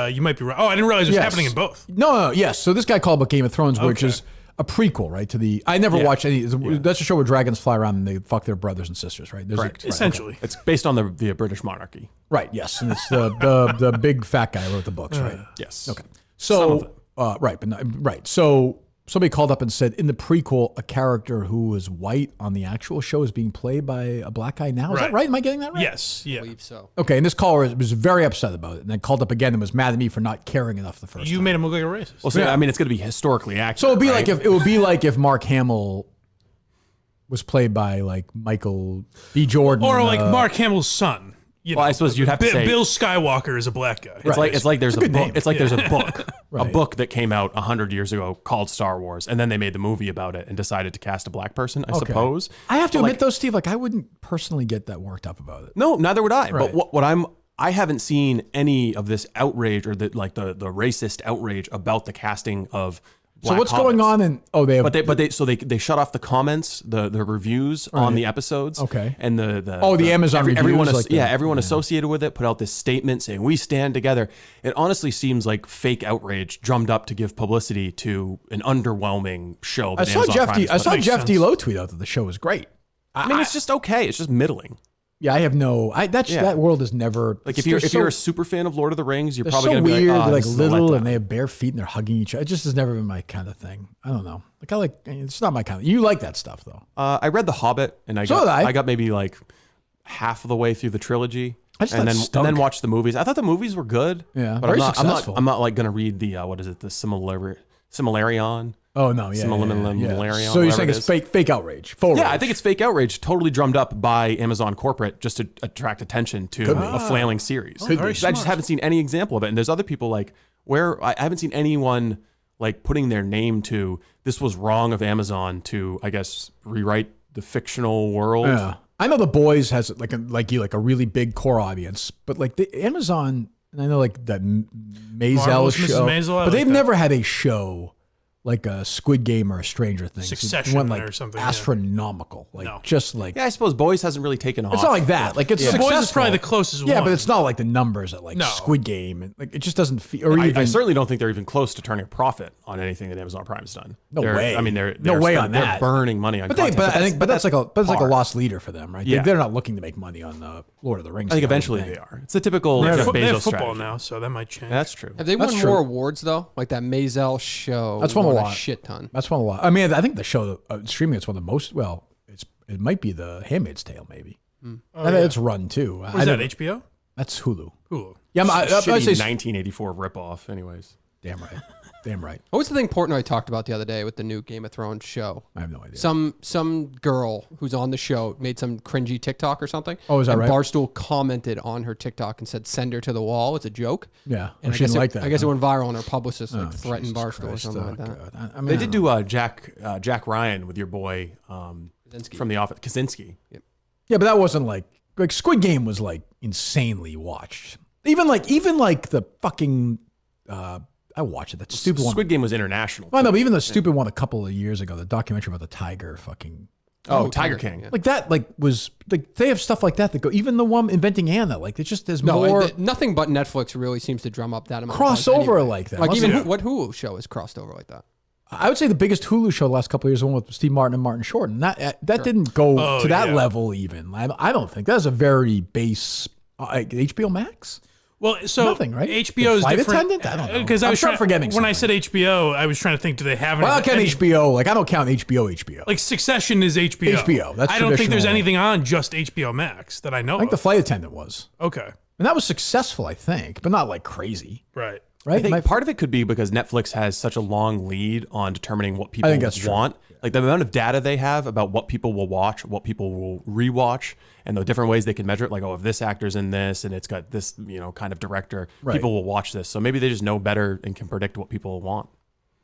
You might be right. Oh, I didn't realize it was happening in both. No, yes. So this guy called about Game of Thrones, which is a prequel, right? To the I never watched any. That's a show where dragons fly around and they fuck their brothers and sisters, right? Correct. Essentially, it's based on the British monarchy. Right. Yes, and it's the big fat guy who wrote the books, right? Yes. Okay. So right. So somebody called up and said in the prequel, a character who was white on the actual show is being played by a black guy now. Is that right? Am I getting that right? Yes. Yeah. I believe so. Okay, and this caller was very upset about it, and then called up again and was mad at me for not caring enough the first time. You made him look like a racist. Well, so, I mean, it's going to be historically accurate. So it would be right? like if Mark Hamill was played by like Michael B. Jordan, or like Mark Hamill's son. Well, I suppose you'd have to say Bill Skywalker is a black guy. It's like there's a book. name. It's like there's a book, Right. a book that came out 100 years ago called Star Wars, and then they made the movie about it and decided to cast a black person. I suppose. I have to But, admit though, Steve, like I wouldn't personally get that worked up about it. no, neither would I. Right. But I haven't seen any of this outrage or the racist outrage about the casting of. So what's going on? And they shut off the comments, the reviews on the episodes. Okay. And the Amazon reviews, everyone associated with it put out this statement saying we stand together. It honestly seems like fake outrage drummed up to give publicity to an underwhelming show. I saw Jeff D. Lowe tweet out that the show was great. I mean, it's just okay. It's just middling. Yeah, I have that world is never Like if you're a super fan of Lord of the Rings, you're they're probably so gonna be weird. like, They're like this is a little letdown. and they have bare feet and they're hugging each other. It just has never been my kind of thing. I don't know. It's not my kind of. You like that stuff though. I read The Hobbit and I got maybe like half of the way through the trilogy. And then watched the movies. I thought the movies were good. Yeah, but very successful. I'm not like gonna read the the Similarion. Oh no, yeah. Similarion. So you're saying it's fake outrage? Faux Yeah, rage. I think it's fake outrage, totally drummed up by Amazon corporate just to attract attention to a flailing series. Very I smart. just haven't seen any example of it. And there's other people like where I haven't seen anyone like putting their name to this was wrong of Amazon to, I guess, rewrite the fictional world. Yeah, I know The Boys has like a really big core audience, but like the Amazon, and I know like that Maisel Marvelous Mrs. show, Maisel, I but like they've that. never had a show like a Squid Game or a Stranger Things. Succession It went, or something, yeah. astronomical. Like No. just like Yeah, I suppose Boys hasn't really taken off. it's not like that. Like it's The successful. Boys is probably the closest Yeah, one. but it's not like the numbers at like No. Squid Game, and like it just doesn't feel. Or even I certainly don't think they're even close to turning a profit on anything that Amazon Prime's done. No They're- way. I mean, they're No way on they're that. burning money on But content. that's like a par. lost leader for them, right? Yeah. They're not looking to make money on Lord of the Rings. I think kind of eventually thing. they are. It's a typical they Jeff have Bezos football strategy. now, so that might change. That's true. Have they won That's true. more awards though? Like that Maisel show. That's won a lot. shit ton. That's one a lot. I mean, I think the show streaming it's one of the most. Well, it might be the Handmaid's Tale, maybe. I think it's run too. What is that, HBO? That's Hulu. Hulu. Yeah, I Shitty say 1984 ripoff. Anyways, Damn right. Damn right. What was the thing Portnoy talked about the other day with the new Game of Thrones show? I have no idea. Some girl who's on the show made some cringy TikTok or something. Oh, is that and right? Barstool commented on her TikTok and said, "Send her to the wall. It's a joke." Yeah. And she didn't like that. I guess it went viral, and her publicist threatened Jesus Barstool Christ, or something like that. God. I mean, They did do Jack Ryan with your boy from The Office, Kaczynski. Yep. Yeah, but that wasn't like Squid Game was like insanely watched. Even like the fucking I watched it. That stupid one. Squid Game was international. Well, no, but even the stupid one a couple of years ago, the documentary about the tiger fucking. Oh, Tiger King. Yeah. Like that, was like they have stuff like that go. Even the one Inventing Anna, like it's just there's more nothing but Netflix really seems to drum up that amount. crossover of anyway. like that. Like even Wasn't it? what Hulu show is crossed over like that? I would say the biggest Hulu show the last couple of years, the one with Steve Martin and Martin Short, and that didn't go to that level. Even I don't think that's a very base HBO Max. Well, so Nothing, right? HBO is Flight different. attendant? I don't know. Because I I'm was sure I'm forgetting when I something. said HBO, I was trying to think, do they have Well, I don't count any- HBO. Like I don't count HBO. Like Succession is HBO. HBO, that's I don't think there's traditional. anything on just HBO Max that I know I think the of. Flight Attendant was, Okay. and that was successful, I think, but not like crazy, Right. right? I think My- part of it could be because Netflix has such a long lead on determining what people think that's true. want. Like the amount of data they have about what people will watch, what people will rewatch, and the different ways they can measure it. Like, oh, if this actor's in this and it's got this, kind of director, Right. people will watch this. So maybe they just know better and can predict what people want.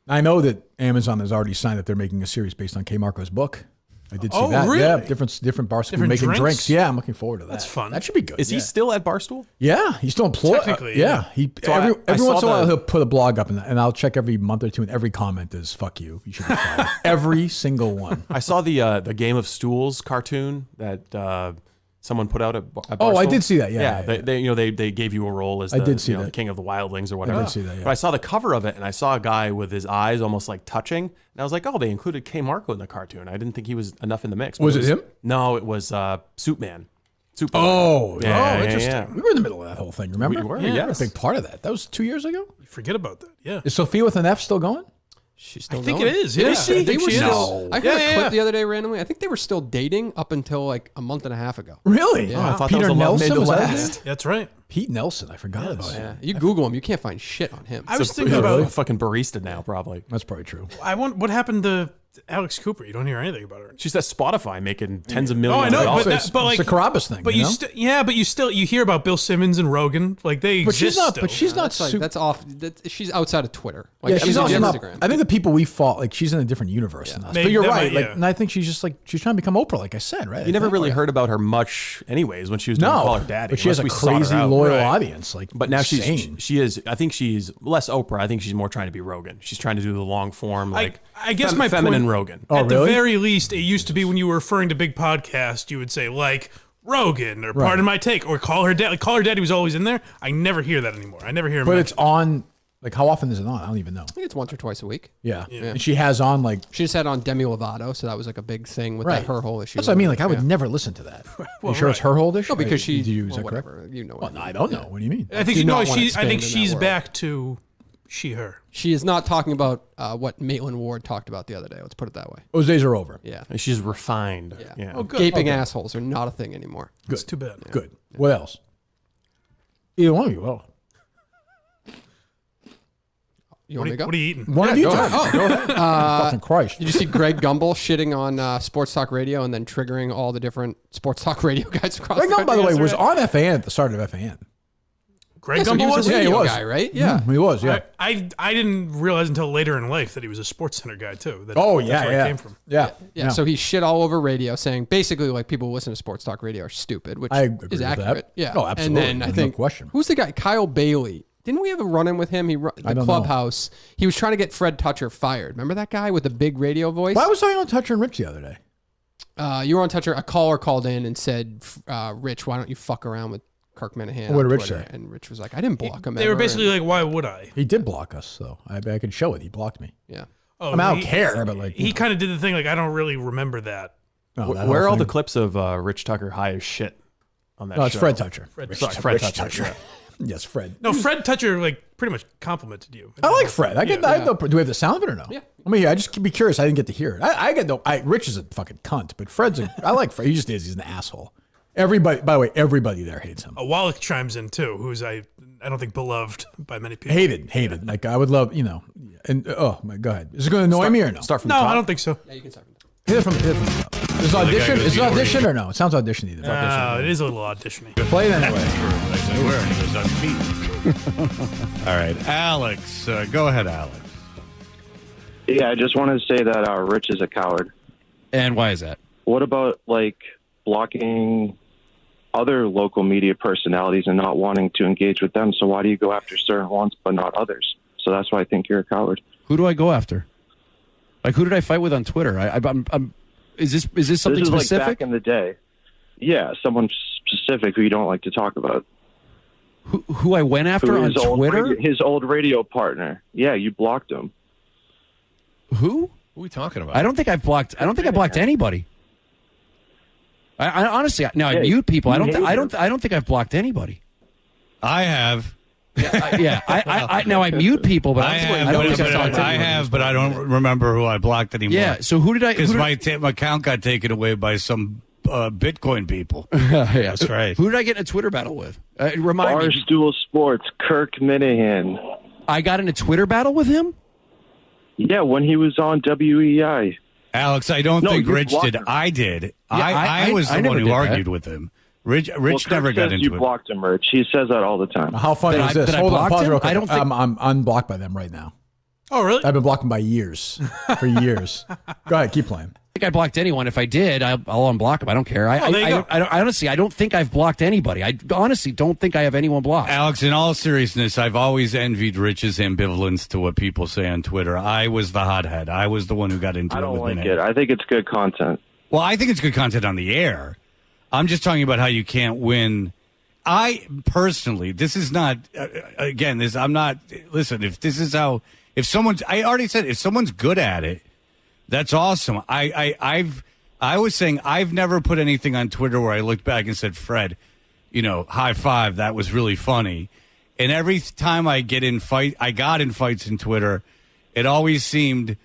I know that Amazon has already signed that they're making a series based on K. Marco's book. I did see Oh, that. really? Yeah, different bars Different making drinks? drinks. Yeah, I'm looking forward to that. That's fun. That should be good. Is he still at Barstool? Yeah, he's still employed. Technically, yeah. He So every I once in a saw while the- he'll put a blog up, and I'll check every month or two, and every comment is "fuck you." You should be fired. Every single one. I saw the Game of Stools cartoon that someone put out at Barstool. Oh, I did see that. Yeah, Yeah, yeah. they gave you a role as I the, did see the that. king of the wildlings or whatever. did see that, yeah. But I saw the cover of it and I saw a guy with his eyes almost like touching, and I was like, oh, they included K. Marco in the cartoon. I didn't think he was enough in the mix. But Was it him? No, it was Suit Man. Suit Boy. Oh, Yeah, interesting. yeah. We were in the middle of that whole thing. Remember? We were, Yeah, yes. a big part of that. That was 2 years ago. Forget about that. Yeah. Is Sophia with an F still going? She's still I think going. it is. Yeah. Is she? I think They were she is. still. I heard a Yeah, clip yeah. the other day randomly. I think they were still dating up until like a month and a half ago. Really? Yeah. I thought Peter that was a love made Nelson to was that his last. name? That's right. Pete Nelson. I forgot about him. Yeah, you Google him, you can't find shit on him. I was thinking Yeah, about really? Fucking barista now, probably. That's probably true. what happened to Alex Cooper? You don't hear anything about her. She's at Spotify making tens of Oh, millions I know, of but dollars. that- but like it's the Carabas thing. But you know? but you hear about Bill Simmons and Rogan, like they But exist she's not. still. But she's not. That's like super, that's off. She's outside of Twitter. Like, yeah, she's on also not. Instagram. I think the people we fought, like she's in a different universe than us. Maybe but you're that right. might- Like, yeah. and I think she's just like she's trying to become Oprah, like I said, right? You never I think. really heard about her much, anyways, when she was doing No, Call Her Daddy. but she has a unless we sought her crazy out. loyal Right. audience. Like, But now insane. she is. I think she's less Oprah. I think she's more trying to be Rogan. She's trying to do the long form, like I guess my feminine point- Rogan. Oh, At the really? very least, it used to be when you were referring to big podcast, you would say like Rogan or Pardon My Take or Call Her Daddy. Like, Call Her Daddy was always in there. I never hear that anymore. I never hear him. But mention it's on. Like, how often is it on? I don't even know. I think it's once or twice a week. Yeah. And she has on like. She just had on Demi Lovato, so that was like a big thing with Right. that, her whole issue. That's what I mean. with like, I would yeah. never listen to that. Well, you sure it's her whole issue? No, because she. she. Is Well, that correct? whatever. You know. Well, What no, I don't know. What do you mean? I think do you know. not wanna I expand think in that she's world. back to she her. She is not talking about what Maitland Ward talked about the other day. Let's put it that way. Those days are over. Yeah. She's refined. Yeah. Yeah. Oh, good. Gaping assholes are not a thing anymore. It's too bad. Good. What else? Either one of you. Well, You want me to go? What are you eating? one of you. go two. ahead. Oh, go ahead. Fucking Christ. Did you see Greg Gumbel shitting on Sports Talk Radio and then triggering all the different Sports Talk Radio guys across Greg the Gumbel, by the way, country was yesterday? on FAN at the start of FAN. Greg Yeah, so he Gumbel was was a Yeah, he radio was. guy, right? Yeah. He was, yeah. I didn't realize until later in life that he was a Sports Center guy too. That, Oh, that's yeah, where yeah. it came from. Yeah. Yeah, so he shit all over radio, saying basically like people who listen to Sports Talk Radio are stupid, which I agree is with that. accurate. Yeah. Oh, absolutely. And then I No think question. who's the guy? Kyle Bailey. Didn't we have a run-in with him? I The don't know. clubhouse. He was trying to get Fred Toucher fired. Remember that guy with the big radio voice? Why was I on Toucher and Rich the other day? You were on Toucher. A caller called in and said, "Rich, why don't you fuck around with Kirk Minihane?" What on did Rich Twitter?" say? And Rich was like, "I didn't block him." They were ever," basically and- like, "Why would I?" He did block us, so I could show it. He blocked me. "Yeah." Oh, I mean, I don't care, but like, he kind of did the thing. Like I don't really remember that. no, that Where are whole all the thing. clips of Rich Tucker high as shit on that No, it's show? Fred Toucher. Sorry, Fred Toucher. Yes, Fred. No, Fred Toucher like pretty much complimented you. I like Fred. I get. Yeah. I know, do we have the sound of it or no? Yeah. I mean, I just be curious. I didn't get to hear it. I get no. Rich is a fucking cunt, but Fred's a. I like Fred. He just is. He's an asshole. Everybody. By the way, everybody there hates him. Wallach chimes in too, who's I don't think beloved by many people. Hated. Like I would love, and go ahead. Is it going to annoy me or no? Start from No, the top. I don't think so. Yeah, you can start from there. Hit it from the top. Is it audition? Is it audition or no? It sounds audition either. No, it is a little audition-y. Play it anyway. All right, Alex. Go ahead, Alex. Yeah, I just wanted to say that Rich is a coward. And why is that? What about, blocking other local media personalities and not wanting to engage with them? So why do you go after certain ones but not others? So that's why I think you're a coward. Who do I go after? Like, who did I fight with on Twitter? Is this something this is specific? Like back in the day. Yeah, someone specific who you don't like to talk about. Who I went after on Twitter? His old radio partner. Yeah, you blocked him. Who? Who are we talking about? I don't think I blocked anybody. I honestly, now I mute people. I don't think I've blocked anybody. I have. I now I mute people, but I don't think I've blocked anybody. I have, but I don't remember who I blocked anymore. Yeah. So who did I? Because my account got taken away by some Bitcoin people. Yeah, that's right. Who did I get in a Twitter battle with? Remind me. Barstool Sports, Kirk Minihane. I got in a Twitter battle with him? Yeah, when he was on WEI. Alex, I don't think Rich did. Him. I did. Yeah, I was the one who argued with him. Rich never got into it. You blocked him, Rich. He says that all the time. How funny is this? Hold on, pause real quick. I don't think... I'm unblocked by them right now. Oh, really? I've been blocking by years. For years. Go ahead, keep playing. I think I blocked anyone. If I did, I'll unblock them. I don't care. I honestly, I don't think I've blocked anybody. I honestly don't think I have anyone blocked. Alex, in all seriousness, I've always envied Rich's ambivalence to what people say on Twitter. I was the hothead. I was the one who got into it. I don't like it. I think it's good content. Well, I think it's good content on the air. I'm just talking about how you can't win. I personally, this is not, again, I'm not, listen, if someone's, I already said, if someone's good at it, that's awesome. I was saying I've never put anything on Twitter where I looked back and said, Fred, high five, that was really funny. And every time I got in fights in Twitter, it always seemed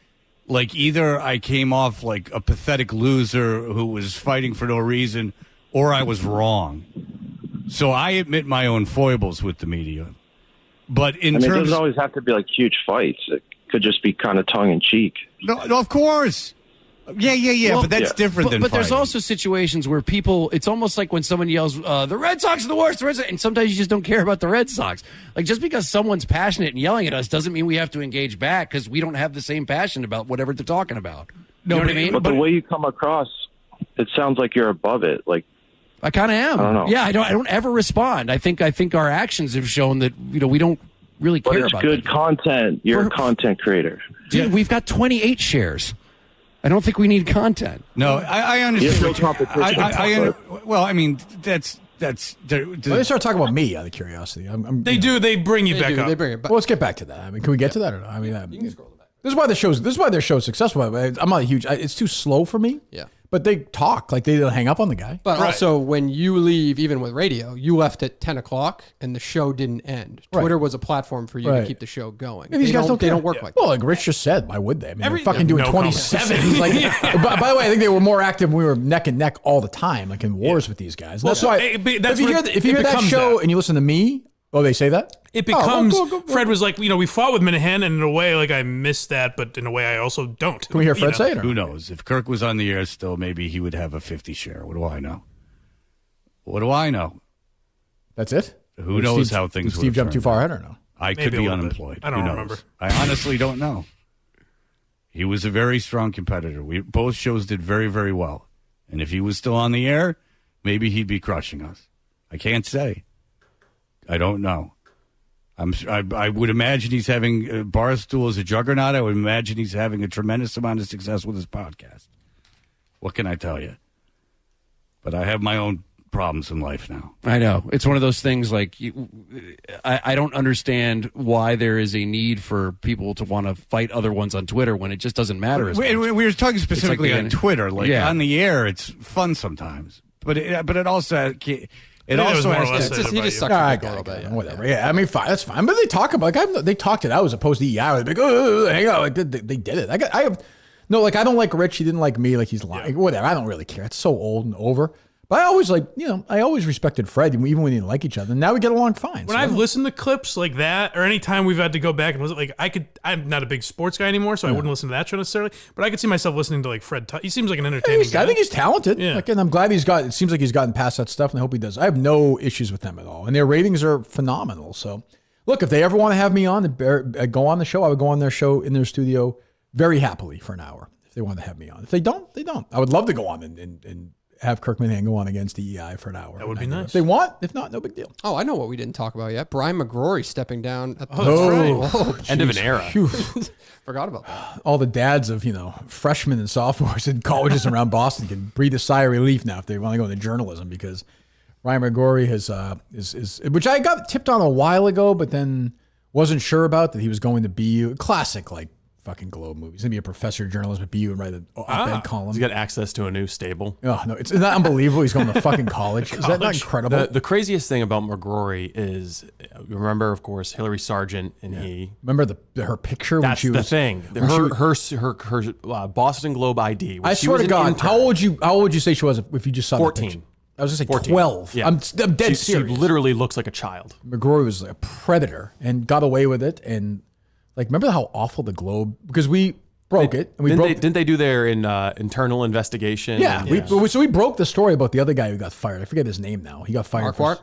like either I came off like a pathetic loser who was fighting for no reason, or I was wrong. So I admit my own foibles with the media. But it doesn't always have to be like huge fights. It could just be kind of tongue in cheek. No, of course. Yeah. Well, but that's different than But fighting. there's also situations where people, it's almost like when someone yells, the Red Sox are the worst, and sometimes you just don't care about the Red Sox. Like, just because someone's passionate and yelling at us doesn't mean we have to engage back because we don't have the same passion about whatever they're talking about. You know what I mean? But the way you come across, it sounds like you're above it. Like, I kind of am. I don't know. Yeah, I don't ever respond. I think our actions have shown that we don't really care about it. But it's good content. You're a content creator. Dude, we've got 28 shares. I don't think we need content. No, I understand. Well, I mean, that's. They start talking about me out of curiosity. They do. They bring you back up. They bring it back. Well, let's get back to that. I mean, can we get to that or not? I mean, you can scroll back. This is why their show's successful. I'm not a huge. It's too slow for me. Yeah. But they talk like they don't hang up on the guy. But also, when you leave, even with radio, you left at 10 o'clock and the show didn't end. Twitter was a platform for you to keep the show going. Yeah, these guys they don't work like that. Well, like Rich just said, why would they? I mean, they're fucking doing no 27. He's like, by the way, I think they were more active when we were neck and neck all the time, like in wars with these guys. That's why. If you hear that show and you listen to me, they say that? It becomes, Fred was like, we fought with Minihane, and in a way, like, I missed that, but in a way, I also don't. Can we hear Fred say it? Who knows? If Kirk was on the air still, maybe he would have a 50 share. What do I know? What do I know? That's it? Who knows how things would Steve jump too far ahead or no? I could be unemployed. I don't remember. I honestly don't know. He was a very strong competitor. Both shows did very, very well. And if he was still on the air, maybe he'd be crushing us. I can't say. I don't know. I would imagine he's having Barstool as a juggernaut. I would imagine he's having a tremendous amount of success with his podcast. What can I tell you? But I have my own problems in life now. I know. It's one of those things like I don't understand why there is a need for people to want to fight other ones on Twitter when it just doesn't matter as much. We were talking specifically on Twitter. Like on the air, it's fun sometimes. But it also... It also has to. He just sucks a little bit. Whatever. Yeah, I mean, fine. That's fine. But they talk about they talked it out as opposed to EI. Like, hang on, like they did it. I don't like Rich. He didn't like me. Like he's lying. Whatever. I don't really care. It's so old and over. But I always respected Fred, even when we didn't like each other. And now we get along fine. When I've listened to clips like that, or any time we've had to go back and listen, like I'm not a big sports guy anymore, so I wouldn't listen to that show necessarily. But I could see myself listening to like Fred. He seems like an entertaining guy. I think he's talented. Yeah. Like, and I'm glad it seems like he's gotten past that stuff, and I hope he does. I have no issues with them at all. And their ratings are phenomenal. So, look, if they ever want to have me on and go on the show, I would go on their show in their studio very happily for an hour if they want to have me on. If they don't, they don't. I would love to go on and have Kirk Minihane go on against DEI for an hour. That would be nice. If they want. If not, no big deal. Oh, I know what we didn't talk about yet. Brian McGrory stepping down at the End of an era. Forgot about that. All the dads of, freshmen and sophomores in colleges around Boston can breathe a sigh of relief now if they want to go into journalism, because Brian McGrory is which I got tipped on a while ago, but then wasn't sure about, that he was going to BU. Classic, like, fucking Globe movie. He's going to be a professor of journalism at BU and write an op-ed column. He's got access to a new stable. Oh, no, isn't that unbelievable? He's going to fucking college. Is that not incredible? The craziest thing about McGrory is, you remember, of course, Hillary Sargent and he. Remember her picture when That's she was... the thing. Her Boston Globe ID. I swear to God, how old would you say she was if you just saw 14. the picture? I was going to say 14. 12. Yeah. I'm dead serious. She literally looks like a child. McGrory was a predator and got away with it. And, like, remember how awful the Globe... Because we... broke it. And didn't they do their internal investigation? Yeah. So we broke the story about the other guy who got fired. I forget his name now. He got fired. Marquardt?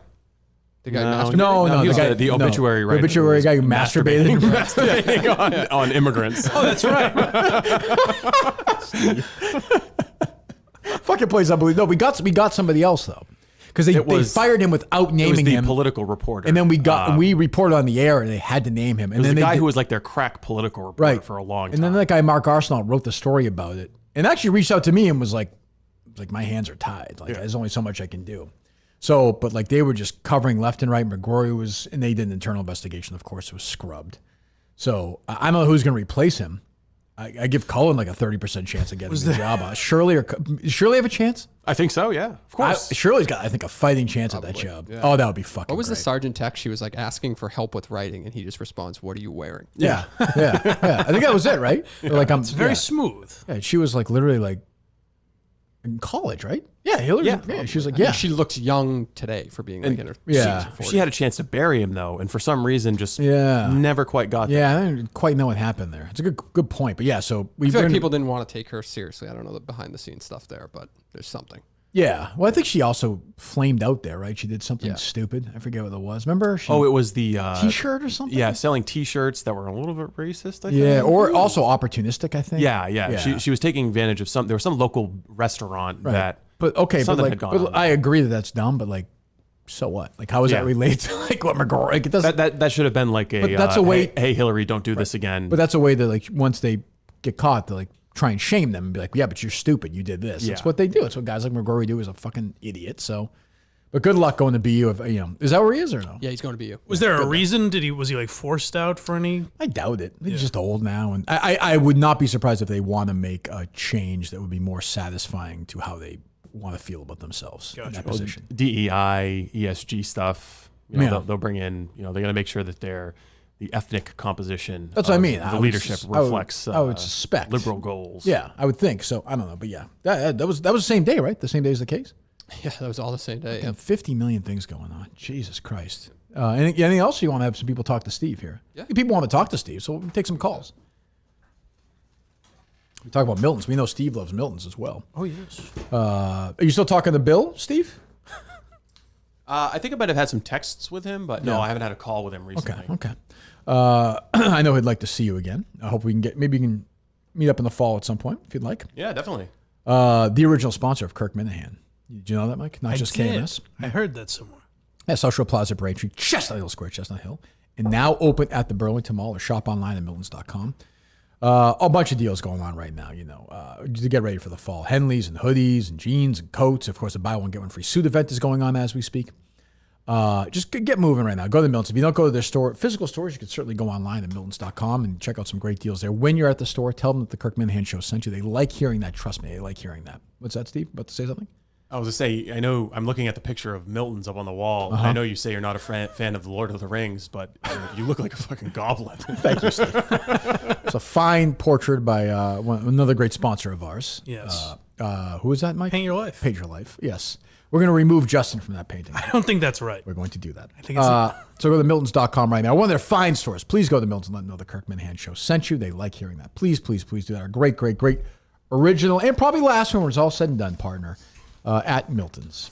The guy masturbated? No, the guy, the obituary writer. The obituary guy who masturbated. on immigrants. Oh, that's right. Fucking place unbelievable. No, we got somebody else though. Because they fired him without naming him. Political reporter. And then we reported on the air and they had to name him. And then the guy who was like their crack political reporter for a long time. And then that guy, Mark Arsenal, wrote the story about it and actually reached out to me and was like my hands are tied. Like, there's only so much I can do. So, but like they were just covering left and right. McGrory and they did an internal investigation, of course, it was scrubbed. So I don't know who's going to replace him. I give Cullen like a 30% chance of getting the job. Shirley have a chance? I think so, yeah. Of course. Shirley's got, I think, a fighting chance at that job. Yeah. Oh, that would be fucking What was great. the sergeant text? She was like asking for help with writing, and he just responds, "What are you wearing?" Yeah. I think that was it, right? Yeah. Like, it's very smooth. Yeah, she was like literally like in college, right? Yeah, Hillary. Yeah, she was like, She looks young today for being like in her She had a chance to bury him though, and for some reason just never quite got there. Yeah, I didn't quite know what happened there. It's a good point. But yeah, so I feel like people didn't want to take her seriously. I don't know the behind the scenes stuff there, but there's something. Yeah. Well, I think she also flamed out there, right? She did something stupid. I forget what it was. Remember? It was the T-shirt or something? Yeah, selling T-shirts that were a little bit racist, I think. Yeah, or also opportunistic, I think. Yeah. She was taking advantage of there was some local restaurant that But okay, something but had gone on. I agree that's dumb, but like, so what? Like, how is that related to like what McGraw? Like, it doesn't. That should have been like a. But that's a way. Hey, Hillary, don't do this again. But that's a way that like once they get caught, they like try and shame them and be like, yeah, but you're stupid. You did this. That's what they do. It's what guys like McGrory do. Is a fucking idiot. So, but good luck going to BU. Is that where he is or no? Yeah, he's going to BU. Was there a reason? Was he like forced out for any? I doubt it. He's just old now, and I would not be surprised if they want to make a change that would be more satisfying to how they want to feel about themselves in that position. DEI, ESG stuff. They'll bring in. They're going to make sure that the ethnic composition. That's what I mean. The leadership reflects. I would suspect liberal goals. Yeah, I would think so. I don't know, but yeah, that was the same day, right? The same day as the case. Yeah, that was all the same day. 50 million things going on. Jesus Christ. Anything else? You want to have some people talk to Steve here? Yeah. People want to talk to Steve, so we'll take some calls. We talk about Miltons. We know Steve loves Miltons as well. Oh, yes. Are you still talking to Bill, Steve? I think I might have had some texts with him, but no, I haven't had a call with him recently. Okay. I know he'd like to see you again. I hope maybe you can meet up in the fall at some point if you'd like. Yeah, definitely. The original sponsor of Kirk Minihane. Did you know that, Mike? Not just KMS. I heard that somewhere. Yeah, South Shore Plaza, Braintree, Chestnut Hill Square, Chestnut Hill. And now open at the Burlington Mall or shop online at miltons.com. A bunch of deals going on right now, to get ready for the fall. Henleys and hoodies and jeans and coats. Of course, the buy one, get one free suit event is going on as we speak. Just get moving right now. Go to Miltons. If you don't go to their physical stores, you can certainly go online at miltons.com and check out some great deals there. When you're at the store, tell them that the Kirk Minihane Show sent you. They like hearing that. Trust me, they like hearing that. What's that, Steve? About to say something? I was going to say, I know I'm looking at the picture of Milton's up on the wall. I know you say you're not a fan of the Lord of the Rings, but you look like a fucking goblin. Thank you, Steve. It's a fine portrait by another great sponsor of ours. Yes. Who is that, Mike? Paint Your Life. Paint Your Life, yes. We're going to remove Justin from that painting. I don't think that's right. We're going to do that. I think it's so go to Miltons.com right now. One of their fine stores. Please go to Miltons and let them know the Kirk Minihane Show sent you. They like hearing that. Please, please, please do that. Our great, great, great original and probably last one when it's all said and done, partner, at Miltons.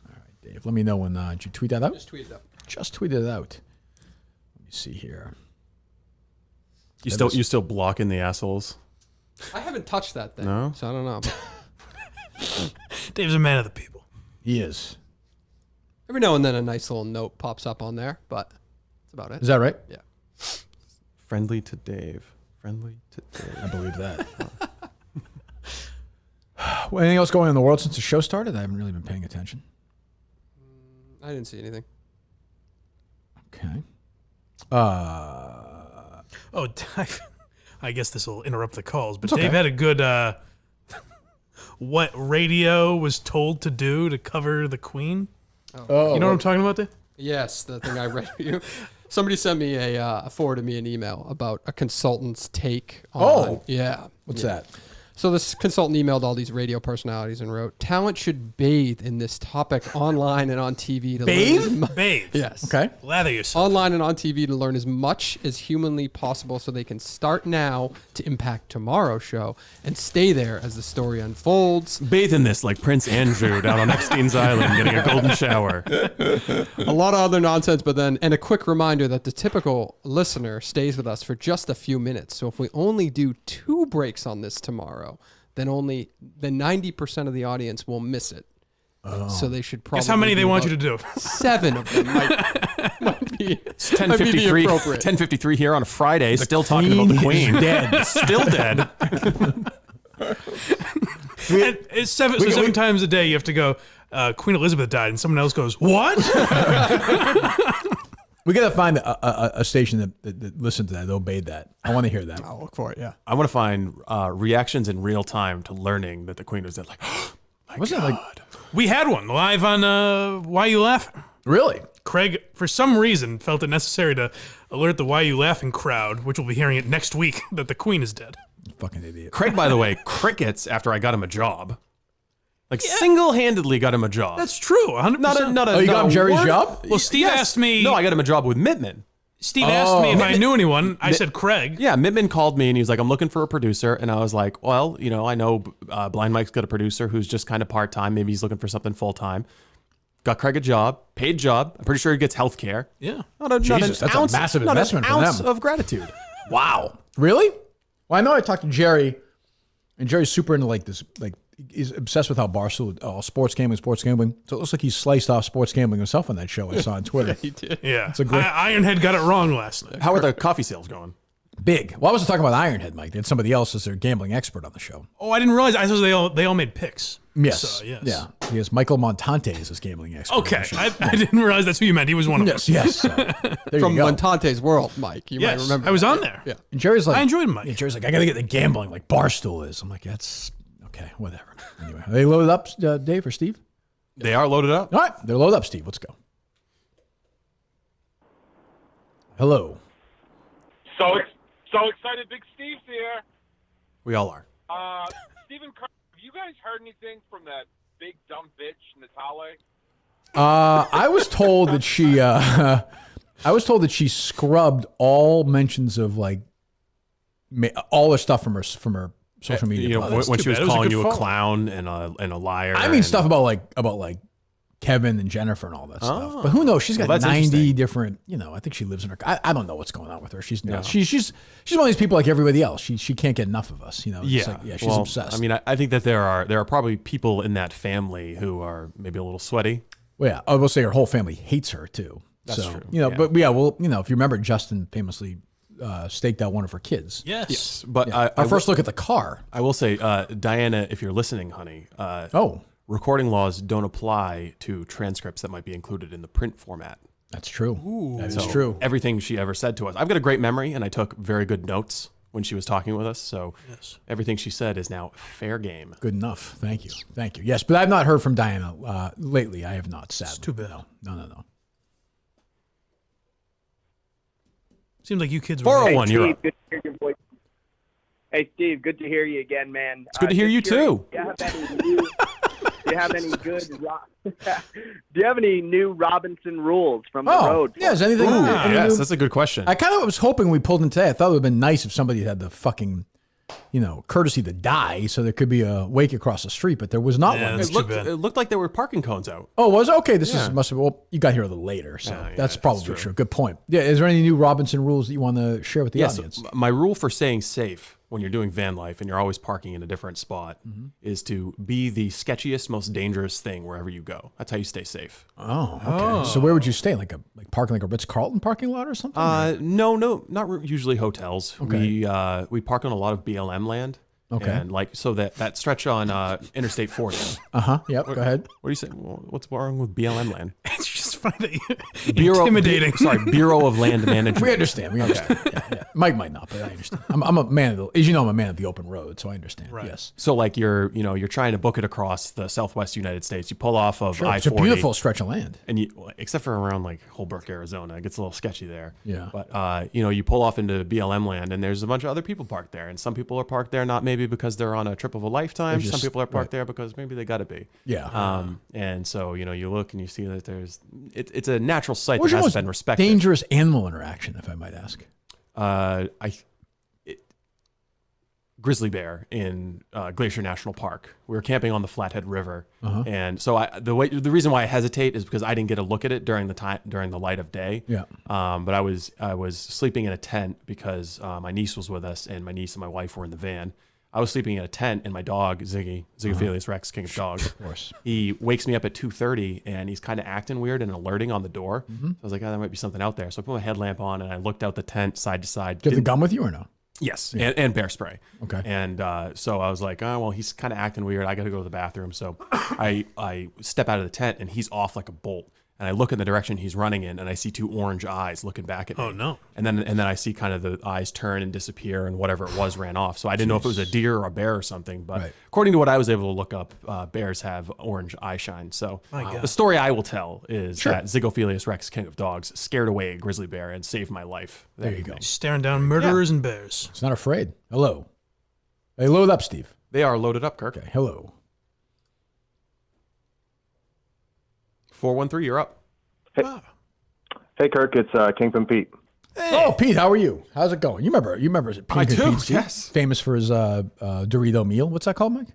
All right, Dave, let me know when did you tweet that out? Just tweeted it out. Just tweeted it out. Let me see here. You still blocking the assholes? I haven't touched that thing, No? so I don't know. Dave's a man of the people. He is. Every now and then a nice little note pops up on there, but that's about it. Is that right? Yeah. Friendly to Dave. Friendly to Dave. I believe that. Well, anything else going on in the world since the show started? I haven't really been paying attention. I didn't see anything. Okay. I guess this will interrupt the calls, but It's okay. Dave had a good what radio was told to do to cover the Queen. Oh, You know what I'm talking about, Dave? Yes, the thing I read for you. Somebody sent me forwarded me an email about a consultant's take on. Oh. Yeah. What's Yeah. that? So this consultant emailed all these radio personalities and wrote, talent should bathe in this topic online and on TV. To Bathe? Bathe. Yes. Okay. Lather yourself. Online and on TV to learn as much as humanly possible so they can start now to impact tomorrow's show and stay there as the story unfolds. Bathe in this like Prince Andrew down on Epstein's Island getting a golden shower. A lot of other nonsense, but then, and a quick reminder that the typical listener stays with us for just a few minutes. So if we only do 2 breaks on this tomorrow, then 90% of the audience will miss it. So they should probably. Guess how many they want you to do? 7 of them might be. It's 10:53. 10:53 here on a Friday. Still talking about the Queen. Dead. Still dead. And it's 7 times a day you have to go, Queen Elizabeth died, and someone else goes, what? We got to find a station that listens to that. They'll obey that. I want to hear that. I'll look for it, yeah. I want to find reactions in real time to learning that the Queen was dead. Like, Wasn't it like We had one live on Why You Laughing. really? Craig, for some reason, felt it necessary to alert the Why You Laughing crowd, which will be hearing it next week, that the Queen is dead. Fucking idiot. Craig, by the way, crickets after I got him a job. Like single-handedly got him a job. That's true, 100%. Oh, you got him Jerry's job? Well, Steve asked me. No, I got him a job with Mittman. Steve asked me if I knew anyone. I said Craig. Yeah, Mittman called me and he was like, I'm looking for a producer. And I was like, well, you know, I know Blind Mike's got a producer who's just kind of part-time. Maybe he's looking for something full-time. Got Craig a job, paid job. I'm pretty sure he gets health care. Yeah. Jesus, that's a massive investment for ounce them. of gratitude. Wow. Really? Well, I know I talked to Jerry, and Jerry's super into like this, like he's obsessed with how Barstool, sports gambling. So it looks like he sliced off sports gambling himself on that show I saw on Twitter. He did. Yeah. a great- Ironhead got it wrong last night. How are the coffee sales going? Big. Well, I wasn't talking about Ironhead, Mike. They had somebody else as their gambling expert on the show. Oh, I didn't realize. I thought they all made picks. Yes. So, yes. Yeah. Yes. Michael Montante is his gambling expert. on Okay. the show. I didn't realize that's who you meant. He was one of them. Yes. So, there From you go. Montante's World, Mike. You might Yes, remember. I was that. on there. Yeah. And Jerry's like, I enjoyed Mike. Yeah, Jerry's like, I got to get the gambling like Barstool is. I'm like, that's okay, whatever. Anyway, are they loaded up, Dave or Steve? They are loaded up. All right, they're loaded up, Steve. Let's go. Hello. So excited, Big Steve's here. We all are. Stephen, have you guys heard anything from that big dumb bitch, Natale? I was told that she scrubbed all mentions of like all her stuff from her social media. You know, platforms. when she was bad. It was a calling good you a follow. clown and a liar. I mean and- stuff about like Kevin and Jennifer and all that stuff. But who knows? She's got Well, that's 90 interesting. different. You know, I think she lives in her. I don't know what's going on with her. She's nuts. She's one of these people like everybody else. She can't get enough of us. You know. It's like, she's well, obsessed. I mean, I think that there are probably people in that family who are maybe a little sweaty. Well, yeah, I will say her whole family hates her too. That's so, true. You know, Yeah. but yeah, well, you know, if you remember, Justin famously staked out one of her kids. Yes. But Yeah. Our first look at the car. I will say, Diana, if you're listening, honey, recording laws don't apply to transcripts that might be included in the print format. That's true. That is So true. Everything she ever said to us. I've got a great memory, and I took very good notes when she was talking with us. So everything she said is now fair game. Good enough. Thank you. Yes, but I've not heard from Diana lately. I have not. Sadly. It's too bad. No. Seems like you kids were. 401, you're Steve, up. good to hear your voice. Hey, Steve, good to hear you again, man. It's good to hear you, too. Do you have any news? Do you have any good? Do you have any new Robinson rules from the road? Yeah, is anything? Yes, that's a good question. I kind of was hoping we pulled in today. I thought it would have been nice if somebody had the fucking, courtesy to die, so there could be a wake across the street, but there was not one. It looked like there were parking cones out. Oh, was it? Okay? Must have. Well, you got here a little later, so that's probably true. Good point. Yeah. Is there any new Robinson rules that you want to share with the audience? My rule for staying safe when you're doing van life and you're always parking in a different spot is to be the sketchiest, most dangerous thing wherever you go. That's how you stay safe. Oh, okay. So where would you stay? Like parking like a Ritz-Carlton parking lot or something? No, not usually hotels. Okay. We park on a lot of BLM land. Okay. And so that stretch on Interstate 40. Yep. Go ahead. What do you say? What's wrong with BLM land? It's just funny that intimidating. Bureau of Land Management. We understand. Yeah. Mike might not, but I understand. I'm a man of I'm a man of the open road, so I understand. Right. Yes. So you're trying to book it across the Southwest United States. You pull off of I-40. It's a beautiful stretch of land. And except for around Holbrook, Arizona, it gets a little sketchy there. Yeah. But you pull off into BLM land, and there's a bunch of other people parked there, and some people are parked there not maybe because they're on a trip of a lifetime. Some people are parked there because maybe they got to be. Yeah. And so you look and you see that it's a natural site that hasn't been respected. Dangerous animal interaction, if I might ask. Grizzly bear in Glacier National Park. We were camping on the Flathead River, and so the reason why I hesitate is because I didn't get a look at it during the light of day. Yeah. But I was sleeping in a tent because my niece was with us, and my niece and my wife were in the van. I was sleeping in a tent, and my dog Zigophilius Rex, king of dogs. Of course. He wakes me up at 2:30, and he's kind of acting weird and alerting on the door. So I was like, there might be something out there. So I put my headlamp on, and I looked out the tent side to side. Do you have the gun with you or no? Yes, and bear spray. Okay. And so I was like, he's kind of acting weird. I got to go to the bathroom. So I step out of the tent, and he's off like a bolt. And I look in the direction he's running in, and I see two orange eyes looking back at me. Oh, no. And then I see kind of the eyes turn and disappear, and whatever it was ran off. So I didn't know if it was a deer or a bear or something. But according to what I was able to look up, bears have orange eye shine. So the story I will tell is that Zigophilius Rex, king of dogs, scared away a grizzly bear and saved my life. There you go. Staring down murderers and bears. He's not afraid. Hello. Hey, load up, Steve. They are loaded up, Kirk. Okay. Hello. 413, you're up. Hey, Kirk, it's Kingpin Pete. Hey. Oh, Pete, how are you? How's it going? You remember I do, Pete, yes. Famous for his Dorito meal. What's that called, Mike?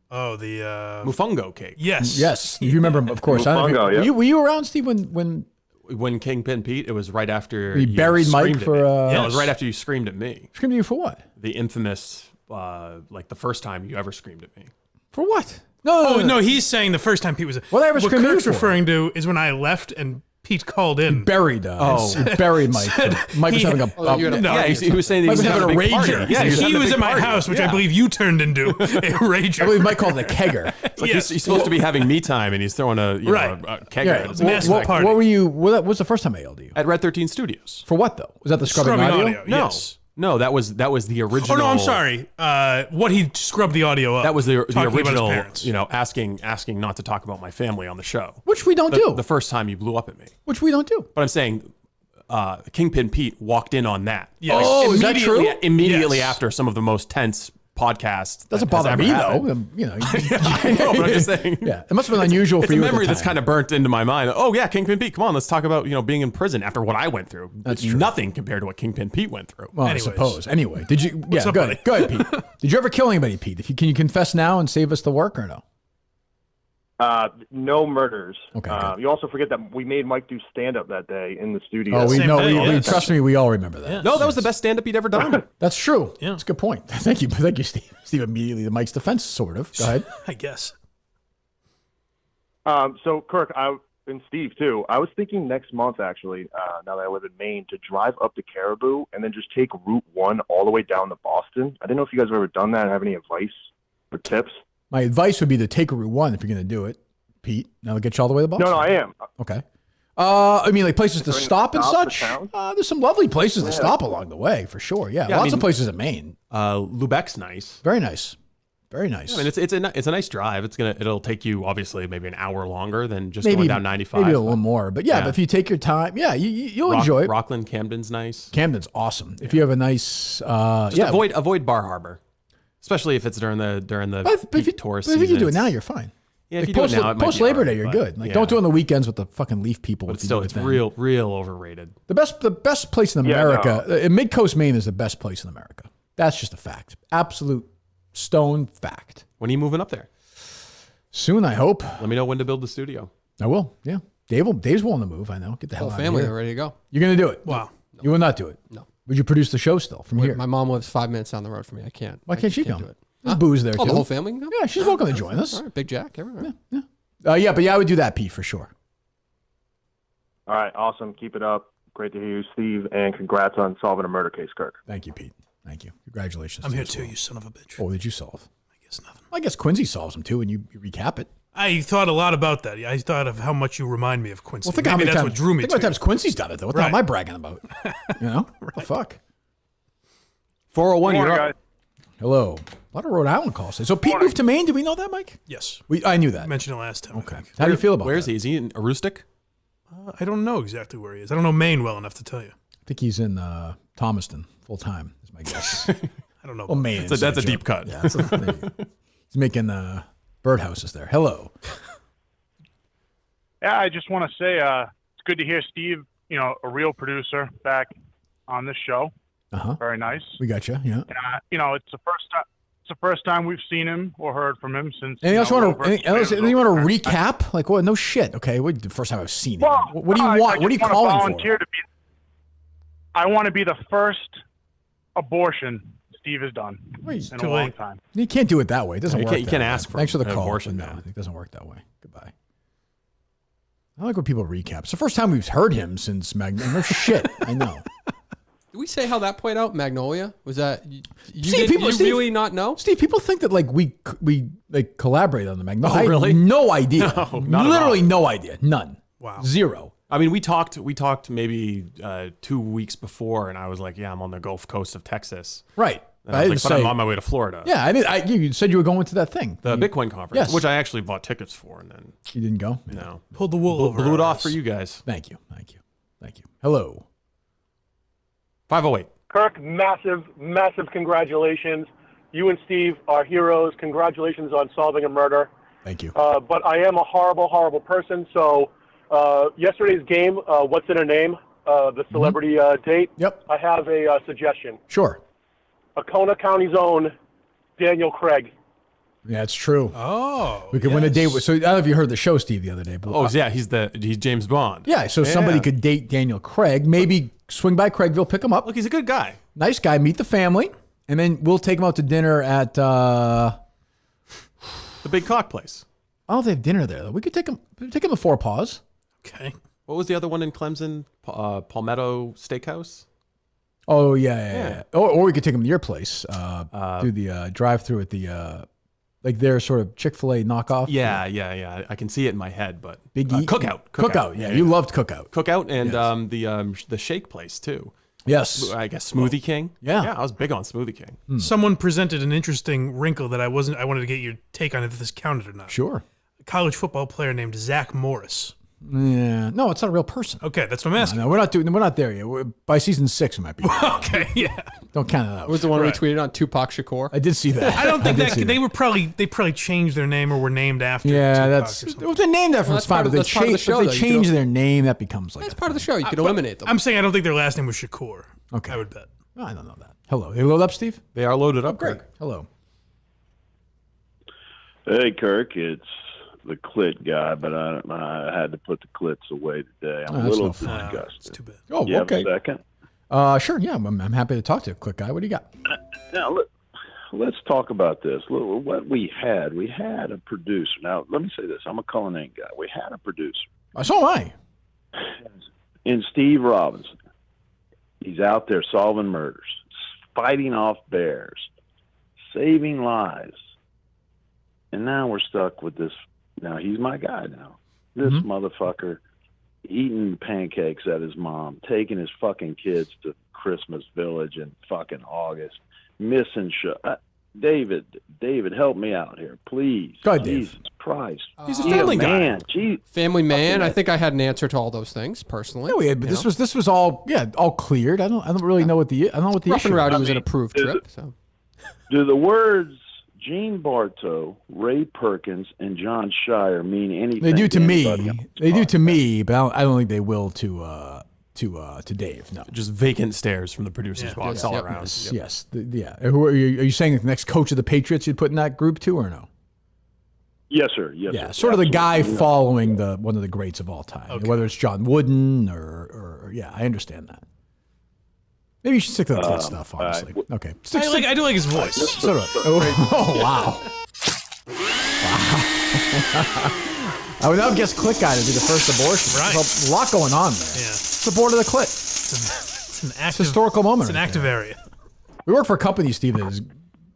Oh, the Mofongo cake. Yes. Yes. You remember him, of course. Mofongo, Were you around, Steve, when Kingpin Pete, it was right after you buried Mike for it was right after you screamed at me. Screamed at you for what? The infamous the first time you ever screamed at me. For what? No, he's saying the first time Pete was. What Kirk's referring to is when I left and Pete called in. Buried Mike. Mike was having he was saying he was having a rager. Yeah, he was at my house, which I believe you turned into a rager. I believe Mike called it a kegger. He's supposed to be having me time, and he's throwing a kegger. Yeah. What were you? What was the first time I yelled at you? At Red 13 Studios. For what though? Was that the scrubbing audio? No. Yes. No, that was the original. Oh no, I'm sorry. What he scrubbed the audio up. That was the original. Asking not to talk about my family on the show, which we don't do. The first time you blew up at me, which we don't do. But I'm saying, Kingpin Pete walked in on that. Yes. Oh, is that true? Immediately after some of the most tense podcast. Doesn't bother me though. I know, but I'm just saying. Yeah, it must have been unusual for you. It's a memory that's kind of burnt into my mind. Oh yeah, Kingpin Pete. Come on, let's talk about being in prison after what I went through. That's true. Nothing compared to what Kingpin Pete went through. Well, I suppose. Anyway, did you? Yeah, go ahead, Pete. Did you ever kill anybody, Pete? Can you confess now and save us the work or no? No murders. Okay. You also forget that we made Mike do stand-up that day in the studio. Oh, we trust me. We all remember that. Yeah. No, that was the best stand-up he'd ever done. That's true. Yeah. That's a good point. Thank you, Steve. Steve immediately to Mike's defense, sort of. Go ahead. I guess. So Kirk, and Steve too. I was thinking next month actually. Now that I live in Maine, to drive up to Caribou and then just take Route 1 all the way down to Boston. I didn't know if you guys have ever done that. Have any advice or tips? My advice would be to take Route 1 if you're going to do it, Pete. Now get you all the way to Boston. No, I am. Okay. I mean, like places to stop and such. There's some lovely places to stop along the way, for sure. Yeah, lots of places in Maine. Lubeck's nice. Very nice. Very nice. Yeah, I mean, it's a nice drive. It'll take you obviously maybe an hour longer than just going down 95. Maybe a little more, but but if you take your time, you'll enjoy it. Rockland, Camden's nice. Camden's awesome. If you have a nice, avoid Bar Harbor, especially if it's during the peak tourist season. But if you do it now, you're fine. Yeah, if Like you do it now, it might post be Labor hard, Day, you're but good. Like yeah. don't do it on the weekends with the fucking leaf people. But if you still, do it it's then. real overrated. The best place in America, in Mid-Coast Maine is the best place in America. That's just a fact. Absolute stone fact. When are you moving up there? Soon, I hope. Let me know when to build the studio. I will. Yeah. Dave's willing to move. I know. Get the hell Whole out family of here. are ready to go. You're going to do it. Wow. You will not do it. No. Would you produce the show still from here? My mom lives 5 minutes down the road from me. I can't. Why can't she come? do it? There's booze there Oh, too. the whole family can come? Yeah, she's welcome to join us. All right, Big Jack, everyone. Yeah. But I would do that, Pete, for sure. All right, awesome. Keep it up. Great to hear you, Steve, and congrats on solving a murder case, Kirk. Thank you, Pete. Thank you. Congratulations. I'm to here you as too, well. you son of a bitch. Oh, did you solve? I guess nothing. I guess Quincy solves them too, and you recap it. I thought a lot about that. I thought of how much you remind me of Quincy. Well, think how Maybe many that's times, what drew me think to how many you. times Quincy's done it, though. What the hell am I bragging about? You know? What the fuck? 401, you're up. Hello. A lot of Rhode Island calls. So Pete moved to Maine. Did we know that, Mike? Yes. I knew that. I mentioned it last time. Okay. How do you feel about Where that? is he? Is he in Aroostook? I don't know exactly where he is. I don't know Maine well enough to tell you. I think he's in Thomaston full time, is my guess. I don't know. Well, Maine. So that's a deep cut. Yeah, he's making birdhouses there. Hello. Yeah, I just want to say it's good to hear Steve, a real producer, back on this show. Uh-huh. Very nice. We got you. Yeah. It's the first time. It's the first time we've seen him or heard from him since. Anything else you want to recap? recap? Like, what? No shit. Okay. The first time I've seen him. Well, What do you want? What are you calling for? I want to be the first abortion Steve has done in a long time. You can't do it that way. It doesn't You work. can't- you that can't way. ask for Thanks for the an call. abortion, No, man. it doesn't work that way. Goodbye. I like when people recap. It's the first time we've heard him since Magnolia. No shit. I know. Did we say how that played out? Magnolia? Was that you? Steve, Really not know? Steve, people think that like we like collaborate on the Magnolia. Oh, really? I had no idea. No, not at Literally all. no idea. None. Wow. Zero. I mean, we talked maybe 2 weeks before, and I was like, yeah, I'm on the Gulf Coast of Texas. Right. And I was like, but I'm on my way to Florida. Yeah, you said you were going to that thing. The Bitcoin conference, Yes. which I actually bought tickets for, and then You didn't go? no, Pulled the wool over. blew it our off eyes. for you guys. Thank you. Hello. 508. Kirk, massive congratulations. You and Steve are heroes. Congratulations on solving a murder. Thank you. But I am a horrible, horrible person. So yesterday's game, What's in a Name, the celebrity date. Yep. I have a suggestion. Sure. Acona County's own Daniel Craig. Yeah, it's true. Oh. We could win a date with. So I don't know if you heard the show, Steve, the other day. But Oh yeah, he's James Bond. yeah. So somebody could date Daniel Craig. Maybe swing by Craigville, pick him up. Look, he's a good guy. Nice guy. Meet the family, and then we'll take him out to dinner at. The Big Cock Place. Oh, they have dinner there. Though. We could take him. Take him to Four Paws. Okay. What was the other one in Clemson? Palmetto Steakhouse. Oh yeah. Or we could take him to your place. Do the drive-through at the like their sort of Chick-fil-A knockoff. Yeah. I can see it in my head, but Big E. Cookout. Yeah, you loved Cookout. Cookout and the shake place too. Yes. I guess Smoothie King. Yeah. I was big on Smoothie King. Someone presented an interesting wrinkle that I wanted to get your take on if this counted or not. Sure. A college football player named Zach Morris. Yeah. No, it's not a real person. Okay, that's what I'm asking. No, we're not there yet. By season 6, we might be. Okay, yeah. Don't count it out. Was the one we tweeted on Tupac Shakur? I did see that. I don't think did see they probably changed their name or were named after. Yeah, Tupac that's or something. if they're named after it's fine. But that's part of the show, if though. they You change could- their name, that becomes like That's part of the show. You could eliminate them. I'm saying I don't think their last name was Shakur. Okay. I would bet. I don't know that. Hello. They load up, Steve? They are loaded up. Great. Hello. Hey, Kirk, it's the clit guy, but I had to put the clits away today. I'm a that's little no fun. disgusted. It's too bad. Oh, you okay. have a second? Sure. Yeah, I'm happy to talk to you, quick guy. What do you got? Now, let's talk about this. Look, what we had a producer. Now, let me say this. I'm a culinary guy. We had a producer. So am I. In Steve Robinson. He's out there solving murders, fighting off bears, saving lives. And now we're stuck with this. Now, he's my guy now. This motherfucker eating pancakes at his mom, taking his fucking kids to Christmas Village in fucking August, missing show. David, help me out here, please. Go ahead, Dave. Jesus Christ. He's a family guy. Man. Family man. I think I had an answer to all those things personally. Yeah, we had, but this was all cleared. I don't really know what the Rough and Rowdy was an approved trip. So Do the words Gene Bartow, Ray Perkins, and John Shire mean anything? They do to anybody me. on this They do to podcast? me, but I don't think they will to Dave. No, Just vacant stares from the producer's box all around. Yes. Who are you saying the next coach of the Patriots you'd put in that group too, or no? Yes, sir. Yes, Yeah, sir. sort of the guy Absolutely. following one of the greats of all time. Whether it's John Wooden or I understand that. Maybe you should stick to the kid stuff, honestly. Okay. I do like his voice. So do I. Oh, wow. I would not guess Click Guy to be the first abortion. Right. There's a lot going on there. Yeah. It's the board of the Click. It's an active, It's a historical moment. It's an right active there. area. We work for a company, Steve, that is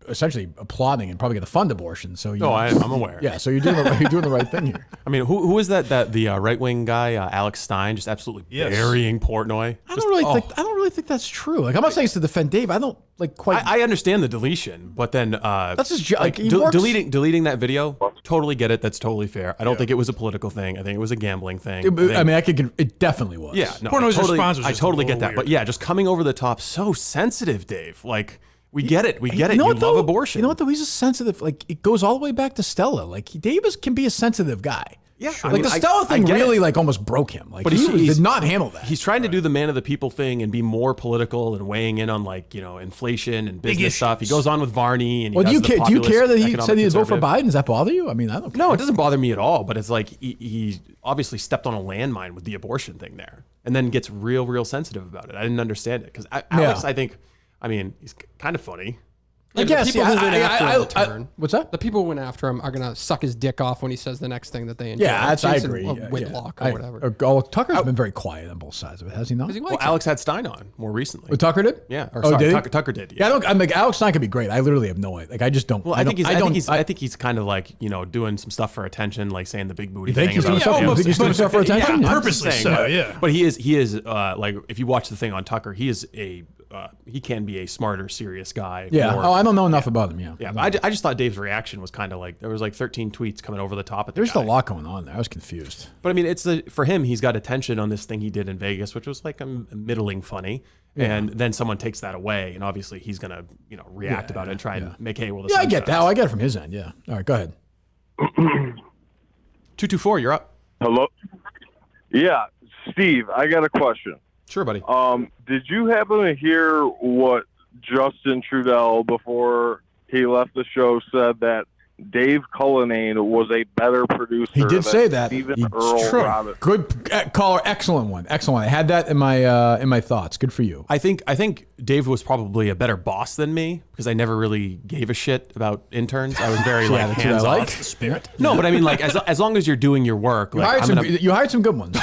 essentially applauding and probably going to fund abortion. So I'm aware. Yeah, so you're doing the right thing here. I mean, who is that the right wing guy, Alex Stein, just absolutely burying Portnoy? I don't really think that's true. Like, I'm not saying it's to defend Dave. I don't quite. I understand the deletion, but then That's his job. Like, he works- deleting that video. Totally get it. That's totally fair. I don't think it was a political thing. I think it was a gambling thing. It definitely was. Yeah, no, Portnoy's response was I just totally a get little that. But weird. yeah, just coming over the top, so sensitive, Dave. Like, we get it. We get it. You know You what, love though? abortion. You know what though? He's a sensitive. Like, it goes all the way back to Stella. Like, Davis can be a sensitive guy. Yeah, Like the Stella thing really like almost broke him. Like, he did not handle that. He's trying to do the man of the people thing and be more political and weighing in on inflation and business stuff. He goes on with Varney and Well, do you care that he said he'd vote for Biden? Does that bother you? I mean, I don't care. No, it doesn't bother me at all. But it's like he obviously stepped on a landmine with the abortion thing there, and then gets real sensitive about it. I didn't understand it because Alex, I mean, he's kind of funny. Yeah, the people who went after him in turn. What's that? The people who went after him are going to suck his dick off when he says the next thing that they enjoy. Yeah, I Jason agree. Whitlock or whatever. Tucker's been very quiet on both sides of it, has he not? Well, Alex had Stein on more recently. Oh, Tucker did? Yeah. Or Oh, sorry, did he? Tucker did. Yeah, I'm like, Alex Stein could be great. I literally have no idea. Like, I just don't. Well, I think he's kind of like, doing some stuff for attention, like saying the big booty think thing. he's doing stuff- you think he's doing stuff for attention? Yeah, Purposely so, yeah. But he is like, if you watch the thing on Tucker, he is he can be a smarter, serious guy. Yeah. more- I don't know enough about him. Yeah, but I just thought Dave's reaction was kind of like there was like 13 tweets coming over the top. There's a lot going on there. I was confused. But I mean, for him, he's got attention on this thing he did in Vegas, which was like a middling funny. Yeah. And then someone takes that away, and obviously he's gonna react about it and try and make hay while the Yeah, I sun get that. shines. I get it from his end. Yeah. All right, go ahead. 224, you're up. Hello. Yeah, Steve, I got a question. Sure, buddy. Did you happen to hear what Justin Trudeau, before he left the show, said that Dave Cullinane was a better producer? He did than say that. Stephen It's Earl true. Robinson. Good caller. Excellent one. Excellent one. I had that in my thoughts. Good for you. I think Dave was probably a better boss than me because I never really gave a shit about interns. I was very Yeah, like that's what I hands like. off. The spirit. No, but I mean like as long as you're doing your work. You Like, hired some good ones.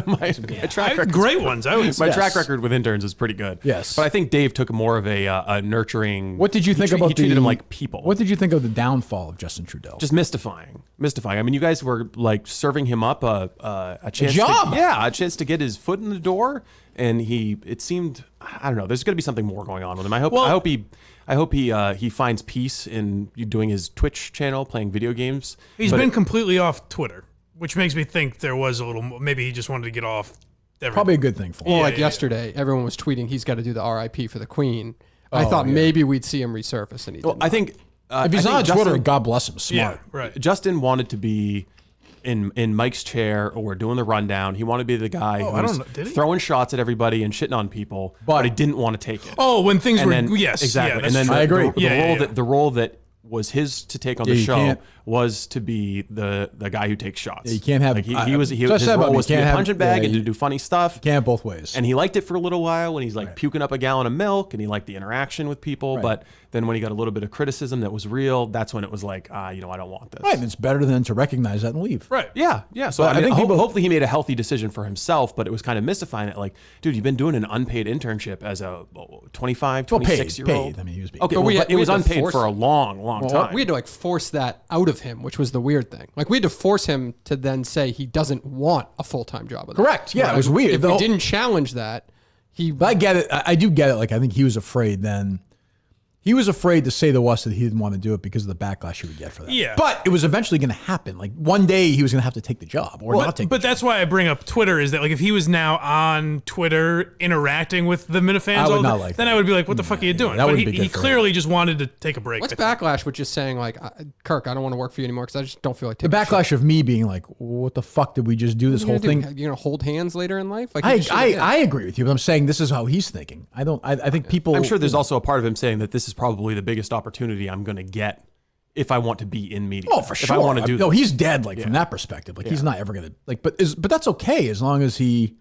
my track record, Great ones, I would say. My track record with interns is pretty good. Yes. But I think Dave took more of a nurturing. What did you think about he treated them like people. What did you think of the downfall of Justin Trudeau? Just mystifying. I mean, you guys were like serving him up a chance. job. A chance to get his foot in the door, and it seemed, I don't know. There's going to be something more going on with him. I hope he finds peace in doing his Twitch channel, playing video games. He's been completely off Twitter, which makes me think there was a little. Maybe he just wanted to get off. Everything. Probably a good thing for him. Well, yesterday, everyone was tweeting he's got to do the RIP for the Queen. I thought maybe we'd see him resurface, and he didn't. I think if he's I not on think Twitter, God bless him. Smart. Yeah, right. Justin wanted to be in Mike's chair or doing the rundown. He wanted to be the guy who I was don't know. Did he? throwing shots at everybody and shitting on people, but he didn't want to take it. Oh, when things And were then, yes, exactly. Yeah, and then I agree. The role that was his to take on the you show can't- was to be the guy who takes shots. Yeah, you can't have- like his just said about role me, was to be can't a have- punching bag yeah, and to you- do funny stuff. Can't have both ways. And he liked it for a little while when he's like puking up a gallon of milk and he liked the interaction with people. Right. But then when he got a little bit of criticism that was real, that's when it was like, I don't want this. Right, and it's better than to recognize that and leave. Right. Yeah. So But I think people- hopefully he made a healthy decision for himself, but it was kind of mystifying it. Like, dude, you've been doing an unpaid internship as a 25, 26-year-old. Paid. I mean, he was paid. Okay, But but it was we had to unpaid force for a it. long time. We had to force that out of him, which was the weird thing. Like, we had to force him to then say he doesn't want a full-time job. With us. Correct. Yeah, it was weird. If we didn't challenge that, But I get it. I do get it. Like, I think he was afraid then. He was afraid to say to us that he didn't want to do it because of the backlash he would get for that. Yeah. But it was eventually going to happen. Like one day he was going to have to take the job or not take But that's why I bring up Twitter is that like if he was now on Twitter interacting with the Minifans, I would not like then that. I would be like, what the fuck are you doing? that But wouldn't be good he for clearly just wanted to take a break. What's backlash with just saying like, Kirk, I don't want to work for you anymore because I just don't feel like the taking backlash of me being like, what the fuck did we just do this whole thing? You're gonna hold hands later in life? Like I agree with you, but I'm saying this is how he's thinking. I think people. I'm sure there's also a part of him saying that this is probably the biggest opportunity I'm going to get if I want to be in media. Oh, for if sure. I want to do no, this. he's dead. Like from that perspective, like he's not ever going to like. But that's okay as long as he.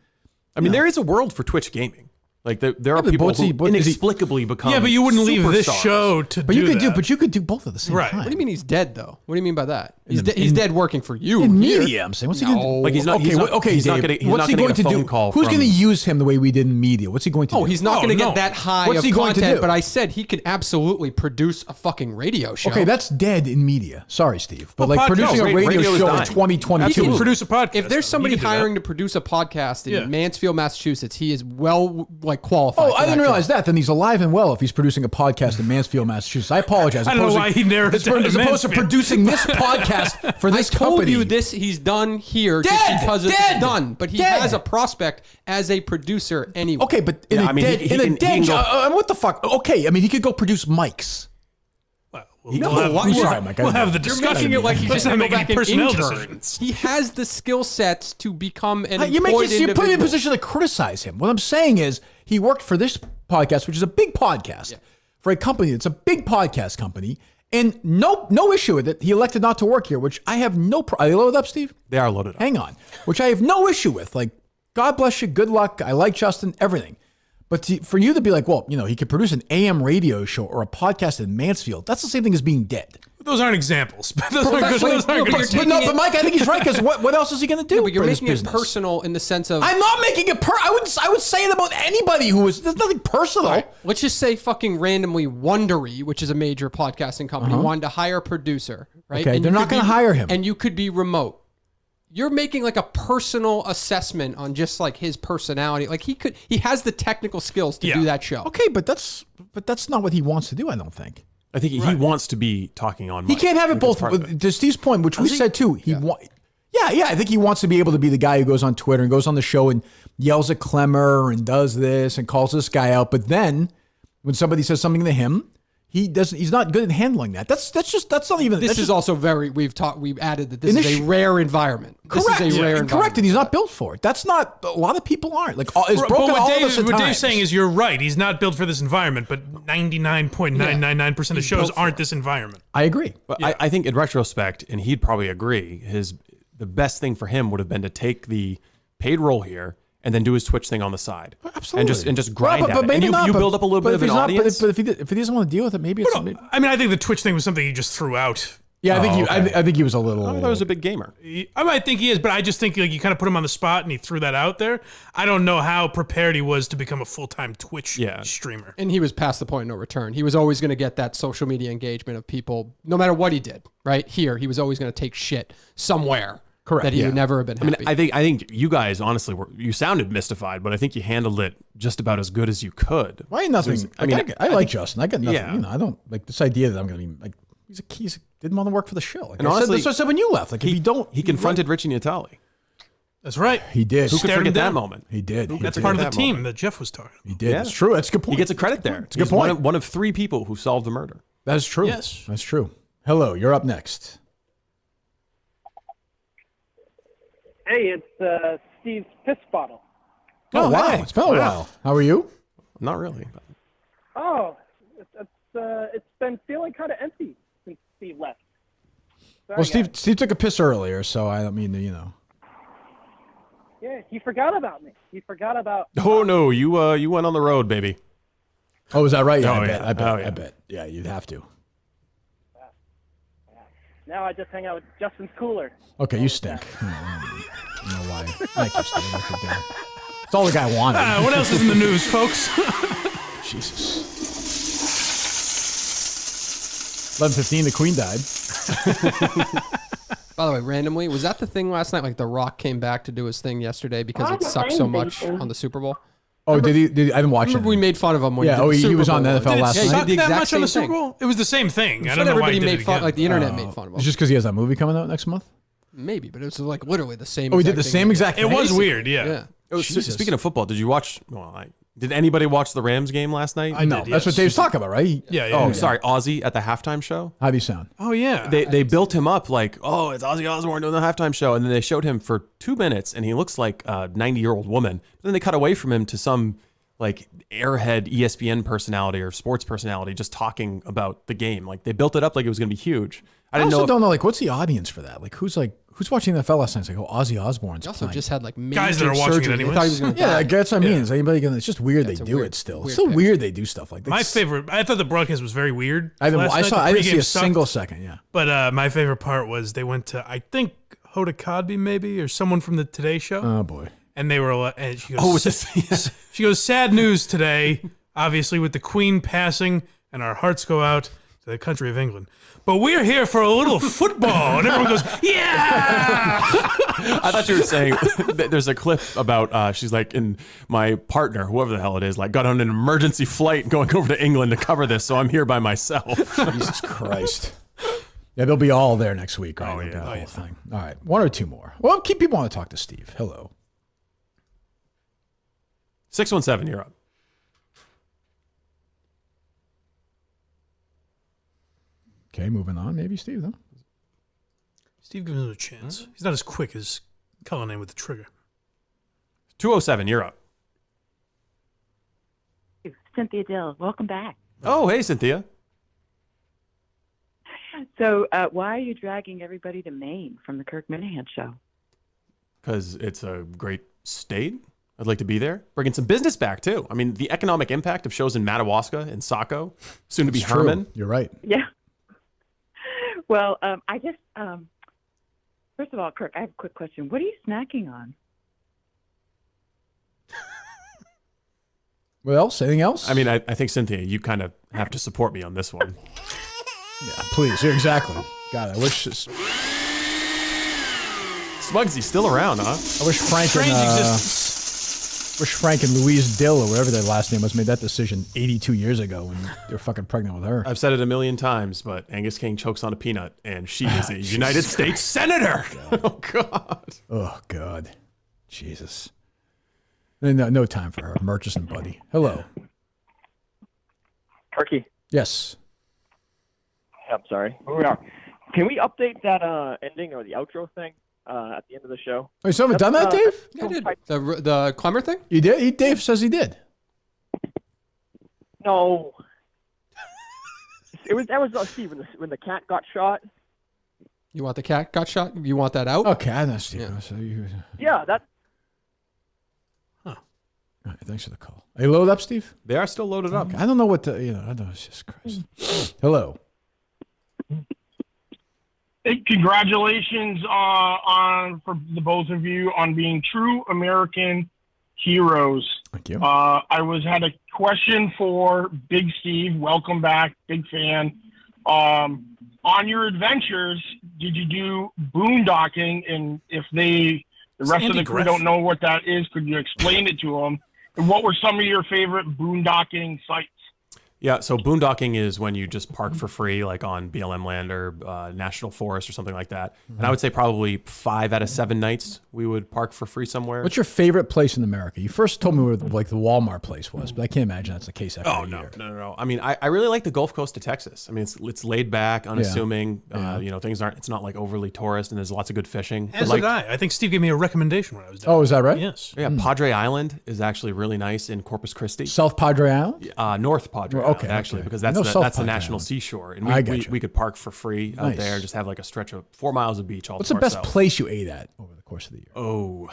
I mean, there is a world for Twitch gaming. Like there are people who inexplicably become. Yeah, but you wouldn't leave this superstars. show to But do you could that. but you could do both at the same time. What do you mean he's dead though? What do you mean by that? He's In- he's dead working for you in here. media, I'm saying. What's he going to do? Like he's not. Okay, he's not, okay, he's Dave. not gonna, he's what's not he gonna going get to a phone do? call Who's from- going to use him the way we did in media? What's he going to do? He's not going to no. get that high What's of he going to content, do? but I said he could absolutely produce a fucking radio show. Okay, that's dead in media. Sorry, Steve. But Well, like producing podcast- a radio radio is show in dying. 2022. He can produce a podcast. If there's somebody He can do that. hiring to produce a podcast in Yeah. Mansfield, Massachusetts, he is well qualified. Oh, I didn't realize that. Then he's alive and well if he's producing a podcast in Mansfield, Massachusetts. I apologize. I don't know why he narrowed it down to As opposed to Mansfield. producing this podcast for this I told company. you this. He's done here just Dead! because it's Dead! done. But he Dead! has a prospect as a producer anyway. Okay, but in Yeah, a I mean, dead, he in a can- he dead can go- job, what the fuck? Okay, I mean, he could go produce mics. I'm sorry, Mike. We'll have the You're discussion. making it like he Let's just not had to make go any back and personnel intern. decisions. He has the skill sets to become an You're employed putting me in a individual. position to criticize him. What I'm saying is he worked for this podcast, which is a big podcast, for a company that's a big podcast company, and no issue with it. He elected not to work here, which I have no problem. Are they loaded up, Steve? They are loaded up. Hang on. Which I have no issue with. Like, God bless you. Good luck. I like Justin, everything. But for you to be like, well, he could produce an AM radio show or a podcast in Mansfield, that's the same thing as being dead. Those aren't examples. Those aren't good But Mike, I think he's right because what else is he going to do? But you're for this making it business? personal in the sense of I'm not making it I would say it about anybody who is. There's nothing personal. Right. Let's just say fucking randomly Wondery, which is a major podcasting company, wanted to hire a producer, right? Okay, And they're you not could going to be- hire him. And you could be remote. You're making like a personal assessment on just like his personality. Like he has the technical skills to do that show. Okay, but that's not what he wants to do. I don't think. I think he wants to be talking on. He mic. can't have it Like, that's both. part of it. To Steve's point, which we said too, I think he wants to be able to be the guy who goes on Twitter and goes on the show and yells at Clemmer and does this and calls this guy out. But then when somebody says something to him, he's not good at handling that. That's not even. This is also we've added that this is a rare environment. Correct. This is a rare environment. Correct, and he's not built for it. That's not. A lot of people aren't. Like it's But broken all what of us at Dave's times. saying is you're right. He's not built for this environment, but 99.999% of shows aren't this environment. I agree. But I think in retrospect, and he'd probably agree, the best thing for him would have been to take the paid role here and then do his Twitch thing on the side. Absolutely. And just grind but at it. maybe And not, you but- build up a little but bit if of an he's not- audience. But if he doesn't want to deal with it, maybe it's. I mean, I think the Twitch thing was something he just threw out. Yeah, I think he was a little. I thought he was a big gamer. I might think he is, but I just think like you kind of put him on the spot and he threw that out there. I don't know how prepared he was to become a full-time Twitch streamer. And he was past the point of no return. He was always going to get that social media engagement of people, no matter what he did. Right here, he was always going to take shit somewhere. Correct. That he would never have been happy. I think you guys honestly you sounded mystified, but I think you handled it just about as good as you could. Why nothing? I like Justin. I got nothing. Yeah. I don't like this idea that I'm going to be like. He didn't want to work for the show. Like And I said, honestly, that's what I said when you left. Like if you don't, he confronted Richie Natali. That's right. He did. Who could Stared him forget that down. moment? He did. That's part of the team that Jeff was talking about. He did. Yeah. It's true. That's a good point. He gets a credit there. It's a good He's point. One of 3 people who solved the murder. That's true. Yes. That's true. Hello, you're up next. Hey, it's Steve's piss bottle. Oh, wow. hey. It's been a while. How are you? Not really. Oh, it's been feeling kind of empty since Steve left. Sorry, Well, guys. Steve took a piss earlier, so I don't mean to, Yeah, he forgot about me. He forgot about. Oh no, you went on the road, baby. Oh, is that right? Yeah, Oh, I bet. yeah. I bet. Oh, yeah. I bet. Yeah, you'd have to. Now I just hang out with Justin's cooler. Okay, you stink. I don't know why. Thank you, Steve. That's a good guy. That's all the guy wanted. What else is in the news, folks? Jesus. 11:15, the Queen died. By the way, randomly, was that the thing last night? Like The Rock came back to do his thing yesterday because it sucked so much on the Super Bowl? Oh, did he? I didn't watch it. Remember we made fun of him when Yeah, he did the he was Super on Bowl. the NFL last Yeah, he night. did the that exact much on the same Super thing. Bowl? It was the same thing. I But don't know why everybody he did made it fun, again. like the internet made fun of him. It's just because he has that movie coming out next month. Maybe, but it was like literally the same. Oh, he did the exact same thing. exact It thing. was weird, yeah. Speaking of football, did you watch? Did anybody watch the Rams game last night? No, that's what Dave's talking about, right? Oh, sorry, Ozzy at the halftime show. How do you sound? Oh yeah. They built him up like, oh, it's Ozzy Osbourne doing the halftime show, and then they showed him for 2 minutes, and he looks like a 90-year-old woman. Then they cut away from him to some like airhead ESPN personality or sports personality just talking about the game. Like they built it up like it was going to be huge. I also don't know, like, what's the audience for that? Like, who's watching the NFL last night? It's like, oh, Ozzy Osbourne's He also playing. just had like major Guys that are watching it surgery. anyways. They thought he was going to die. Yeah, that's what I mean. Is anybody gonna? It's just weird they do weird- it still. weird It's so pick. weird they do stuff like that. My favorite. I thought the broadcast was very weird. I didn't last night. The didn't see pregame a sucked. single second. Yeah. But my favorite part was they went to, I think, Hoda Kotb maybe, or someone from the Today Show. Oh boy. And they were, and she goes, Oh, was this? she goes, sad news today, obviously with the Queen passing, and our hearts go out to the country of England. But we're here for a little football, and everyone goes, yeah. I thought you were saying there's a clip about she's like, and my partner, whoever the hell it is, like got on an emergency flight going over to England to cover this, so I'm here by myself. Jesus Christ. Yeah, they'll be all there next week, right? Oh, They'll do yeah. the whole thing. All right, one or two more. Well, keep people want to talk to Steve. Hello. 617, you're up. Okay, moving on. Maybe Steve though. Steve gives him a chance. He's not as quick as Cullinane with the trigger. 207, you're up. Cynthia Dill, welcome back. Oh, hey, Cynthia. So, why are you dragging everybody to Maine from the Kirk Minihane Show? Because it's a great state. I'd like to be there. Bringing some business back, too. I mean, the economic impact of shows in Madawaska and Saco, soon to be It's true. Herman. You're right. Yeah. Well, I just, first of all, Kirk, I have a quick question. What are you snacking on? What else? Anything else? I mean, I think, Cynthia, you kind of have to support me on this one. Yeah, please. Yeah, exactly. God, I wish Smugsy's still around, huh? I wish Frank Strange and existence. wish Frank and Louise Dill or whatever their last name was made that decision 82 years ago when they were fucking pregnant with her. I've said it a million times, but Angus King chokes on a peanut, and she is a United States Senator. Oh, God. Oh, God. Jesus. No time for her. Murchison, buddy. Hello. Turkey. Yes. I'm sorry. Where we are. Can we update that ending or the outro thing at the end of the show? Oh, you still haven't done that, Dave? Yeah, I did. The Clemmer thing? You did? Dave says he did. No. That was Steve when the cat got shot. You want the cat got shot? You want that out? Okay, I know, Steve. Yeah. So you, Yeah, that. all right, thanks for the call. Are you loaded up, Steve? They are still loaded up. I don't know what to, I don't know. It's just Christ. Hello. Hey, congratulations on for the both of you on being true American heroes. Thank you. I had a question for Big Steve. Welcome back, big fan. On your adventures, did you do boondocking? And if the rest of the crew don't know what that is, could you explain it to them? And what were some of your favorite boondocking sites? Yeah, so boondocking is when you just park for free, like on BLM land or National Forest or something like that. And I would say probably 5 out of 7 nights we would park for free somewhere. What's your favorite place in America? You first told me where like the Walmart place was, but I can't imagine that's the case after a year. No. I mean, I really like the Gulf Coast of Texas. I mean, it's laid back, unassuming. Things aren't. It's not like overly tourist, and there's lots of good fishing. As did I. I think Steve gave me a recommendation when I was down. Oh, is that right? Yes. Yeah, Padre Island is actually really nice in Corpus Christi. South Padre Island? North Padre Okay, Island, actually, okay. because I know that's South the Padre national Island. seashore. And I we, gotcha. we could park for free out Nice. there and just have like a stretch of 4 miles of beach all What's to the best ourselves. place you ate at over the course of the year?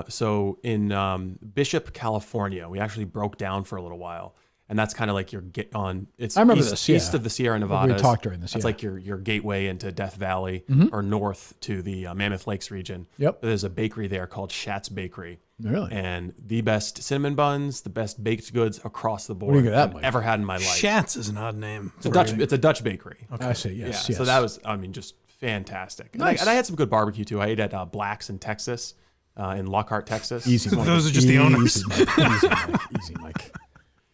So in Bishop, California, we actually broke down for a little while. And that's kind of like your get on. It's I remember east, this, yeah. east of the Sierra We Nevadas. talked during this, That's yeah. like your gateway into Death Valley Mhm. or north to the Mammoth Lakes region. Yep. There's a bakery there called Schatz Bakery. Really? And the best cinnamon buns, the best baked goods across the board Where do you get that, I've Mike? ever had in my life. Schatz is an odd name. It's a Dutch bakery. I see. Yes. Yeah, yes. so that was, just fantastic. Nice. And I had some good barbecue too. I ate at Black's in Texas. in Lockhart, Texas. Easy, Mike. Those are just the owners. Easy, Mike.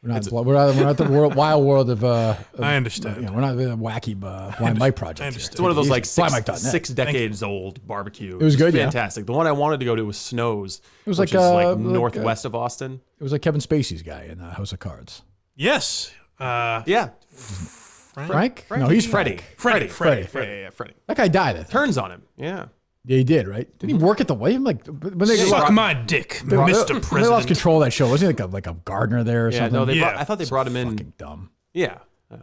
We're not the wild world of. I understand. We're not the wacky Blind Mike project. I understand. It's one of those like blindmike.net. 6 decades old barbecue. It was good, fantastic. The one I wanted to go to was Snow's. It was which is northwest of Austin. It was like Kevin Spacey's guy in House of Cards. Yes. Yeah. Frank? No, he's Freddie. Freddie. Yeah, Freddie. That guy died. I think. Turns on him. Yeah. Yeah, he did, right? Didn't he work at the White? Like when they Suck my dick, Mr. They President. lost control of that show. Wasn't he like a gardener there or Yeah, something? no, I thought they brought him in. Fucking dumb. Yeah. That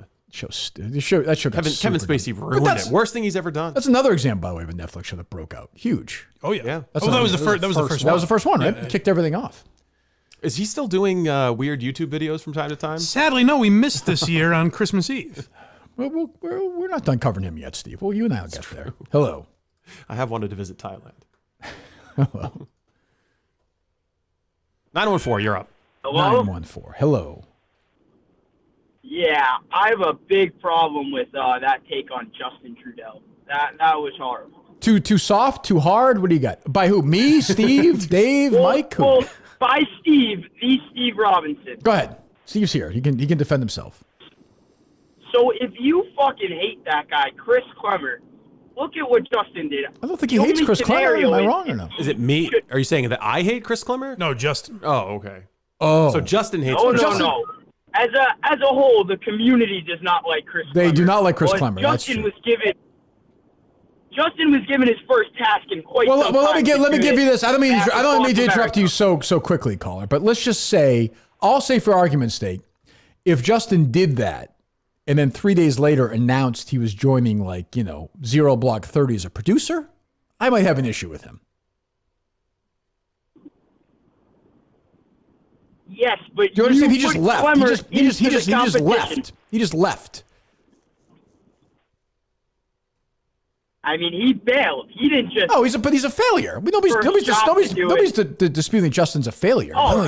show got Kevin super Spacey dumb. ruined it. Worst thing he's ever done. That's another example, by the way, of a Netflix show that broke out. Huge. Oh yeah. That's that was the first. That was the first one. That was the first one, right? Yeah. Kicked everything off. Is he still doing weird YouTube videos from time to time? Sadly, no. We missed this year on Christmas Eve. Well, we're not done covering him yet, Steve. Well, you and I will get there. Hello. I have wanted to visit Thailand. Hello. 914, you're up. Hello? 914. Hello. Yeah, I have a big problem with that take on Justin Trudeau. That was horrible. Too soft? Too hard? What do you got? By who? Me? Steve? Dave? Mike? Who? Well, by Steve, the Steve Robinson. Go ahead. Steve's here. He can defend himself. So if you fucking hate that guy, Chris Clemmer, look at what Justin did. I don't think he hates Chris Clemmer. Am I wrong or no? Is it me? Are you saying that I hate Chris Clemmer? No, Justin. Oh, okay. Oh. So Justin hates No, Chris no, Clemmer. no. As a whole, the community does not like Chris Clemmer. They do not like Chris But Clemmer. That's Justin true. Justin was given his first task in quite some time. Well, let me give you this. I don't mean to interrupt you America. so quickly, caller. But let's just say, I'll say for argument's sake, if Justin did that, and then 3 days later announced he was joining, Zero Block 30 as a producer, I might have an issue with him. Yes, but You understand? He just put left. Clemmer He just into the competition. left. He just left. I mean, he bailed. He didn't just. Oh, he's a failure. Nobody's disputing Justin's a failure. Oh,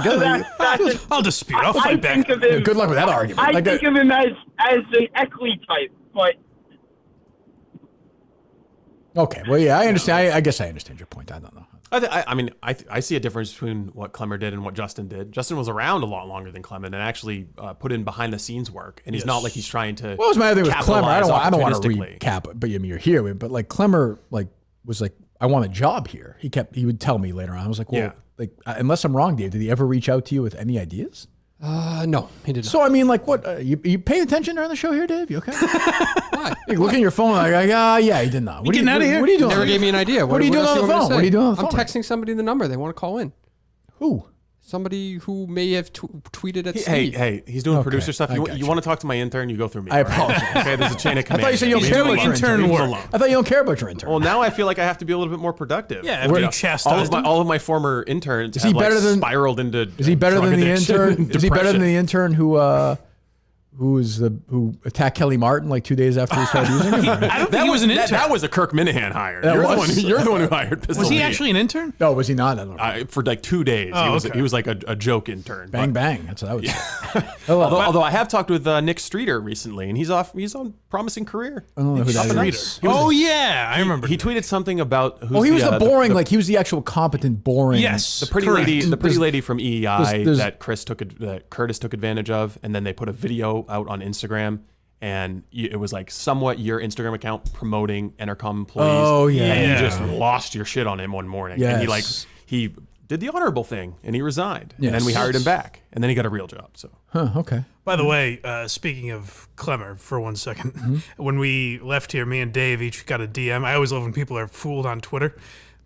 I'll dispute. I'll fight back. Good luck with that argument. I think of him as an Eckley type, but okay. Well, yeah, I understand. I guess I understand your point. I don't know. I see a difference between what Clemmer did and what Justin did. Justin was around a lot longer than Clemmer and actually put in behind the scenes work. And he's not like he's trying to. What was my other thing with Clemmer? I don't want to opportunistically. recap, but you're here. But Clemmer was like, I want a job here. He would tell me later on. I was like, well, unless I'm wrong, Dave, did he ever reach out to you with any ideas? No, he did not. So I mean, what? You paying attention during the show here, Dave? You okay? Why? You look at your phone yeah, he did not. What are you doing? Never gave me an idea. What are you doing on the phone? What are you doing on the phone? I'm texting somebody the number. They want to call in. Who? Somebody who may have tweeted at Hey, Steve. he's doing producer stuff. You want to talk to my intern? You go through me. I all right? apologize. Okay, there's a chain of command. I thought you said you don't He's care doing about your intern work. work. I thought you don't care about your intern. Well, now I feel like I have to be a little bit more productive. Yeah, after you chastised him. all of my former interns Is he have better than spiraled into. Is he better drug than the addiction intern? and Is he better than depression. the intern who attacked Kelly Martin like 2 days after he started using him? That was an intern. That was a Kirk Minihane hire. That You're the one who hired Pistol Was he Pete. actually an intern? No, was he not? I don't know. For like 2 days, Oh, he was like a joke intern. Bang but- bang. That's what I would say. Although I have talked with Nick Streeter recently, and he's on promising career. I don't know who that Up and is. up. Oh yeah, I remember. He tweeted something about. Oh, he was the boring. He was the actual competent boring. Yes. The pretty Correct. lady, the pretty lady from EEI there's- that Curtis took advantage of, and then they put a video out on Instagram, and it was like somewhat your Instagram account promoting Entercom employees. Oh, yeah. and Yeah. you just lost your shit on him one morning, and he did the honorable thing, and he resigned, and then we Yes. hired him back, and then he got a real job. So Huh, okay. By the way, speaking of Clemmer, for 1 second, when we left here, me and Dave each got a DM. I always love when people are fooled on Twitter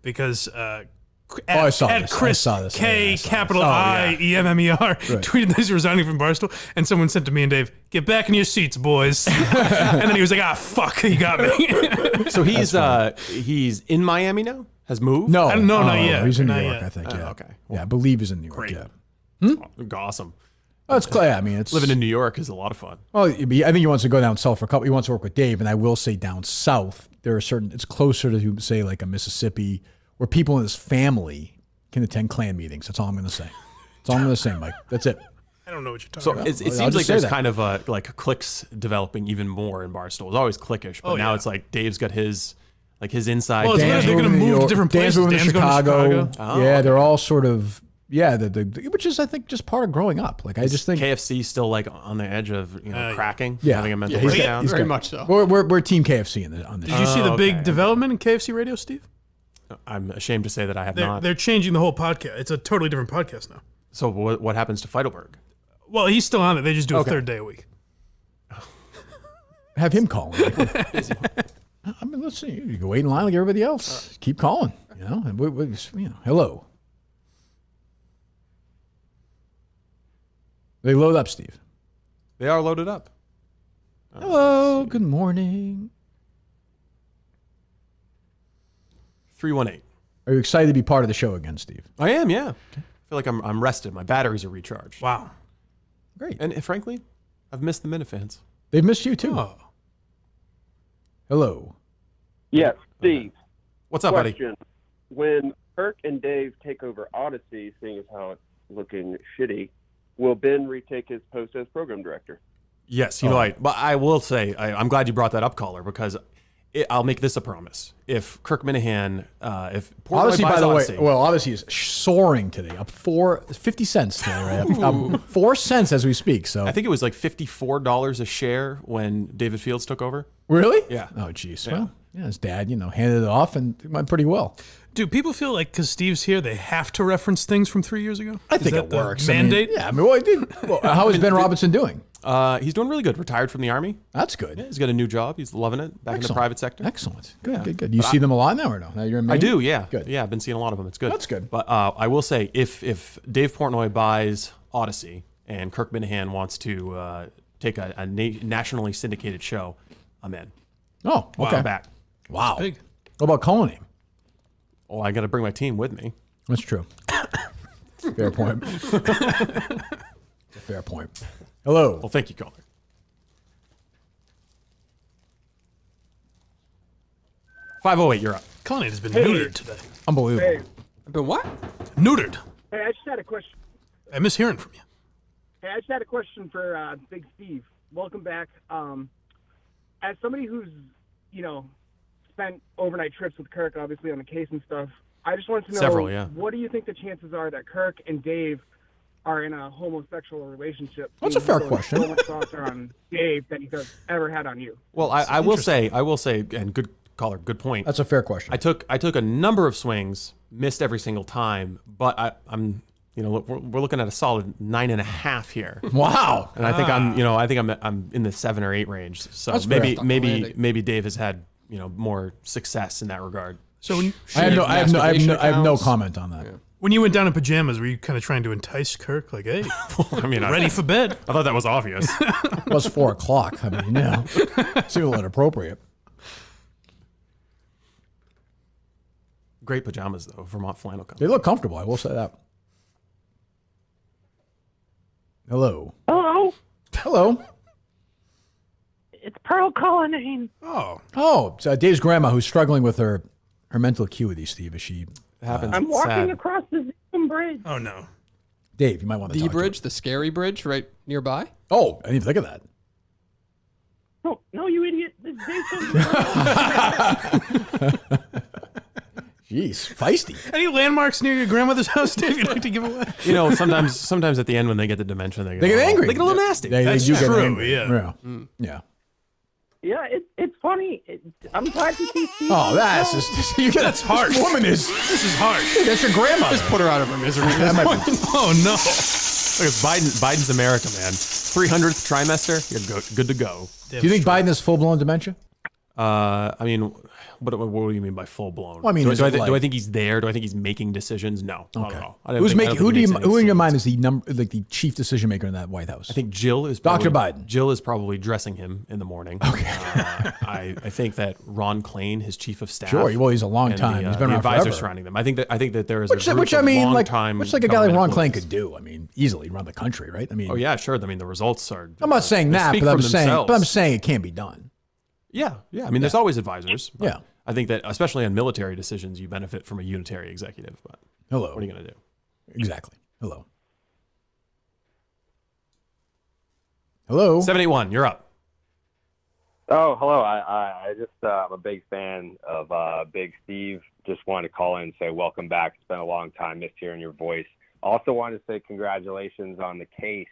because I saw at this. Chris I saw this. K I saw capital this. I EMMER tweeted that he's resigning from Barstool, and someone sent to me and Dave, "Get back in your seats, boys." And then he was like, "Ah, fuck, he got me." So he's in Miami now? Has moved? No, I don't know, not yet. He's in New Not York, yet. I think. Yeah. okay. Yeah, I believe he's in New York. Great. Yeah. Awesome. Oh, it's clear. I mean, it's Living in New York is a lot of fun. Well, I think he wants to go down south for a couple. He wants to work with Dave, and I will say down south there are certain. It's closer to say like a Mississippi, where people in his family can attend Klan meetings. That's all I'm going to say. That's all I'm going to say, Mike. That's it. I don't know what you're talking So about. it I'll seems just like say there's that. kind of like cliques developing even more in Barstool. It's always cliquish, but Oh, now yeah. it's like Dave's got his Like his inside. Well, they're going to move to different places. Dan's moving to Chicago. Oh, yeah, they're all sort of which is I think just part of growing up. Like I just think KFC still like on the edge of cracking, yeah, having a mental he's breakdown. Very much so. We're Team KFC on this. Did you see the big development in KFC radio, Steve? I'm ashamed to say that I have not. They're changing the whole podcast. It's a totally different podcast now. So what happens to Feidelberg? Well, he's still on it. They just do a third day a week. Have him call. I mean, let's see. You can wait in line like everybody else. Keep calling. You know, and hello. They load up, Steve. They are loaded up. Hello. Good morning. 318. Are you excited to be part of the show again, Steve? I am, yeah. I feel like I'm rested. My batteries are recharged. Wow. Great. And frankly, I've missed the Minifans. They've missed you too. Oh. Hello. Yes, Steve. What's up, buddy? When Kirk and Dave take over Odyssey, seeing as how it's looking shitty, will Ben retake his post as program director? Yes, but I will say, I'm glad you brought that up, caller, because I'll make this a promise. If Kirk Minihane, if Odyssey, by the way, Odyssey is soaring today, up 50 cents today, right? Up 4 cents as we speak. So I think it was like $54 a share when David Fields took over. Really? Yeah. Oh, geez. Yeah. Well, yeah, his dad, handed it off and it went pretty well. Do people feel like because Steve's here, they have to reference things from 3 years ago? I think it works. Mandate? How is Ben Robinson doing? He's doing really good. Retired from the Army. That's good. Yeah, he's got a new job. He's loving it. Back in the private sector. Excellent. Good. You see them a lot now or no? Now you're in Maine? I do, yeah. Good. Yeah, I've been seeing a lot of them. It's good. That's good. But I will say, if Dave Portnoy buys Odyssey and Kirk Minihane wants to take a nationally syndicated show, I'm in. Oh, okay. I'm back. Wow. Big. What about calling him? Well, I got to bring my team with me. That's true. Fair point. Fair point. Hello. Well, thank you, caller. .508, you're up. Connie has been neutered today. Unbelievable. Hey. Been what? Neutered. Hey, I just had a question. I miss hearing from you. Hey, I just had a question for Big Steve. Welcome back. As somebody who's, spent overnight trips with Kirk, obviously on the case and stuff, I just wanted to know, Several, yeah. What do you think the chances are that Kirk and Dave are in a homosexual relationship? That's a fair question. So much thoughts are on Dave that he's ever had on you. Well, I will say, and good caller, good point. That's a fair question. I took a number of swings, missed every single time, but I'm we're looking at a solid 9.5 here. Wow. And I think I'm in the 7 or 8 range. So That's maybe Dave has had more success in that regard. So when, I have no comment on that. Yeah. when you went down in pajamas, were you kind of trying to entice Kirk? Like, hey, I mean, ready for bed? I thought that was obvious. It was 4 o'clock. I mean, seemed a little inappropriate. Great pajamas, though. Vermont flannel company. They look comfortable. I will say that. Hello. Hello. Hello. It's Pearl Cullinane. Oh, it's Dave's grandma who's struggling with her mental acuity, Steve. Is she? Happens. I'm walking across the Zoom bridge. Oh, no. Dave, you might want to The talk bridge, the scary bridge right nearby? Oh, I didn't even think of that. No, you idiot. This Jeez, feisty. Any landmarks near your grandmother's house, Dave, you'd like to give away? You know, sometimes at the end when they get the dementia, they get angry. They get a little nasty. That's do true. get Angry. Yeah. Yeah. Yeah, it's funny. I'm glad to see Steve. Oh, that's just that's harsh. This woman is. This is harsh. That's your grandma. Just put her out of her misery. Oh, no. Look, it's Biden's America, man. 300th trimester, you're good to go. Do you think Biden has full-blown dementia? I mean, what do you mean by full blown? Well, I mean, do I like- think he's there? Do I think he's making decisions? No, not at all. I don't Who's think- I making? don't think he makes any Who in your decisions. mind is the chief decision maker in that White House? I think Jill is Dr. probably, Biden. Jill is probably dressing him in the morning. Okay. I think that Ron Klain, his chief of staff. Sure, well, he's a long and time. He's been the around advisors forever. surrounding them. I think that there is a group Which I of mean, like long-time which like a guy like Ron government Klain could do. I mean, easily run the country, right? I mean, Oh yeah, sure. I mean, the results are. I'm not saying they that, speak but for themselves. I'm saying it can be done. Yeah. I mean, there's always advisors. but Yeah. I think that especially on military decisions, you benefit from a unitary executive. But Hello. what are you going to do? Exactly. Hello. Hello. 781, you're up. Oh, hello. I just I'm a big fan of Big Steve. Just wanted to call in and say welcome back. It's been a long time. Missed hearing your voice. Also wanted to say congratulations on the case.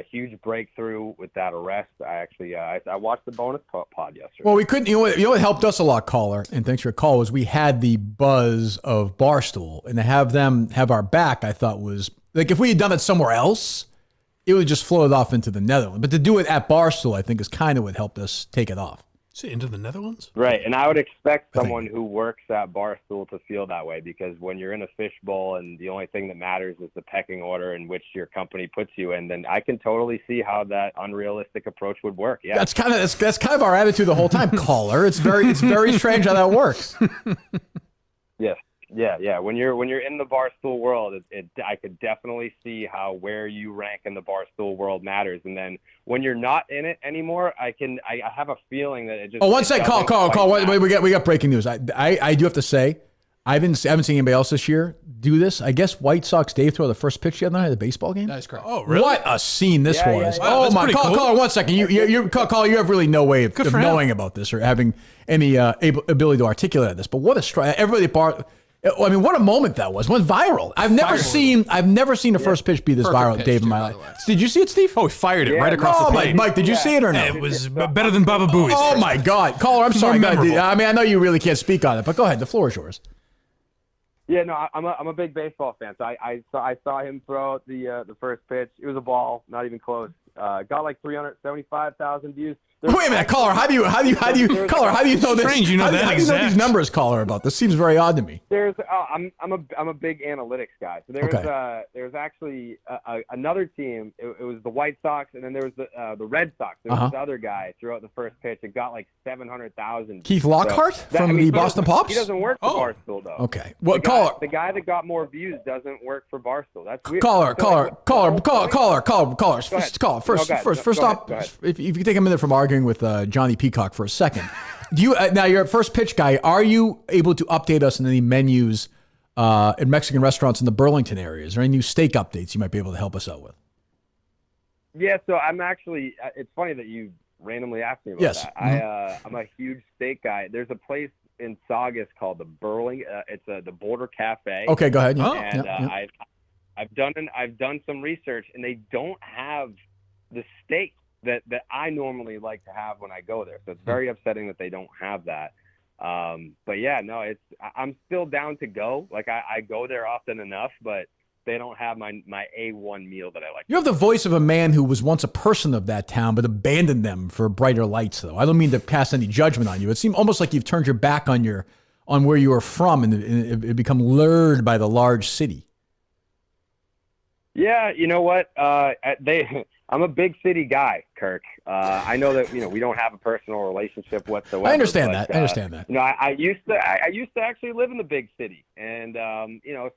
Huge breakthrough with that arrest. I actually I watched the bonus pod yesterday. Well, we couldn't. You know what helped us a lot, caller, and thanks for your call, was we had the buzz of Barstool, and to have them have our back, I thought was like if we had done it somewhere else, it would just float off into the Netherlands. But to do it at Barstool, I think, is kind of what helped us take it off. So into the Netherlands? Right, and I would expect someone who works at Barstool to feel that way, because when you're in a fishbowl and the only thing that matters is the pecking order in which your company puts you in, then I can totally see how that unrealistic approach would work. Yeah, That's kind of our attitude the whole time, caller. It's very strange how that works. Yes. Yeah. When you're in the Barstool world, I could definitely see how where you rank in the Barstool world matters. And then when you're not in it anymore, I have a feeling that it just. Oh, one second, call. Wait, we got breaking news. I do have to say, I haven't seen anybody else this year do this. I guess White Sox Dave throw the first pitch the other night at the baseball game. That is correct. Oh, really? What a scene this was! Wow, oh my, cool. caller, 1 second. You have really no way of knowing about this or having any ability to articulate this. But what a strike! Everybody I mean, what a moment that was. It went viral. I've never seen a first pitch be this viral, Dave, in my life. Did you see it, Steve? Oh, he fired it right across the page. Mike, did you see it or no? It was better than Baba Booey's. Oh my God, caller, I'm sorry. I mean, I know you really can't speak on it, but go ahead. The floor is yours. Yeah, no, I'm a big baseball fan. So I saw him throw out the first pitch. It was a ball, not even close. Got like 375,000 views. Wait a minute, caller. How do you know this? Strange, you know that How do you know these numbers, caller? About this seems very odd to me. I'm a big analytics guy. So there's actually another team. It was the White Sox, and then there was the Red Sox. There was this other guy threw out the first pitch. It got like 700,000. Keith Lockhart from the Boston Pops. He doesn't work for Barstool though. Okay. Well, caller. The guy that got more views doesn't work for Barstool. That's weird. Caller. First stop. If you could take a minute from arguing with Johnny Peacock for a second. Do you now you're a first pitch guy? Are you able to update us on any menus in Mexican restaurants in the Burlington area? Is there any new steak updates you might be able to help us out with? Yeah, so I'm actually. It's funny that you randomly asked me about that. Mm-hmm. I'm a huge steak guy. There's a place in Saugus called the it's the Border Cafe. Okay, go ahead. I've done some research, and they don't have the steak that I normally like to have when I go there. So it's very upsetting that they don't have that. But yeah, no, I'm still down to go. Like I go there often enough, but they don't have my A1 meal that I like. You have the voice of a man who was once a person of that town, but abandoned them for brighter lights, though. I don't mean to cast any judgment on you. It seemed almost like you've turned your back on where you were from and it become lured by the large city. Yeah, you know what? I'm a big city guy, Kirk. I know that we don't have a personal relationship whatsoever. I understand that. I used to actually live in the big city, and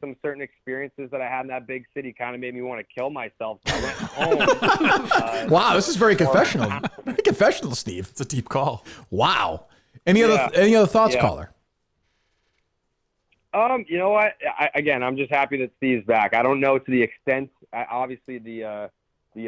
some certain experiences that I had in that big city kind of made me want to kill myself. So I went home. Wow, this is very confessional. Very confessional, Steve. It's a deep call. Wow. Any other thoughts, caller? You know what? I'm just happy that Steve's back. I don't know to the extent. Obviously, the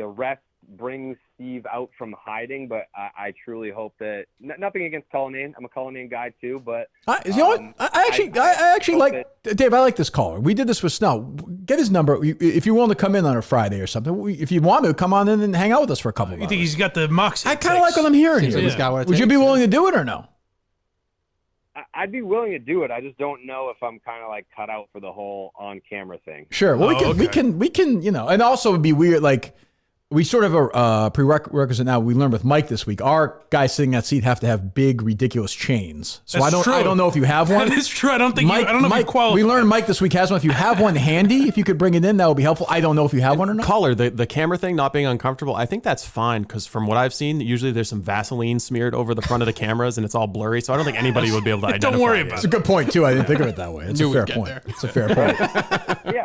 arrest brings Steve out from hiding, but I truly hope that nothing against Cullinane. I'm a Cullinane guy too, but you know what? I actually like Dave. I like this caller. We did this with Snell. Get his number if you're willing to come in on a Friday or something. If you want to, come on in and hang out with us for a couple of hours. You think he's got the moxie? I kind of like what I'm hearing here. Would you be willing to do it or no? I'd be willing to do it. I just don't know if I'm kind of like cut out for the whole on-camera thing. Sure. Well, we can, and also it'd be weird. Like we sort of a prerequisite now. We learned with Mike this week. Our guys sitting in that seat have to have big, ridiculous chains. So I don't know if you have one. That is true. I don't know if you qualify. We learned Mike this week has one. If you have one handy, if you could bring it in, that would be helpful. I don't know if you have one or not. Caller, the camera thing not being uncomfortable, I think that's fine because from what I've seen, usually there's some Vaseline smeared over the front of the cameras and it's all blurry. So I don't think anybody would be able to identify. Don't worry about it. It's a good point too. I didn't think of it that way. It's a fair point. It's a fair point.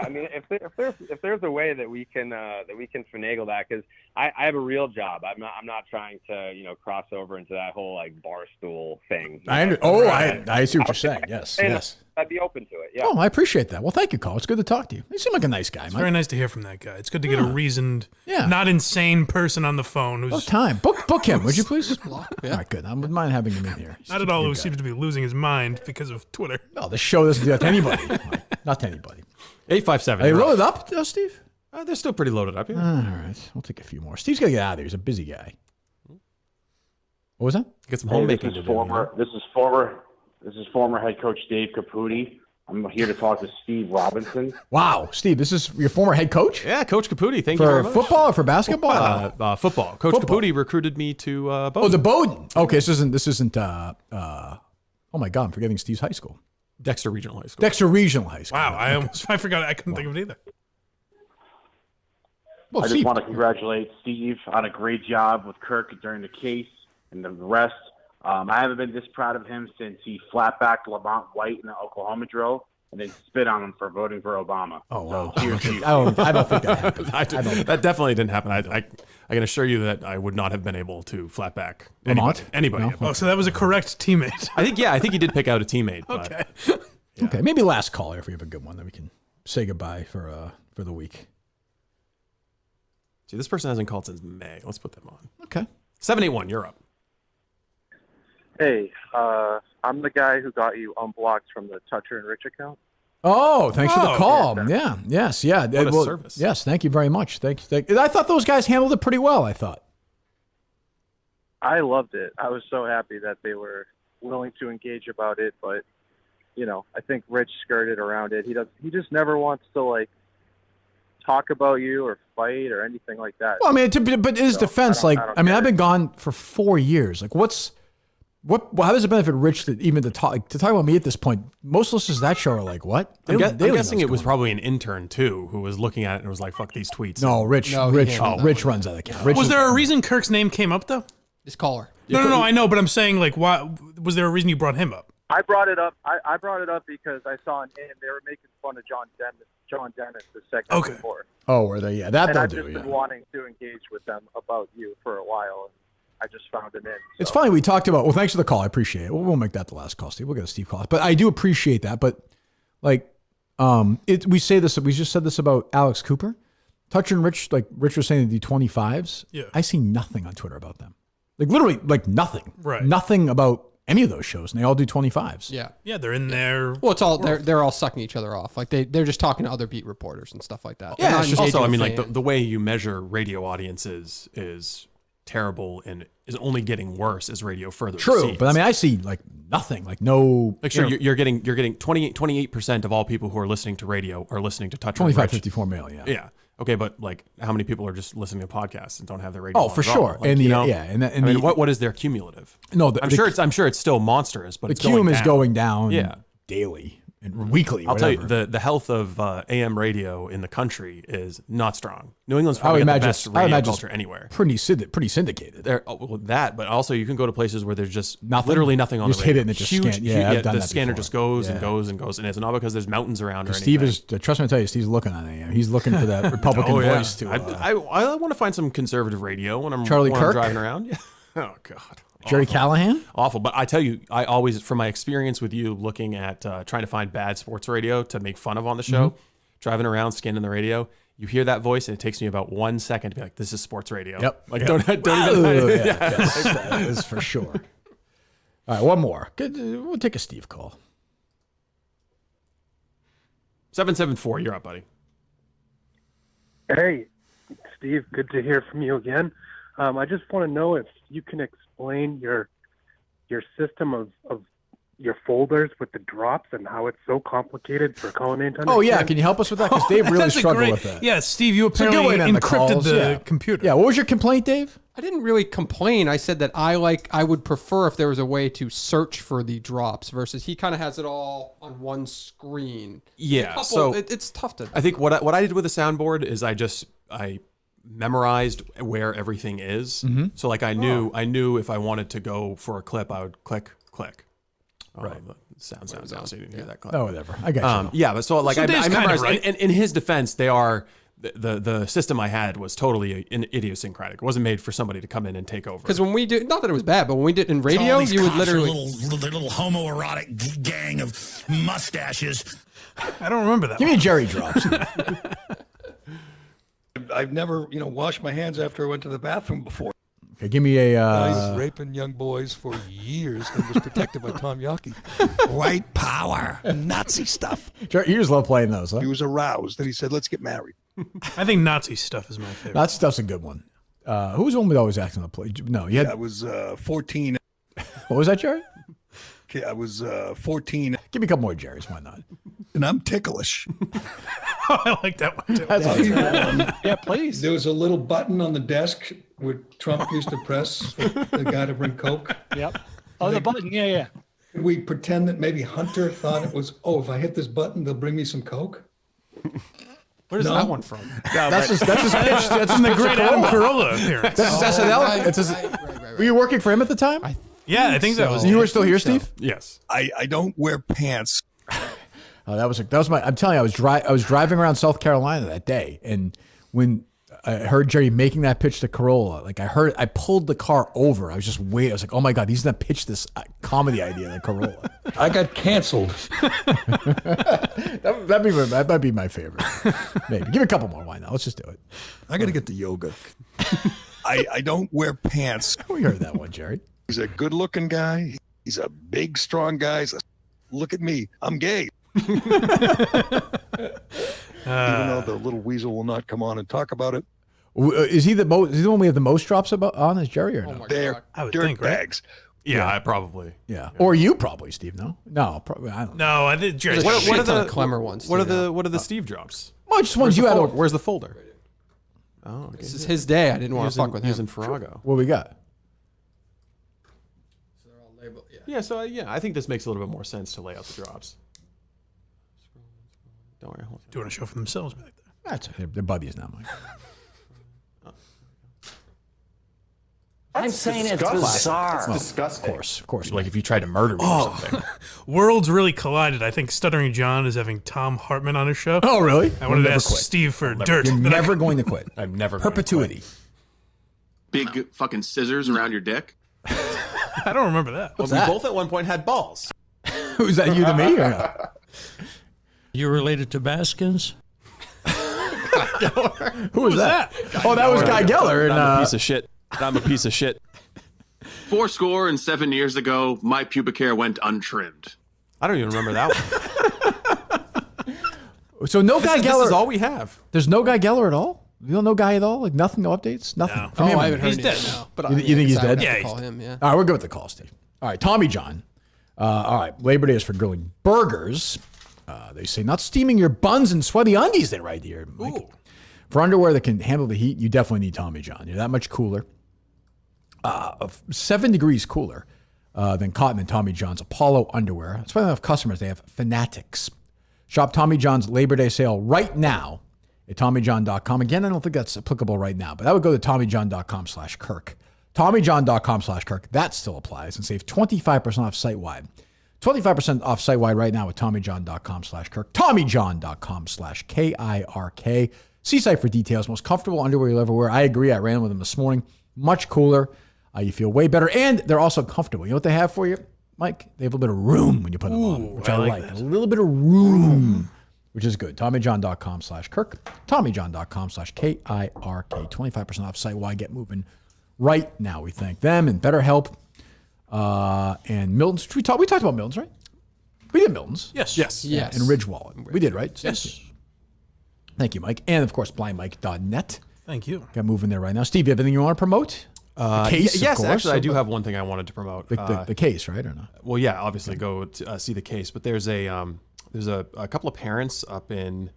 yeah, I mean, if there's a way that we can finagle that, because I have a real job. I'm not trying to cross over into that whole like barstool thing. I see what you're saying. Yes, And yes. I'd be open to it. Yeah. Oh, I appreciate that. Well, thank you, Carl. It's good to talk to you. You seem like a nice guy, It's Mike. very nice to hear from that guy. It's good to get a reasoned, Yeah. not insane person on the phone who's Oh, time. Book him, would you please? All right, good. I wouldn't mind having him in here. not at all who seems to be losing his mind because of Twitter. No, the show doesn't do that to anybody. Mike. Not to anybody. 857. Are they loaded up, Steve? They're still pretty loaded up. Yeah. All right. We'll take a few more. Steve's got to get out of there. He's a busy guy. What was that? Get some Hey, homemaking this to is do. former head coach Dave Caputi. I'm here to talk to Steve Robinson. Wow, Steve, this is your former head coach? Yeah, Coach Caputi. Thank you very much. For football or for basketball? Football. Coach Caputi recruited me to Bowdoin. Oh, the Bowdoin. Okay, this isn't. Oh my God, I'm forgetting Steve's high school. Dexter Regional High School. Dexter Regional High School. Wow, I forgot. I couldn't think of it either. Well, I just Steve- want to congratulate Steve on a great job with Kirk during the case and the rest. I haven't been this proud of him since he flat-backed Lamont White in the Oklahoma drill and then spit on him for voting for Obama. Oh, wow. So, cheers to you. I don't think that happened. That definitely didn't happen. I can assure you that I would not have been able to flat back Lamont? anybody. No? Oh, so that was a correct teammate. I think he did pick out a teammate. But Okay. Okay, maybe last caller if we have a good one, then we can say goodbye for the week. See, this person hasn't called since May. Let's put them on. Okay. 781, you're up. Hey, I'm the guy who got you unblocked from the Toucher and Rich account. Oh, thanks for the call. Yeah, yes, yeah. What a service. Yes, thank you very much. Thank you. I thought those guys handled it pretty well, I thought. I loved it. I was so happy that they were willing to engage about it, but I think Rich skirted around it. He just never wants to like talk about you or fight or anything like that. Well, I mean, but in his defense, I've been gone for 4 years. Like, how does it benefit Rich to talk about me at this point? Most listeners to that show are like, what? I'm guessing it was probably an intern too who was looking at it and was like, "Fuck these tweets." No, Rich runs that account. Was there a reason Kirk's name came up though? This caller. No, I know, but I'm saying like, why was there a reason you brought him up? I brought it up. I brought it up because I saw an in they were making fun of John Dennis the second before. Oh, were they? Yeah, that and they'll I've do. just Yeah. been wanting to engage with them about you for a while, and I just found it in. It's funny we talked about. Well, thanks for the call. I appreciate it. We'll make that the last call, Steve. We'll get a Steve call, but I do appreciate that. But like, we say this. We just said this about Alex Cooper, Toucher and Rich. Like Rich was saying, the 25s. Yeah. I see nothing on Twitter about them. Like literally, like nothing. Right. Nothing about any of those shows, and they all do 25s. Yeah, they're in there. Well, it's all they're all sucking each other off. Like they're just talking to other beat reporters and stuff like that. They're not engaging Also, I mean, with like fans. the way you measure radio audiences is terrible and is only getting worse as radio further True, recedes. but I mean, I see like nothing. Like no. Like sure, you're getting 28% of all people who are listening to radio are listening to Toucher. 25, and Rich. 54 mil. Yeah. Yeah. Okay, but like, how many people are just listening to podcasts and don't have their radio? Oh, on for at all? sure. Like, And you the- know, yeah, and the- and I mean, the- what is their cumulative? No, I'm sure it's still monstrous, but the it's going cum is down. going down. Yeah. Daily and weekly. I'll tell you, whatever. the health of AM radio in the country is not strong. New England's I probably would got the imagine best I would radio imagine culture it's anywhere. Pretty syndicated. But also you can go to places where there's just Nothing? literally nothing on You just the radio. hit it and it just Huge, scan- yeah, I've done the that scanner before. just goes and Yeah. goes and goes, and it's not because there's mountains around or anything. Steve is, trust me, I tell you, Steve's looking on AM. He's looking for that Republican Oh, yeah. voice to. I want to find some conservative radio when I'm Charlie when I'm Kirk? driving around. Yeah. Oh God. Jerry Awful. Callahan? Awful. But I tell you, I always, from my experience with you looking at trying to find bad sports radio to make fun of on the show, driving around, scanning the radio, you hear that voice and it takes me about 1 second to be like, this is sports radio. Yep. Like, Yep. don't even. Oh, yeah, Yeah. that is for sure. All right, one more. Good. We'll take a Steve call. 774, you're up, buddy. Hey, Steve, good to hear from you again. I just want to know if you can explain your system of your folders with the drops and how it's so complicated for calling in to Oh, yeah. understand. Can you help us with that? Because Dave really That's a struggled great- with that. Yeah, Steve, you It's a good apparently way to end the encrypted calls, the yeah. computer. Yeah, what was your complaint, Dave? I didn't really complain. I said that I would prefer if there was a way to search for the drops versus he kind of has it all on one screen. Yeah, It's tough to. I think what I did with the soundboard is I memorized where everything is. Mhm. So like I knew if I wanted to go for a clip, I would click. Right. sounds. So you didn't hear that. Oh, whatever. I got you. Yeah, but so like So I Dave's kinda memorized. right. And in his defense, they are the system I had was totally idiosyncratic. It wasn't made for somebody to come in and take over. Because when we do, not that it was bad, but when we did in radio, you would literally little homoerotic gang of mustaches. I don't remember that. Give me a Jerry drops. I've never, washed my hands after I went to the bathroom before. Okay, give me a. I was raping young boys for years and was protected by Tom Yockey. White power, Nazi stuff. You just love playing those, huh? He was aroused and he said, "Let's get married." I think Nazi stuff is my favorite. That stuff's a good one. Who was the one with always acting on the play? No, you had. I was 14. What was that, Jerry? Okay, I was 14. Give me a couple more Jerry's. Why not? And I'm ticklish. I like that one too. Yeah, please. There was a little button on the desk where Trump used to press for the guy to bring Coke. Yep. Oh, the button. Yeah. Could we pretend that maybe Hunter thought it was, if I hit this button, they'll bring me some Coke? Where's that one from? That's his pitch. That's in the great Adam Carolla appearance. That's his SNL. Were you working for him at the time? Yeah, I think that was. You were still here, Steve? Yes. I don't wear pants. Oh, that was my. I'm telling you, I was driving around South Carolina that day, and when I heard Jerry making that pitch to Carolla, like I pulled the car over. I was just waiting. I was like, oh my god, he's gonna pitch this comedy idea to Carolla. I got canceled. that might be my favorite. Maybe give me a couple more. Why not? Let's just do it. I got to get to yoga. I don't wear pants. We heard that one, Jerry. He's a good-looking guy. He's a big, strong guy. Look at me. I'm gay. Even though the little weasel will not come on and talk about it. Is he the most? Is he the one we have the most drops on? Is Jerry or no? They're dirt bags. Yeah, I probably. Yeah. Or you probably, Steve. No, probably. I don't know. No, I think Jerry. What are the Clemmer ones? What are the Steve drops? Well, just ones you had. Where's the folder? Oh, okay. This is his day. I didn't want to fuck with him. Using Farrago. What we got? Yeah, so I think this makes a little bit more sense to lay out the drops. Don't worry. Doing a show for themselves back there. That's they're buddies now, Mike. I'm saying it's bizarre. It's disgusting. Of course. Like if you tried to murder me or something. Worlds really collided. I think Stuttering John is having Tom Hartman on his show. Oh, really? I wanted to ask Steve for dirt. You're never going to quit. I'm never Perpetuity. Big fucking scissors around your dick. I don't remember that. Well, we both at one point had balls. Who's that? You to me or not? You related to Baskins? Who was that? Oh, that was Guy Geller. I'm a piece of shit. I'm a piece of shit. 7 years ago, my pubic hair went untrimmed. I don't even remember that one. So no Guy Geller. This is all we have. There's no Guy Geller at all? You don't know Guy at all? Like nothing, no updates? Nothing? No. From him? I haven't heard He's dead anything. now. But You think he's dead? Yeah, Yeah, call he's him. Yeah. All right, we're good with the call, Steve. All right, Tommy John. All right, Labor Day is for grilling burgers. They say not steaming your buns and sweaty undies. They right here, Mike. For underwear that can handle the heat, you definitely need Tommy John. You're that much cooler. 7 degrees cooler than cotton and Tommy John's Apollo underwear. That's why they have customers. They have fanatics. Shop Tommy John's Labor Day sale right now at TommyJohn.com. Again, I don't think that's applicable right now, but I would go to TommyJohn.com/Kirk. TommyJohn.com/Kirk. That still applies and save 25% off site-wide. 25% off site-wide right now at TommyJohn.com/Kirk. TommyJohn.com/KIRK. See site for details. Most comfortable underwear you'll ever wear. I agree. I ran with them this morning. Much cooler. You feel way better. And they're also comfortable. You know what they have for you, Mike? They have a little bit of room when you put them on, which I like. A little bit of room, which is good. TommyJohn.com/Kirk. TommyJohn.com/KIRK. 25% off site-wide. Get moving right now. We thank them and BetterHelp and Milton's. We talked about Milton's, right? We did Milton's. Yes. And Ridge Wallet. We did, right? Yes. Thank you, Mike. And, of course, blindmike.net. Thank you. Got moving there right now. Steve, you have anything you want to promote? The case, yes, of course. actually, I do have one thing I wanted to promote. The case, right, or not? Well, yeah, obviously go to, see the case. But there's a couple of parents up in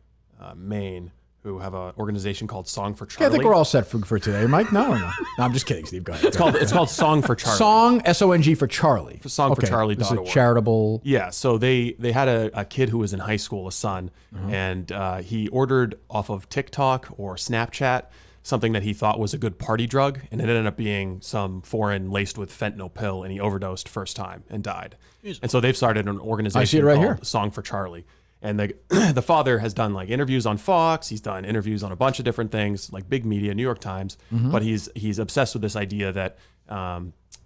Maine who have an organization called Song for Charlie. Yeah, I think we're all set for today, Mike. No or no? No, I'm just kidding, Steve. Go ahead. It's called Song for Charlie. Song, SONG for Charlie. Songforcharlie.org. This is a charitable. Yeah, so they had a kid who was in high school, a son, and he ordered off of TikTok or Snapchat something that he thought was a good party drug, and it ended up being some foreign laced with fentanyl pill, and he overdosed first time and died. And so they've started an organization I see it right called here. Song for Charlie. And the father has done like interviews on Fox. He's done interviews on a bunch of different things, like big media, New York Times. Mhm. But he's obsessed with this idea that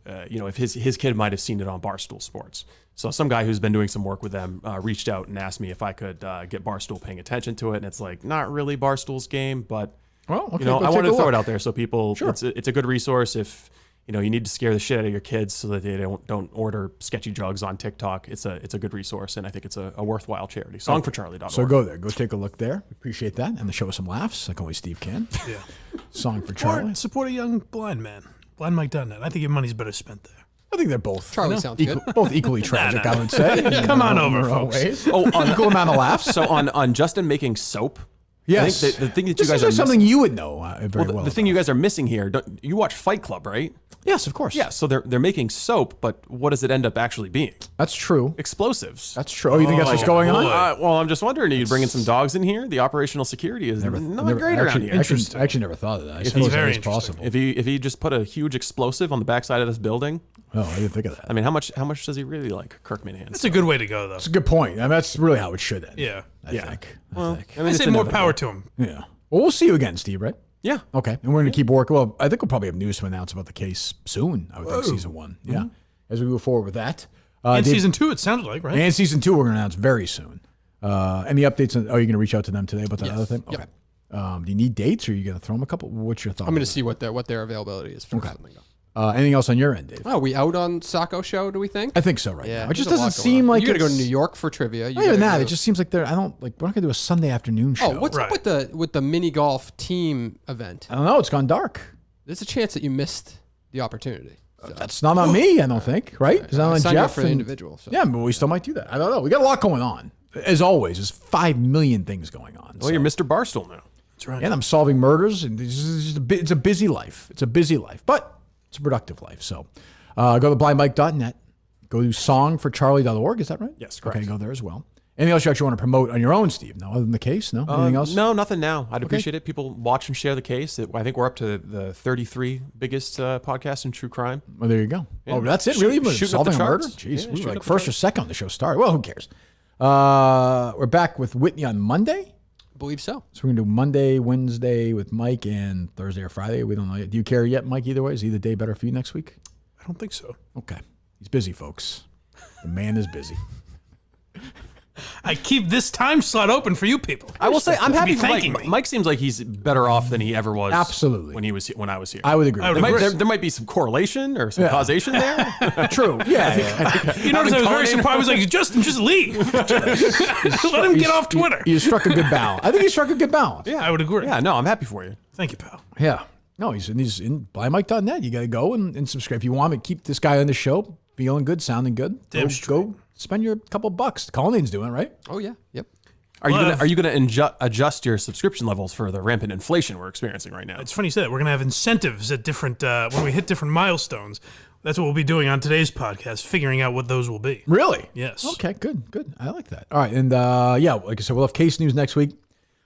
if his kid might have seen it on Barstool Sports. So some guy who's been doing some work with them reached out and asked me if I could get Barstool paying attention to it. And it's like not really Barstool's game, but well, okay, I go wanted take to a throw it look. out there so people. Sure. It's a good resource if. You need to scare the shit out of your kids so that they don't order sketchy drugs on TikTok. It's a good resource, and I think it's a worthwhile charity. Songforcharlie.org. So go there. Go take a look there. Appreciate that. And the show us some laughs, like only Steve can. Yeah. Song for Charlie. Support a young blind man. BlindMike.net. I think your money's better spent there. I think they're both. Charlie sounds equal, good. both equally tragic, I would say. Come on over, In their own folks. ways. On equal amount of laughs. So on Justin making soap. Yes. I think the thing that This you guys is are something missing, you would know very well. the thing you guys are missing here. You watch Fight Club, right? Yes, of course. Yeah. So they're making soap, but what does it end up actually being? That's true. Explosives. That's true. Oh, you think that's what's going on? Well, I'm just wondering. Are you bringing some dogs in here? The operational security is not great around here. I actually never thought of that. I If suppose he's that is possible. If he just put a huge explosive on the backside of this building. Oh, I didn't think of that. I mean, how much does he really like Kirk Minihane? That's a good way to go, though. That's a good point. I mean, that's really how it should end. Yeah. I think. Well, think. I say more power to him. Yeah. Well, we'll see you again, Steve, right? Yeah. Okay. And we're going to keep working. Well, I think we'll probably have news to announce about the case soon. I would think season 1. Yeah. Mhm. As we move forward with that. And Dave- season 2, it sounded like, right? And season 2, we're going to announce very soon. Any updates? Are you going to reach out to them today about that other thing? Yep. Okay. Do you need dates, or are you going to throw them a couple? What's your thought? I'm going to see what their availability is for Okay. something. Anything else on your end, Dave? Oh, we out on Sacco show? Do we think? I think so right Yeah, now. It just there's a lot doesn't going seem on. like you got to go to it's- New York for trivia. You Not even gotta that. go- It just seems like we're not going to do a Sunday afternoon show. Oh, what's up with the mini golf team event? I don't know. It's gone dark. There's a chance that you missed the opportunity. So. That's not on me, I don't think, right? It's not I on signed up Jeff. for the and- individual, so. Yeah, but we still might do that. I don't know. We got a lot going on. As always, there's 5 million things going on. Well, you're Mr. Barstool now. That's right. And I'm solving murders. And it's a busy life. It's a busy life, but it's a productive life. So go to blindmike.net. Go to songforcharlie.org. Is that right? Yes, correct. Okay, go there as well. Anything else you actually want to promote on your own, Steve? No, other than the case? No? Anything else? No, nothing now. I'd Okay. appreciate it. People watch and share the case. I think we're up to the 33 biggest podcasts in true crime. Well, there you go. Yeah. Oh, that's it? Really? Shooting up Solving the a murder? charts. Jeez, Yeah, we shooting were up like the first or charts. second on the show started. Well, who cares? We're back with Whitney on Monday. I believe so. So we're going to do Monday, Wednesday with Mike, and Thursday or Friday. We don't know yet. Do you care yet, Mike, either way? Is either day better for you next week? I don't think so. Okay. He's busy, folks. The man is busy. I keep this time slot open for you people. I will say I'm You happy be for Mike. thanking me. Mike seems like he's better off than he ever was. Absolutely. When I was here. I would agree. There might be some correlation or some causation there. True. Yeah. You notice I was very surprised. I was like, Justin, just leave. Let him get off Twitter. You struck a good balance. I think he struck a good balance. Yeah, I would agree. Yeah, no, I'm happy for you. Thank you, pal. Yeah. No, he's in blindmike.net. You got to go and subscribe. If you want to keep this guy on the show, feeling good, sounding good, go spend your couple bucks. Colleen's doing it, right? Oh, yeah. Yep. Are you gonna adjust your subscription levels for the rampant inflation we're experiencing right now? It's funny you say that. We're going to have incentives at different, when we hit different milestones. That's what we'll be doing on today's podcast, figuring out what those will be. Really? Yes. Okay, good. I like that. All right. And yeah, like I said, we'll have case news next week.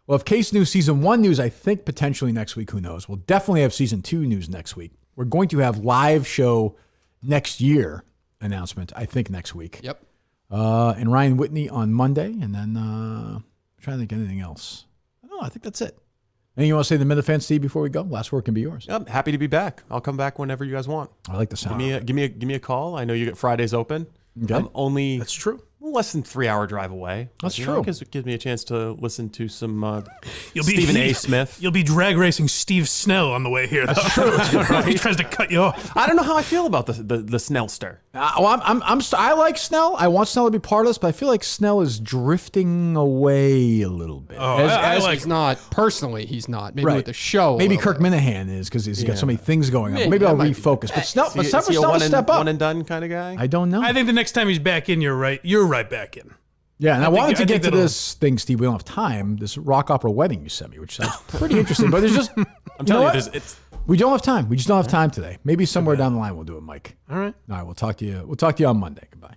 We'll have case news, season 1 news, I think potentially next week. Who knows? We'll definitely have season 2 news next week. We're going to have live show next year announcement, I think, next week. Yep. And Ryan Whitney on Monday. And then I'm trying to think of anything else. I think that's it. Anything you want to say to the Minifan, Steve, before we go? Last word can be yours. I'm happy to be back. I'll come back whenever you guys want. I like the sound. Give me a call. I know you get Fridays open. Okay. I'm only That's true. less than 3 hour drive away. That's You true. know, it gives me a chance to listen to some Stephen A. Smith. You'll be drag racing Steve Snell on the way here. That's true. He tries to cut you off. I don't know how I feel about the Snellster. I like Snell. I want Snell to be part of this, but I feel like Snell is drifting away a little bit. As he's not personally, he's not. Maybe Right. with the show. Maybe Kirk Minihane is because he's got so many things going on. Maybe, Maybe I'll that might be refocus. But Snell, Is he a Snell one step up. one and done kind of guy? I don't know. I think the next time he's back in, you're right. You're right back in. Yeah, and I wanted to I get think to that'll- this thing, Steve. We don't have time. This rock opera wedding you sent me, which sounds pretty interesting. But there's just I'm telling you, we don't have time. We just don't have time today. Maybe somewhere down the line we'll do it, Mike. All right. All right. We'll talk to you. We'll talk to you on Monday. Goodbye.